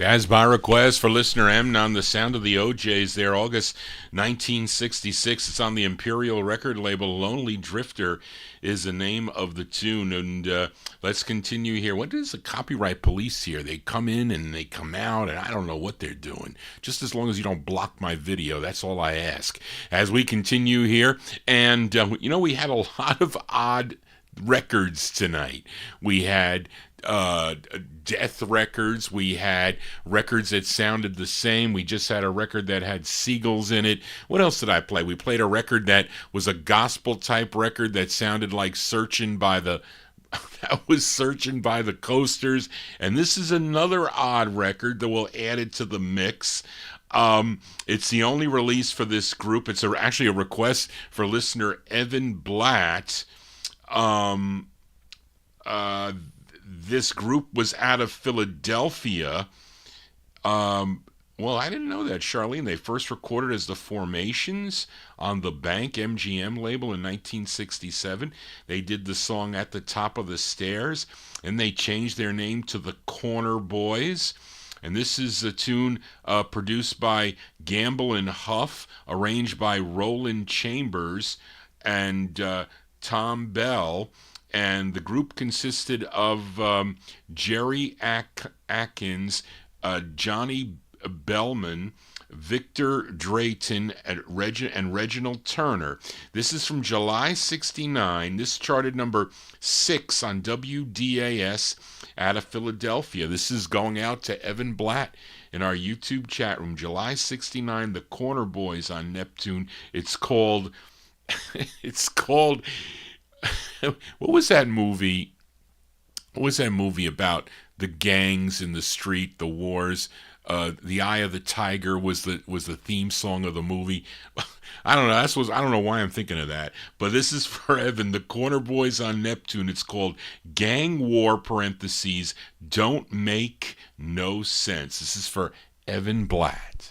As by request for listener M on the Sound of the OJ's there, August 1966. It's on the Imperial record label. Lonely Drifter is the name of the tune. And let's continue here. What is the copyright police here? They come in and they come out, and I don't know what they're doing. Just as long as you don't block my video, that's all I ask. As we continue here, and we had a lot of odd records tonight. We had death records. We had records that sounded the same. We just had a record that had seagulls in it. What else did I play? We played a record that was a gospel type record that sounded like Searching by the Coasters. And this is another odd record that we'll add it to the mix. It's the only release for this group. It's actually a request for listener Evan Blatt. This group was out of Philadelphia. Well, I didn't know that, Charlene. They first recorded as the Formations on the Bank MGM label in 1967. They did the song At the Top of the Stairs, and they changed their name to the Corner Boys. And this is a tune produced by Gamble and Huff, arranged by Roland Chambers and Tom Bell. And the group consisted of Jerry Atkins, Johnny Bellman, Victor Drayton, and Reginald Turner. This is from July 69. This charted number 6 on WDAS out of Philadelphia. This is going out to Evan Blatt in our YouTube chat room. July 69, The Corner Boys on Neptune. It's called, what was that movie? What was that movie about the gangs in the street, the wars? The Eye of the Tiger was the theme song of the movie. I don't know. I don't know why I'm thinking of that. But this is for Evan, The Corner Boys on Neptune. It's called Gang War (parentheses) Don't Make No Sense. This is for Evan Blatt.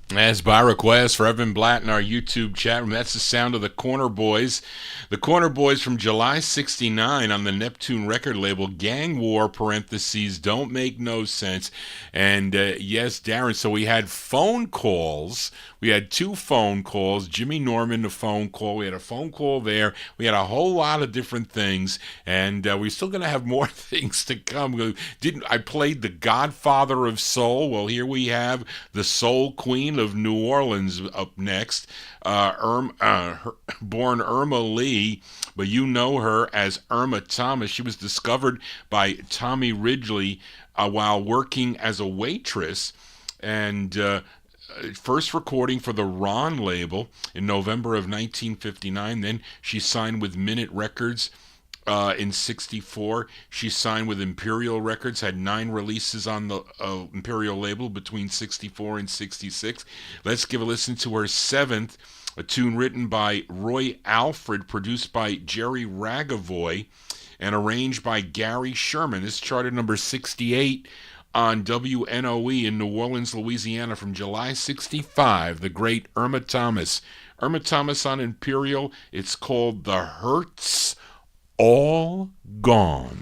As by request for Evan Blatt in our YouTube chat room, that's the sound of the Corner Boys. The Corner Boys from July 69 on the Neptune record label, Gang War (parentheses) Don't Make No Sense. And yes, Darren, so we had phone calls. We had 2 phone calls. Jimmy Norman, the phone call. We had a phone call there. We had a whole lot of different things. And we're still going to have more things to come. I played the Godfather of Soul. Well, here we have the Soul Queen of New Orleans up next. Born Irma Lee, but you know her as Irma Thomas. She was discovered by Tommy Ridgely while working as a waitress, and first recording for the Ron label in November of 1959. Then she signed with Minute Records in 64. She signed with Imperial Records, had 9 releases on the Imperial label between 64 and 66. Let's give a listen to her 7th, a tune written by Roy Alfred, produced by Jerry Ragavoy, and arranged by Gary Sherman. This charted number 68 on WNOE in New Orleans, Louisiana from July 65, the great Irma Thomas. Irma Thomas on Imperial. It's called The Hurts All Gone.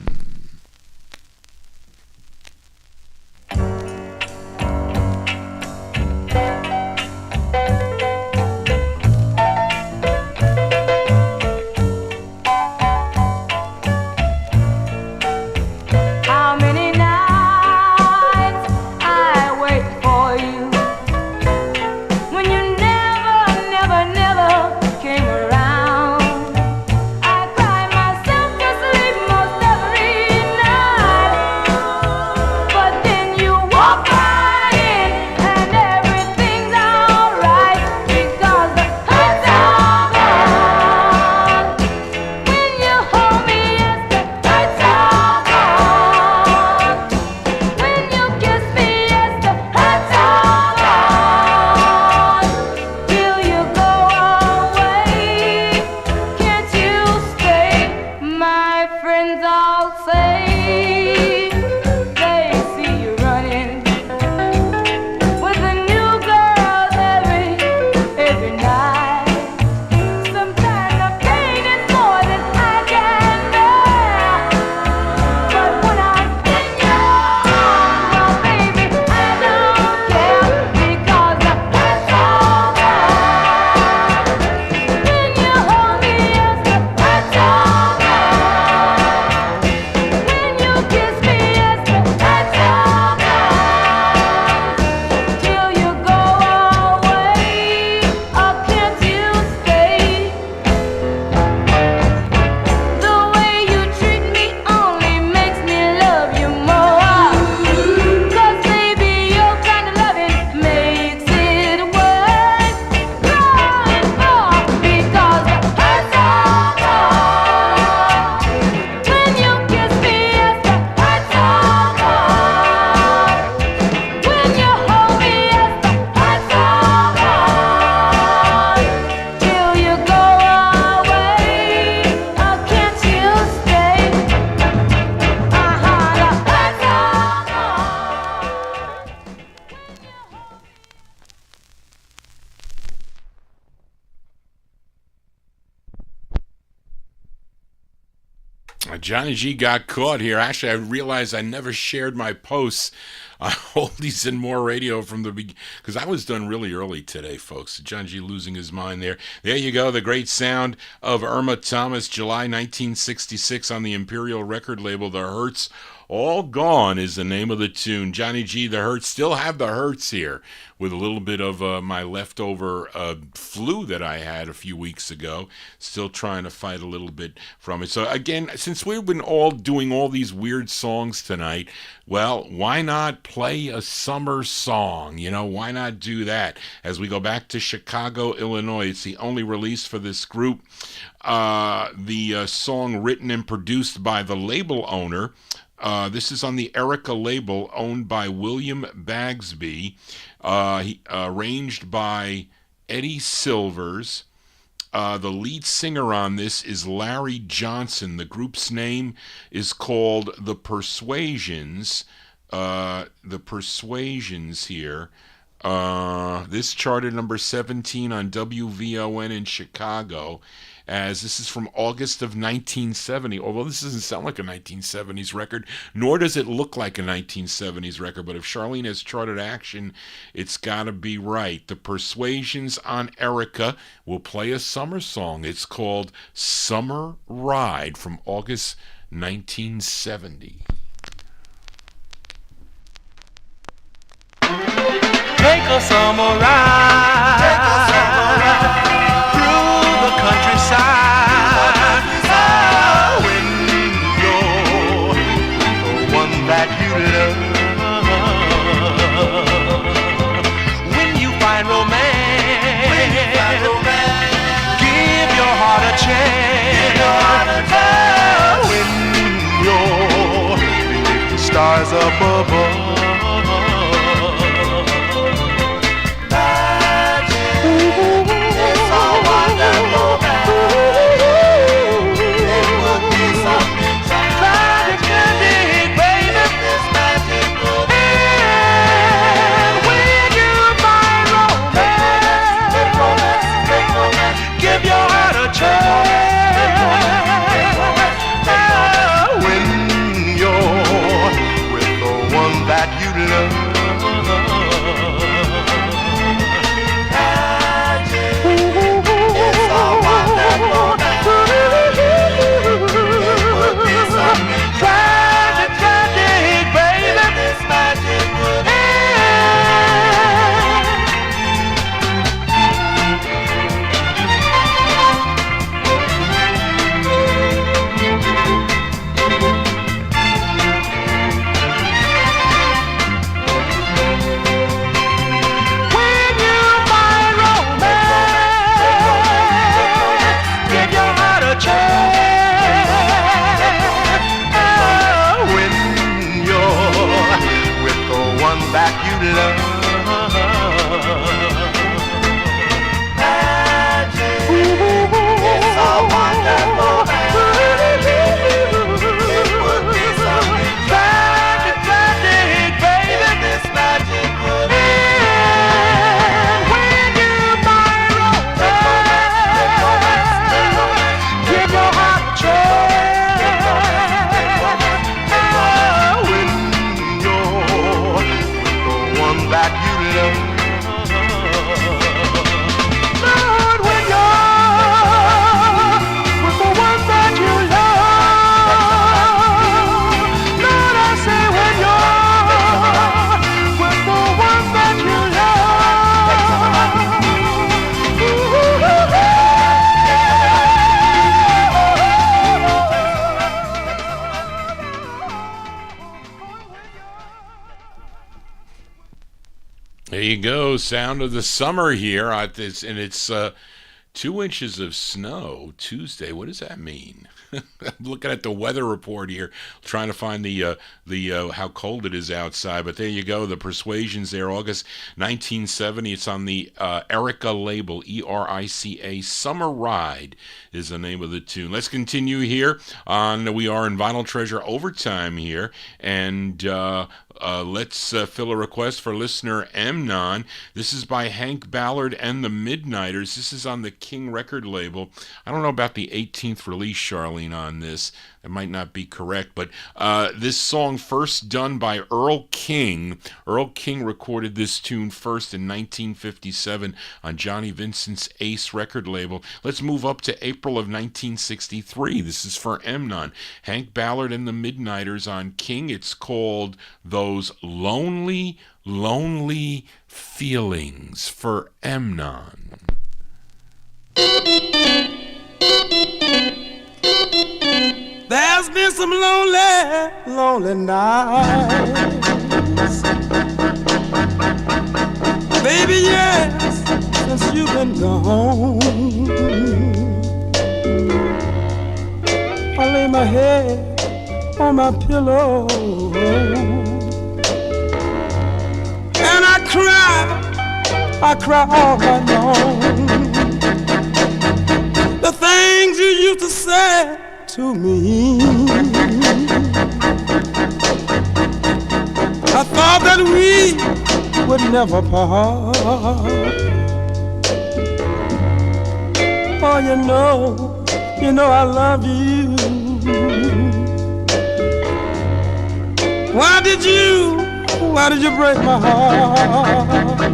Came around. I cried myself to sleep most every Johnny G got caught here. Actually, I realized I never shared my posts on Oldies and More Radio from the beginning, because I was done really early today, folks. Johnny G losing his mind there. There you go, the great sound of Irma Thomas, July 1966 on the Imperial record label, The Hurts All Gone is the name of the tune. Johnny G, The Hurts, still have the hurts here with a little bit of my leftover flu that I had a few weeks ago. Still trying to fight a little bit from it. So again, since we've been all doing all these weird songs tonight, well, why not play a summer song? You know, why not do that? As we go back to Chicago, Illinois, it's the only release for this group. The song written and produced by the label owner. This is on the Erica label, owned by William Bagsby, arranged by Eddie Silvers. The lead singer on this is Larry Johnson. The group's name is called The Persuasions. The Persuasions here. This charted number 17 on WVON in Chicago, as this is from August of 1970. Although this doesn't sound like a 1970s record, nor does it look like a 1970s record, but if Charlene has charted action, it's got to be right. The Persuasions on Erica will play a summer song. It's called Summer Ride from August 1970. Take a summer ride, through the countryside. When you're the one that you love, when you find romance, give your heart a chance. When you're beneath the stars up above. Sound of the summer here, and it's 2 inches of snow Tuesday. What does that mean? I'm looking at the weather report here, trying to find the how cold it is outside. But there you go, the Persuasions there, August 1970. It's on the Erica label, ERICA. Summer Ride is the name of the tune. Let's continue here on. We are in Vinyltreasure Overtime here, and Let's fill a request for listener Amnon. This is by Hank Ballard and the Midnighters. This is on the King record label. I don't know about the 18th release, Charlene, on this. That might not be correct, but this song first done by Earl King. Earl King recorded this tune first in 1957 on Johnny Vincent's Ace record label. Let's move up to April of 1963. This is for Amnon. Hank Ballard and the Midnighters on King. It's called Those Lonely, Lonely Feelings for Amnon. There's been some lonely, lonely nights, baby, yes, since you've been gone. I lay my head on my pillow and I cry all night long. The things you used to say to me, I thought that we would never part. Oh, you know I love you. Why did you break my heart?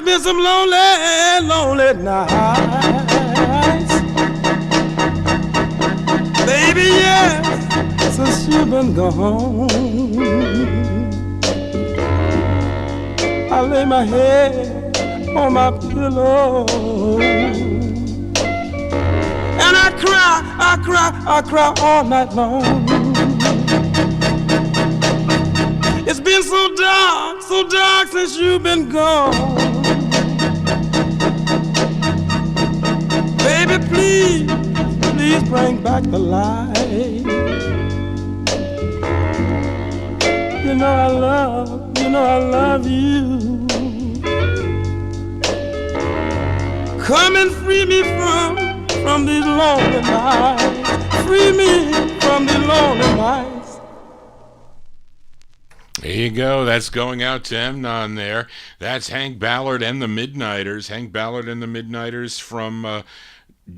Been some lonely, lonely nights, baby, yes, since you've been gone. I lay my head on my pillow and I cry all night long. It's been so dark since you've been gone. Baby, please bring back the light. You know I love you. Come and free me from these lonely nights. Free me from these lonely nights. There you go. That's going out to Amnon there. That's Hank Ballard and the Midnighters. Hank Ballard and the Midnighters from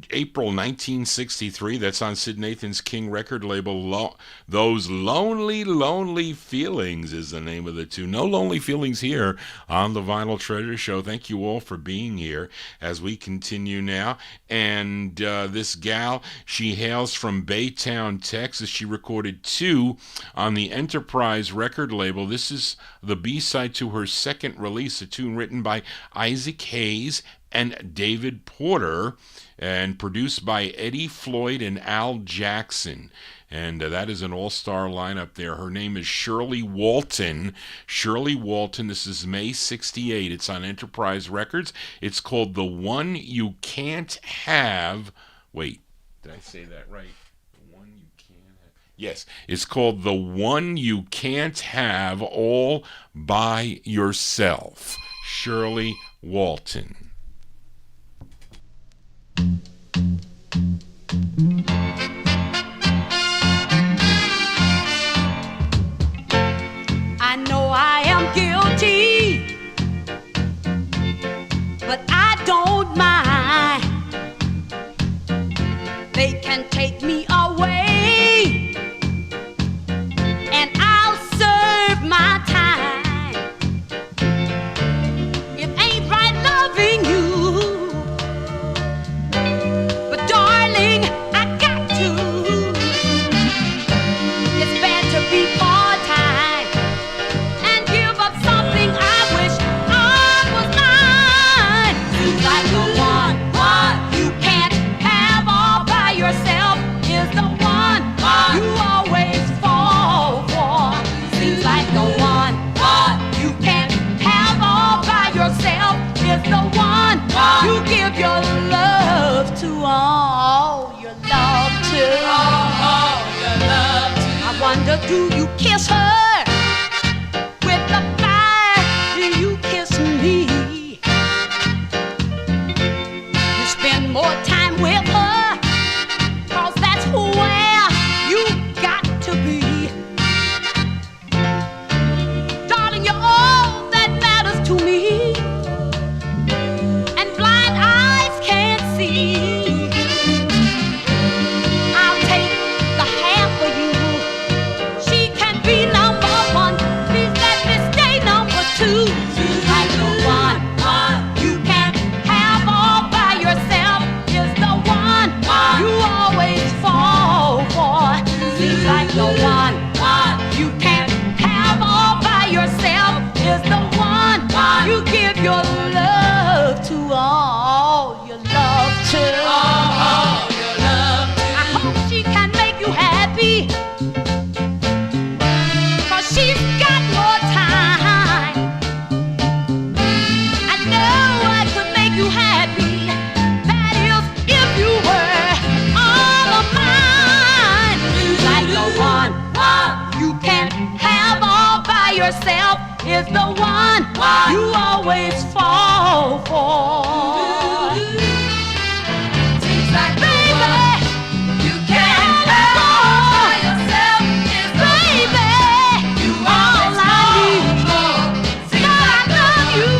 April 1963. That's on Sid Nathan's King record label. Those Lonely, Lonely Feelings is the name of the tune. No lonely feelings here on the Vinyl Treasure Show. Thank you all for being here as we continue now. And this gal, she hails from Baytown, Texas. She recorded 2 on the Enterprise record label. This is the B-side to her second release, a tune written by Isaac Hayes and David Porter, and produced by Eddie Floyd and Al Jackson. And that is an all-star lineup there. Her name is Shirley Walton. Shirley Walton. This is May 68. It's on Enterprise Records. It's called The One You Can't Have. Wait, did I say that right? The One You Can't Have. Yes, it's called The One You Can't Have All By Yourself. Shirley Walton. I know I am guilty, but I don't mind. They can take me away, and I'll serve my time. It ain't right loving you. wonder, do you kiss her with the fire you kiss me? You spend more time with her, 'cause that's where you got to be. Darling, you're all that matters to me, and blind eyes can't see. I'll take the half for you. She can be number one. Please let me stay number two. She's like the one you can't have all by yourself. Is the one you always fall for. Seems like the one you can't have all by yourself. Is the one you give your love to, all your love to. I hope she can make you happy, 'cause she's got more time. I know I could make you happy. That is, if you were all of mine. Like the one you can't have all by yourself is the one you always fall for. Seems like baby, you can't have all by yourself is the baby, you all I need. Seems like I love you.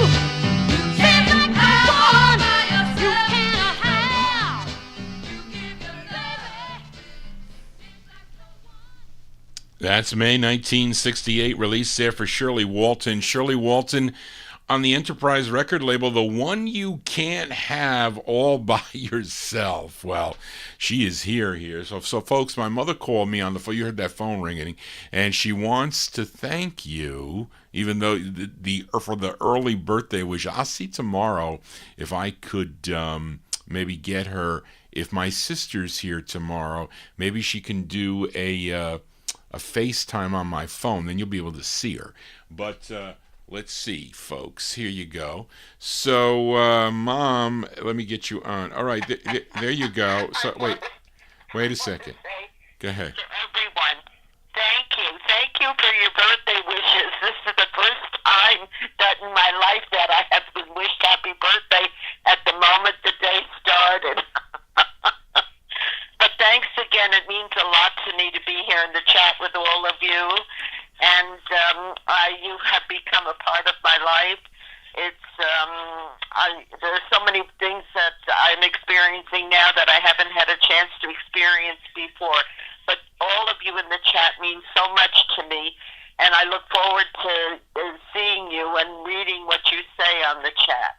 Seems like the one you can't have. You give your baby. That's May 1968, released there for Shirley Walton. Shirley Walton on the Enterprise record label, the one you can't have all by yourself. Well, she is here. So folks, my mother called me on the phone. You heard that phone ringing, and she wants to thank you, even though for the early birthday wish. I'll see tomorrow if I could maybe get her. If my sister's here tomorrow, maybe she can do a FaceTime on my phone, then you'll be able to see her. But let's see, folks. Here you go. So, Mom, let me get you on. All right, there you go. So, wait a second. Go ahead. To everyone, thank you for your birthday wishes. This is the first time that in my life that I have been wished happy birthday at the moment the day started. But thanks again. It means a lot to me to be here in the chat with all of you. And you have become a part of my life. It's there are so many things that I'm experiencing now that I haven't had a chance to experience before. But all of you in the chat means so much to me. And I look forward to seeing you and reading what you say on the chat.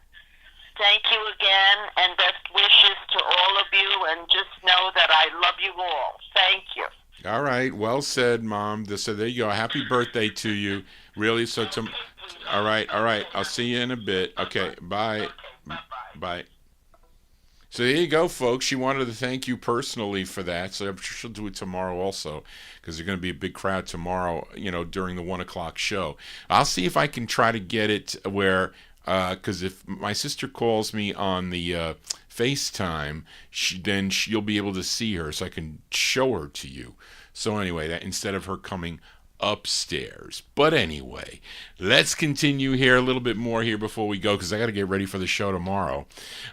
Thank you again, and best wishes to all of you, and just know that I love you all. Thank you. All right, well said, Mom. So there you go. Happy birthday to you. Really, so all right. I'll see you in a bit. Okay, bye. Bye. So there you go, folks. She wanted to thank you personally for that, so I'm sure she'll do it tomorrow also, because there's going to be a big crowd tomorrow, during the 1 o'clock show. I'll see if I can try to get it where... because if my sister calls me on the FaceTime, then you'll be able to see her, so I can show her to you. So anyway, that instead of her coming upstairs. But anyway, let's continue here a little bit more here before we go, because I got to get ready for the show tomorrow.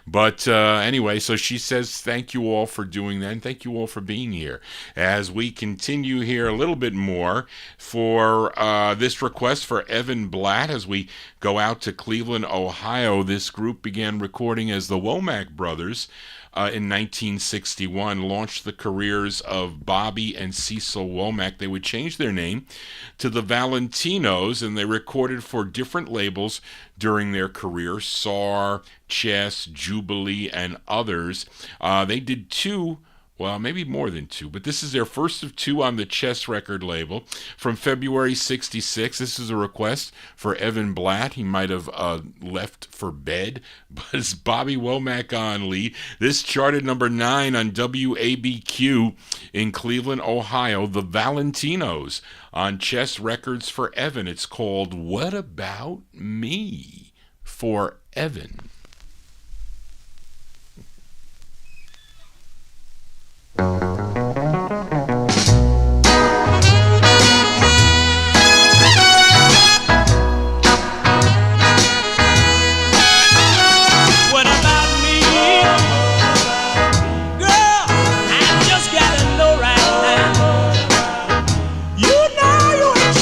But anyway, so she says thank you all for doing that, and thank you all for being here. As we continue here a little bit more for this request for Evan Blatt, as we go out to Cleveland, Ohio. This group began recording as the Womack Brothers in 1961, launched the careers of Bobby and Cecil Womack. They would change their name to the Valentinos, and they recorded for different labels during their career: SAR, Chess, Jubilee, and others. They did two, well, maybe more than two, but this is their first of two on the Chess record label from February 66. This is a request for Evan Blatt. He might have left for bed, but it's Bobby Womack on lead. This charted number 9 on WABQ in Cleveland, Ohio. The Valentinos on Chess Records for Evan. It's called What About Me for Evan.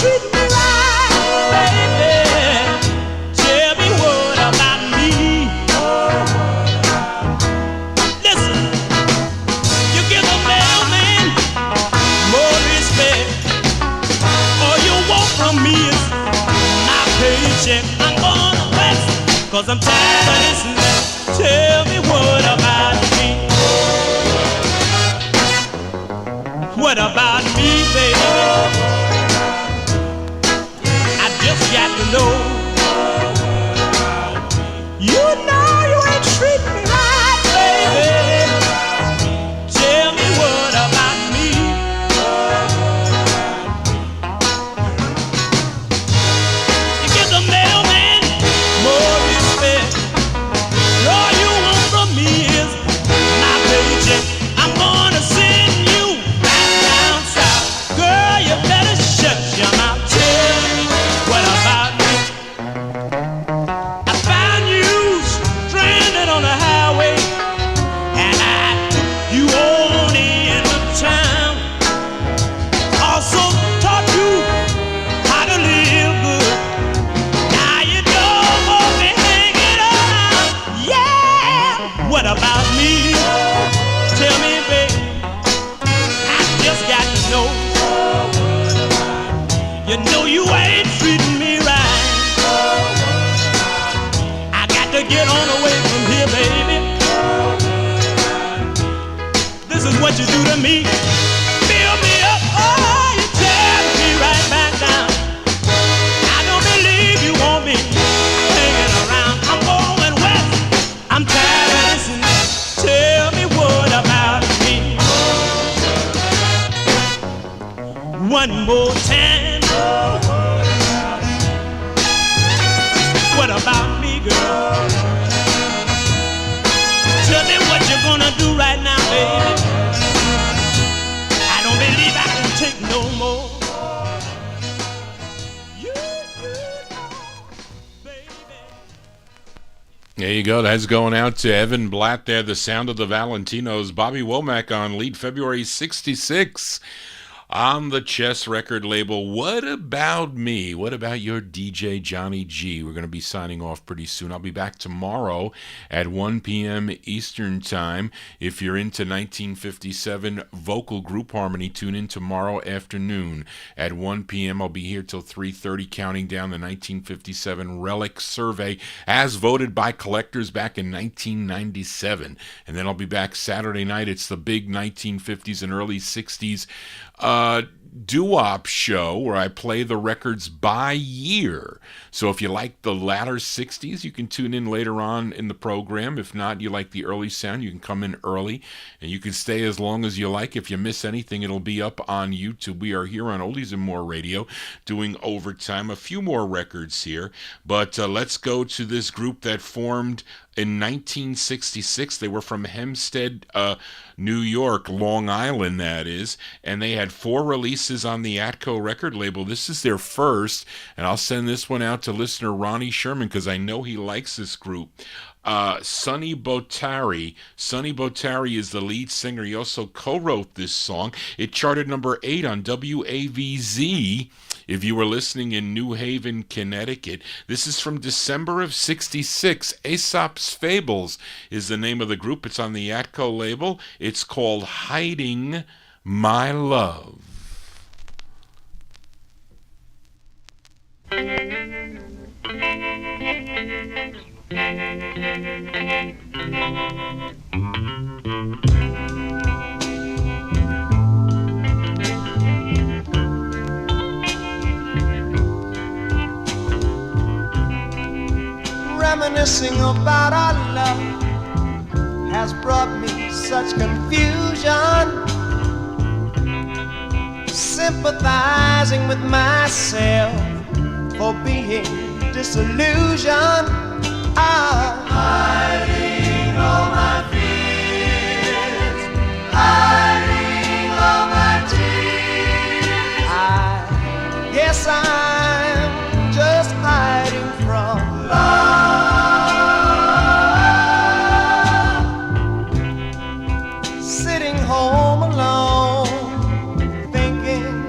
treat me right, baby. Tell me what about me? Listen, you give the mailman more respect. All you want from me is my paycheck. I'm gonna rest, 'cause I'm tired of listening. Tell me what about me? What about me, baby? I just got to know. You know you ain't treating me right, baby. Tell me what about me? You give the mailman more respect. All you want from me is my paycheck. I'm gonna send you back down south. Girl, you better shut your mouth. Tell me what about me? I found you stranded on the highway, and I took you on into town. Also taught you how to live good. Now you don't want me hanging around. Yeah, what about me? Tell me, baby. I just got to know. You know you ain't treating me right. I got to get on away from here, baby. This is what you do to me. Fill me up, oh, you tear me right back down. I don't believe you want me hanging around. I'm going west. I'm tired of listening. Tell me what about me? One more time. What about me, girl? Tell me what you're gonna do right now, baby. I don't believe I can take no more. You know, baby. There you go. That's going out to Evan Blatt there. The Sound of the Valentinos. Bobby Womack on lead, February 66. On the Chess record label. What about me? What about your DJ Johnny G? We're going to be signing off pretty soon. I'll be back tomorrow at 1 p.m. Eastern Time. If you're into 1957 vocal group harmony, tune in tomorrow afternoon at 1 p.m. I'll be here till 3:30, counting down the 1957 Relic Survey as voted by collectors back in 1997. And then I'll be back Saturday night. It's the big 1950s and early 60s doo-wop show where I play the records by year. So if you like the latter 60s, you can tune in later on in the program. If not, you like the early sound, you can come in early and you can stay as long as you like. If you miss anything, it'll be up on YouTube. We are here on Oldies and More Radio doing overtime. A few more records here, but let's go to this group that formed in 1966. They were from Hempstead, New York, Long Island, that is, and they had 4 releases on the Atco record label. This is their first, and I'll send this one out to listener Ronnie Sherman because I know he likes this group. Sonny Botari. Sonny Botari is the lead singer. He also co-wrote this song. It charted number 8 on WAVZ if you were listening in New Haven, Connecticut. This is from December of 66. Asop's Fables is the name of the group. It's on the Atco label. It's called Hiding My Love. Reminiscing about our love has brought me such confusion. Sympathizing with myself for being disillusioned. Hiding all my fears, hiding all my tears. I guess I'm just hiding from love. Sitting home alone, thinking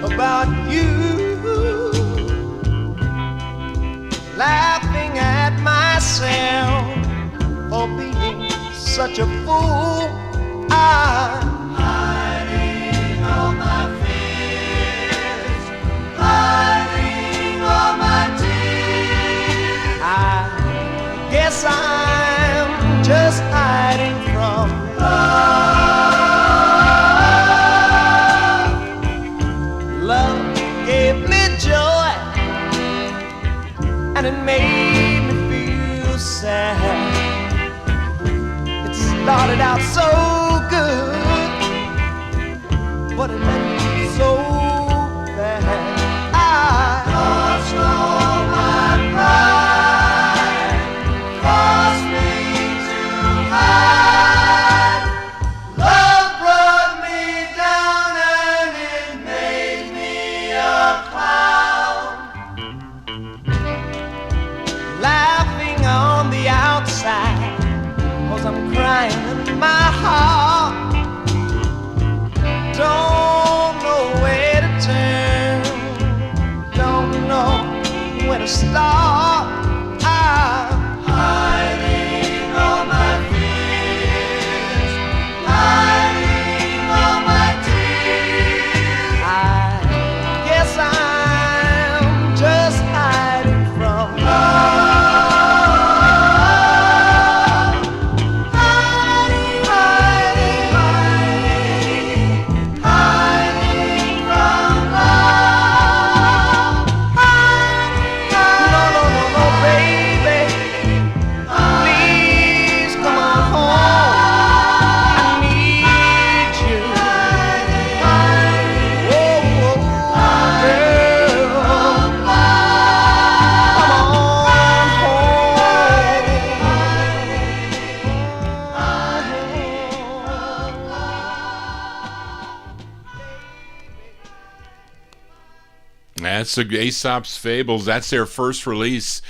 about you. such a fool. I'm hiding all my fears, hiding all my tears. I guess I'm just hiding from love. Love gave me joy, and it made me feel sad. It started out so good, but it ended so bad. I lost all my pride, forced me to hide. Love brought me down and it made me a clown. Laughing on the outside, 'cause I'm crying in my heart. Don't know where to turn, don't know where to start. I'm hiding all my fears, hiding all my tears. I guess I'm just hiding from love. Hiding, hiding, hiding, hiding from love. No, no, no, no, baby, please come on home. I need you. Whoa, whoa, girl, come That's the Asop's Fables. That's their first release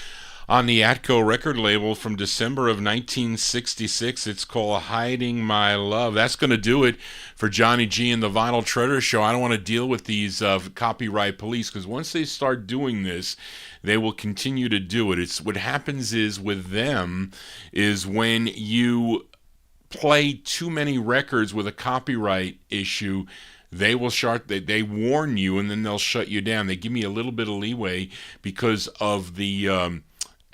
on the Atco record label from December of 1966. It's called Hiding My Love. That's going to do it for Johnny G and the Vinyltreasure Show. I don't want to deal with these copyright police, because once they start doing this, they will continue to do it. It's what happens is with them is when you play too many records with a copyright issue, they will they warn you, and then they'll shut you down. They give me a little bit of leeway because of the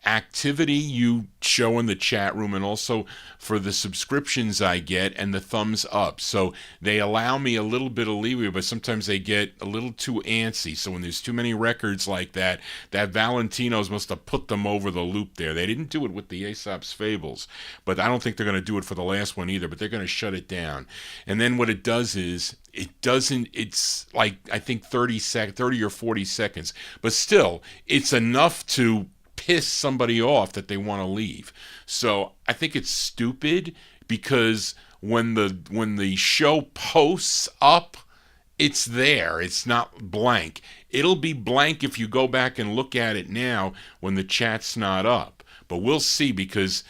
activity you show in the chat room, and also for the subscriptions I get and the thumbs up. So they allow me a little bit of leeway, but sometimes they get a little too antsy. So when there's too many records like that, that Valentinos must have put them over the loop there. They didn't do it with the Asop's Fables, but I don't think they're going to do it for the last one either, but they're going to shut it down. And then what it does is, it's like, I think 30 or 40 seconds, but still, it's enough to piss somebody off that they want to leave. So I think it's stupid, because when the show posts up, it's there. It's not blank. It'll be blank if you go back and look at it now when the chat's not up. But we'll see, because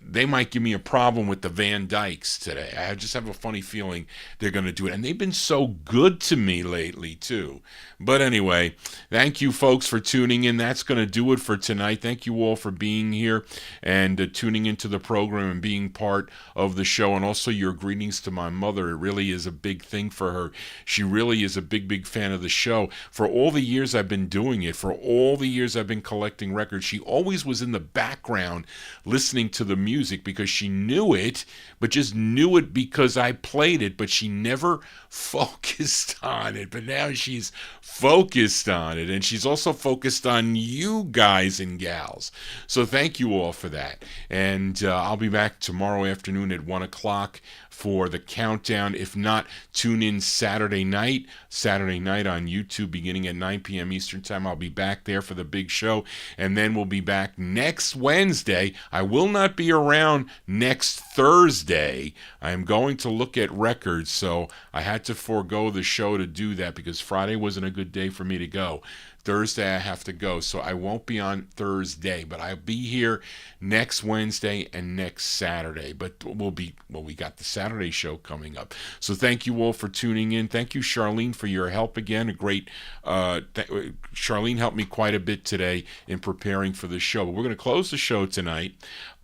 they might give me a problem with the Van Dykes today. I just have a funny feeling they're going to do it. And they've been so good to me lately, too. But anyway, thank you, folks, for tuning in. That's going to do it for tonight. Thank you all for being here and tuning into the program and being part of the show. And also your greetings to my mother. It really is a big thing for her. She really is a big, big fan of the show. For all the years I've been doing it, for all the years I've been collecting records, she always was in the background listening to the music, because she knew it, but just knew it because I played it, but she never focused on it. But now she's focused on it, and she's also focused on you guys and gals. So thank you all for that. And I'll be back tomorrow afternoon at 1 o'clock for the countdown. If not, tune in Saturday night on YouTube beginning at 9 p.m. Eastern Time. I'll be back there for the big show, and then we'll be back next Wednesday. I will not be around next Thursday. I am going to look at records, so I had to forego the show to do that because Friday wasn't a good day for me to go. Thursday I have to go, so I won't be on Thursday, but I'll be here next Wednesday and next Saturday. But we got the Saturday show coming up. So thank you all for tuning in. Thank you, Charlene, for your help again. A great Charlene helped me quite a bit today in preparing for the show. But we're going to close the show tonight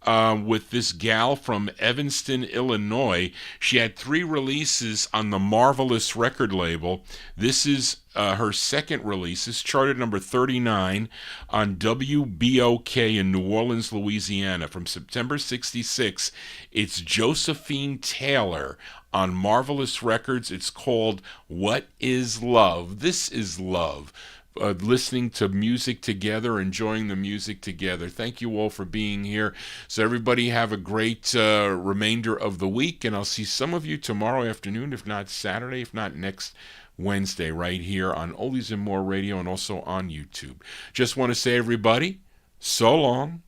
with this gal from Evanston, Illinois. She had 3 releases on the Marvelous record label. This is her second release. This charted number 39 on WBOK in New Orleans, Louisiana. From September 66, it's Josephine Taylor on Marvelous Records. It's called What Is Love? This is love. Listening to music together, enjoying the music together. Thank you all for being here. So everybody have a great remainder of the week, and I'll see some of you tomorrow afternoon, if not Saturday, if not next Wednesday, right here on Oldies and More Radio and also on YouTube. Just want to say, everybody, so long,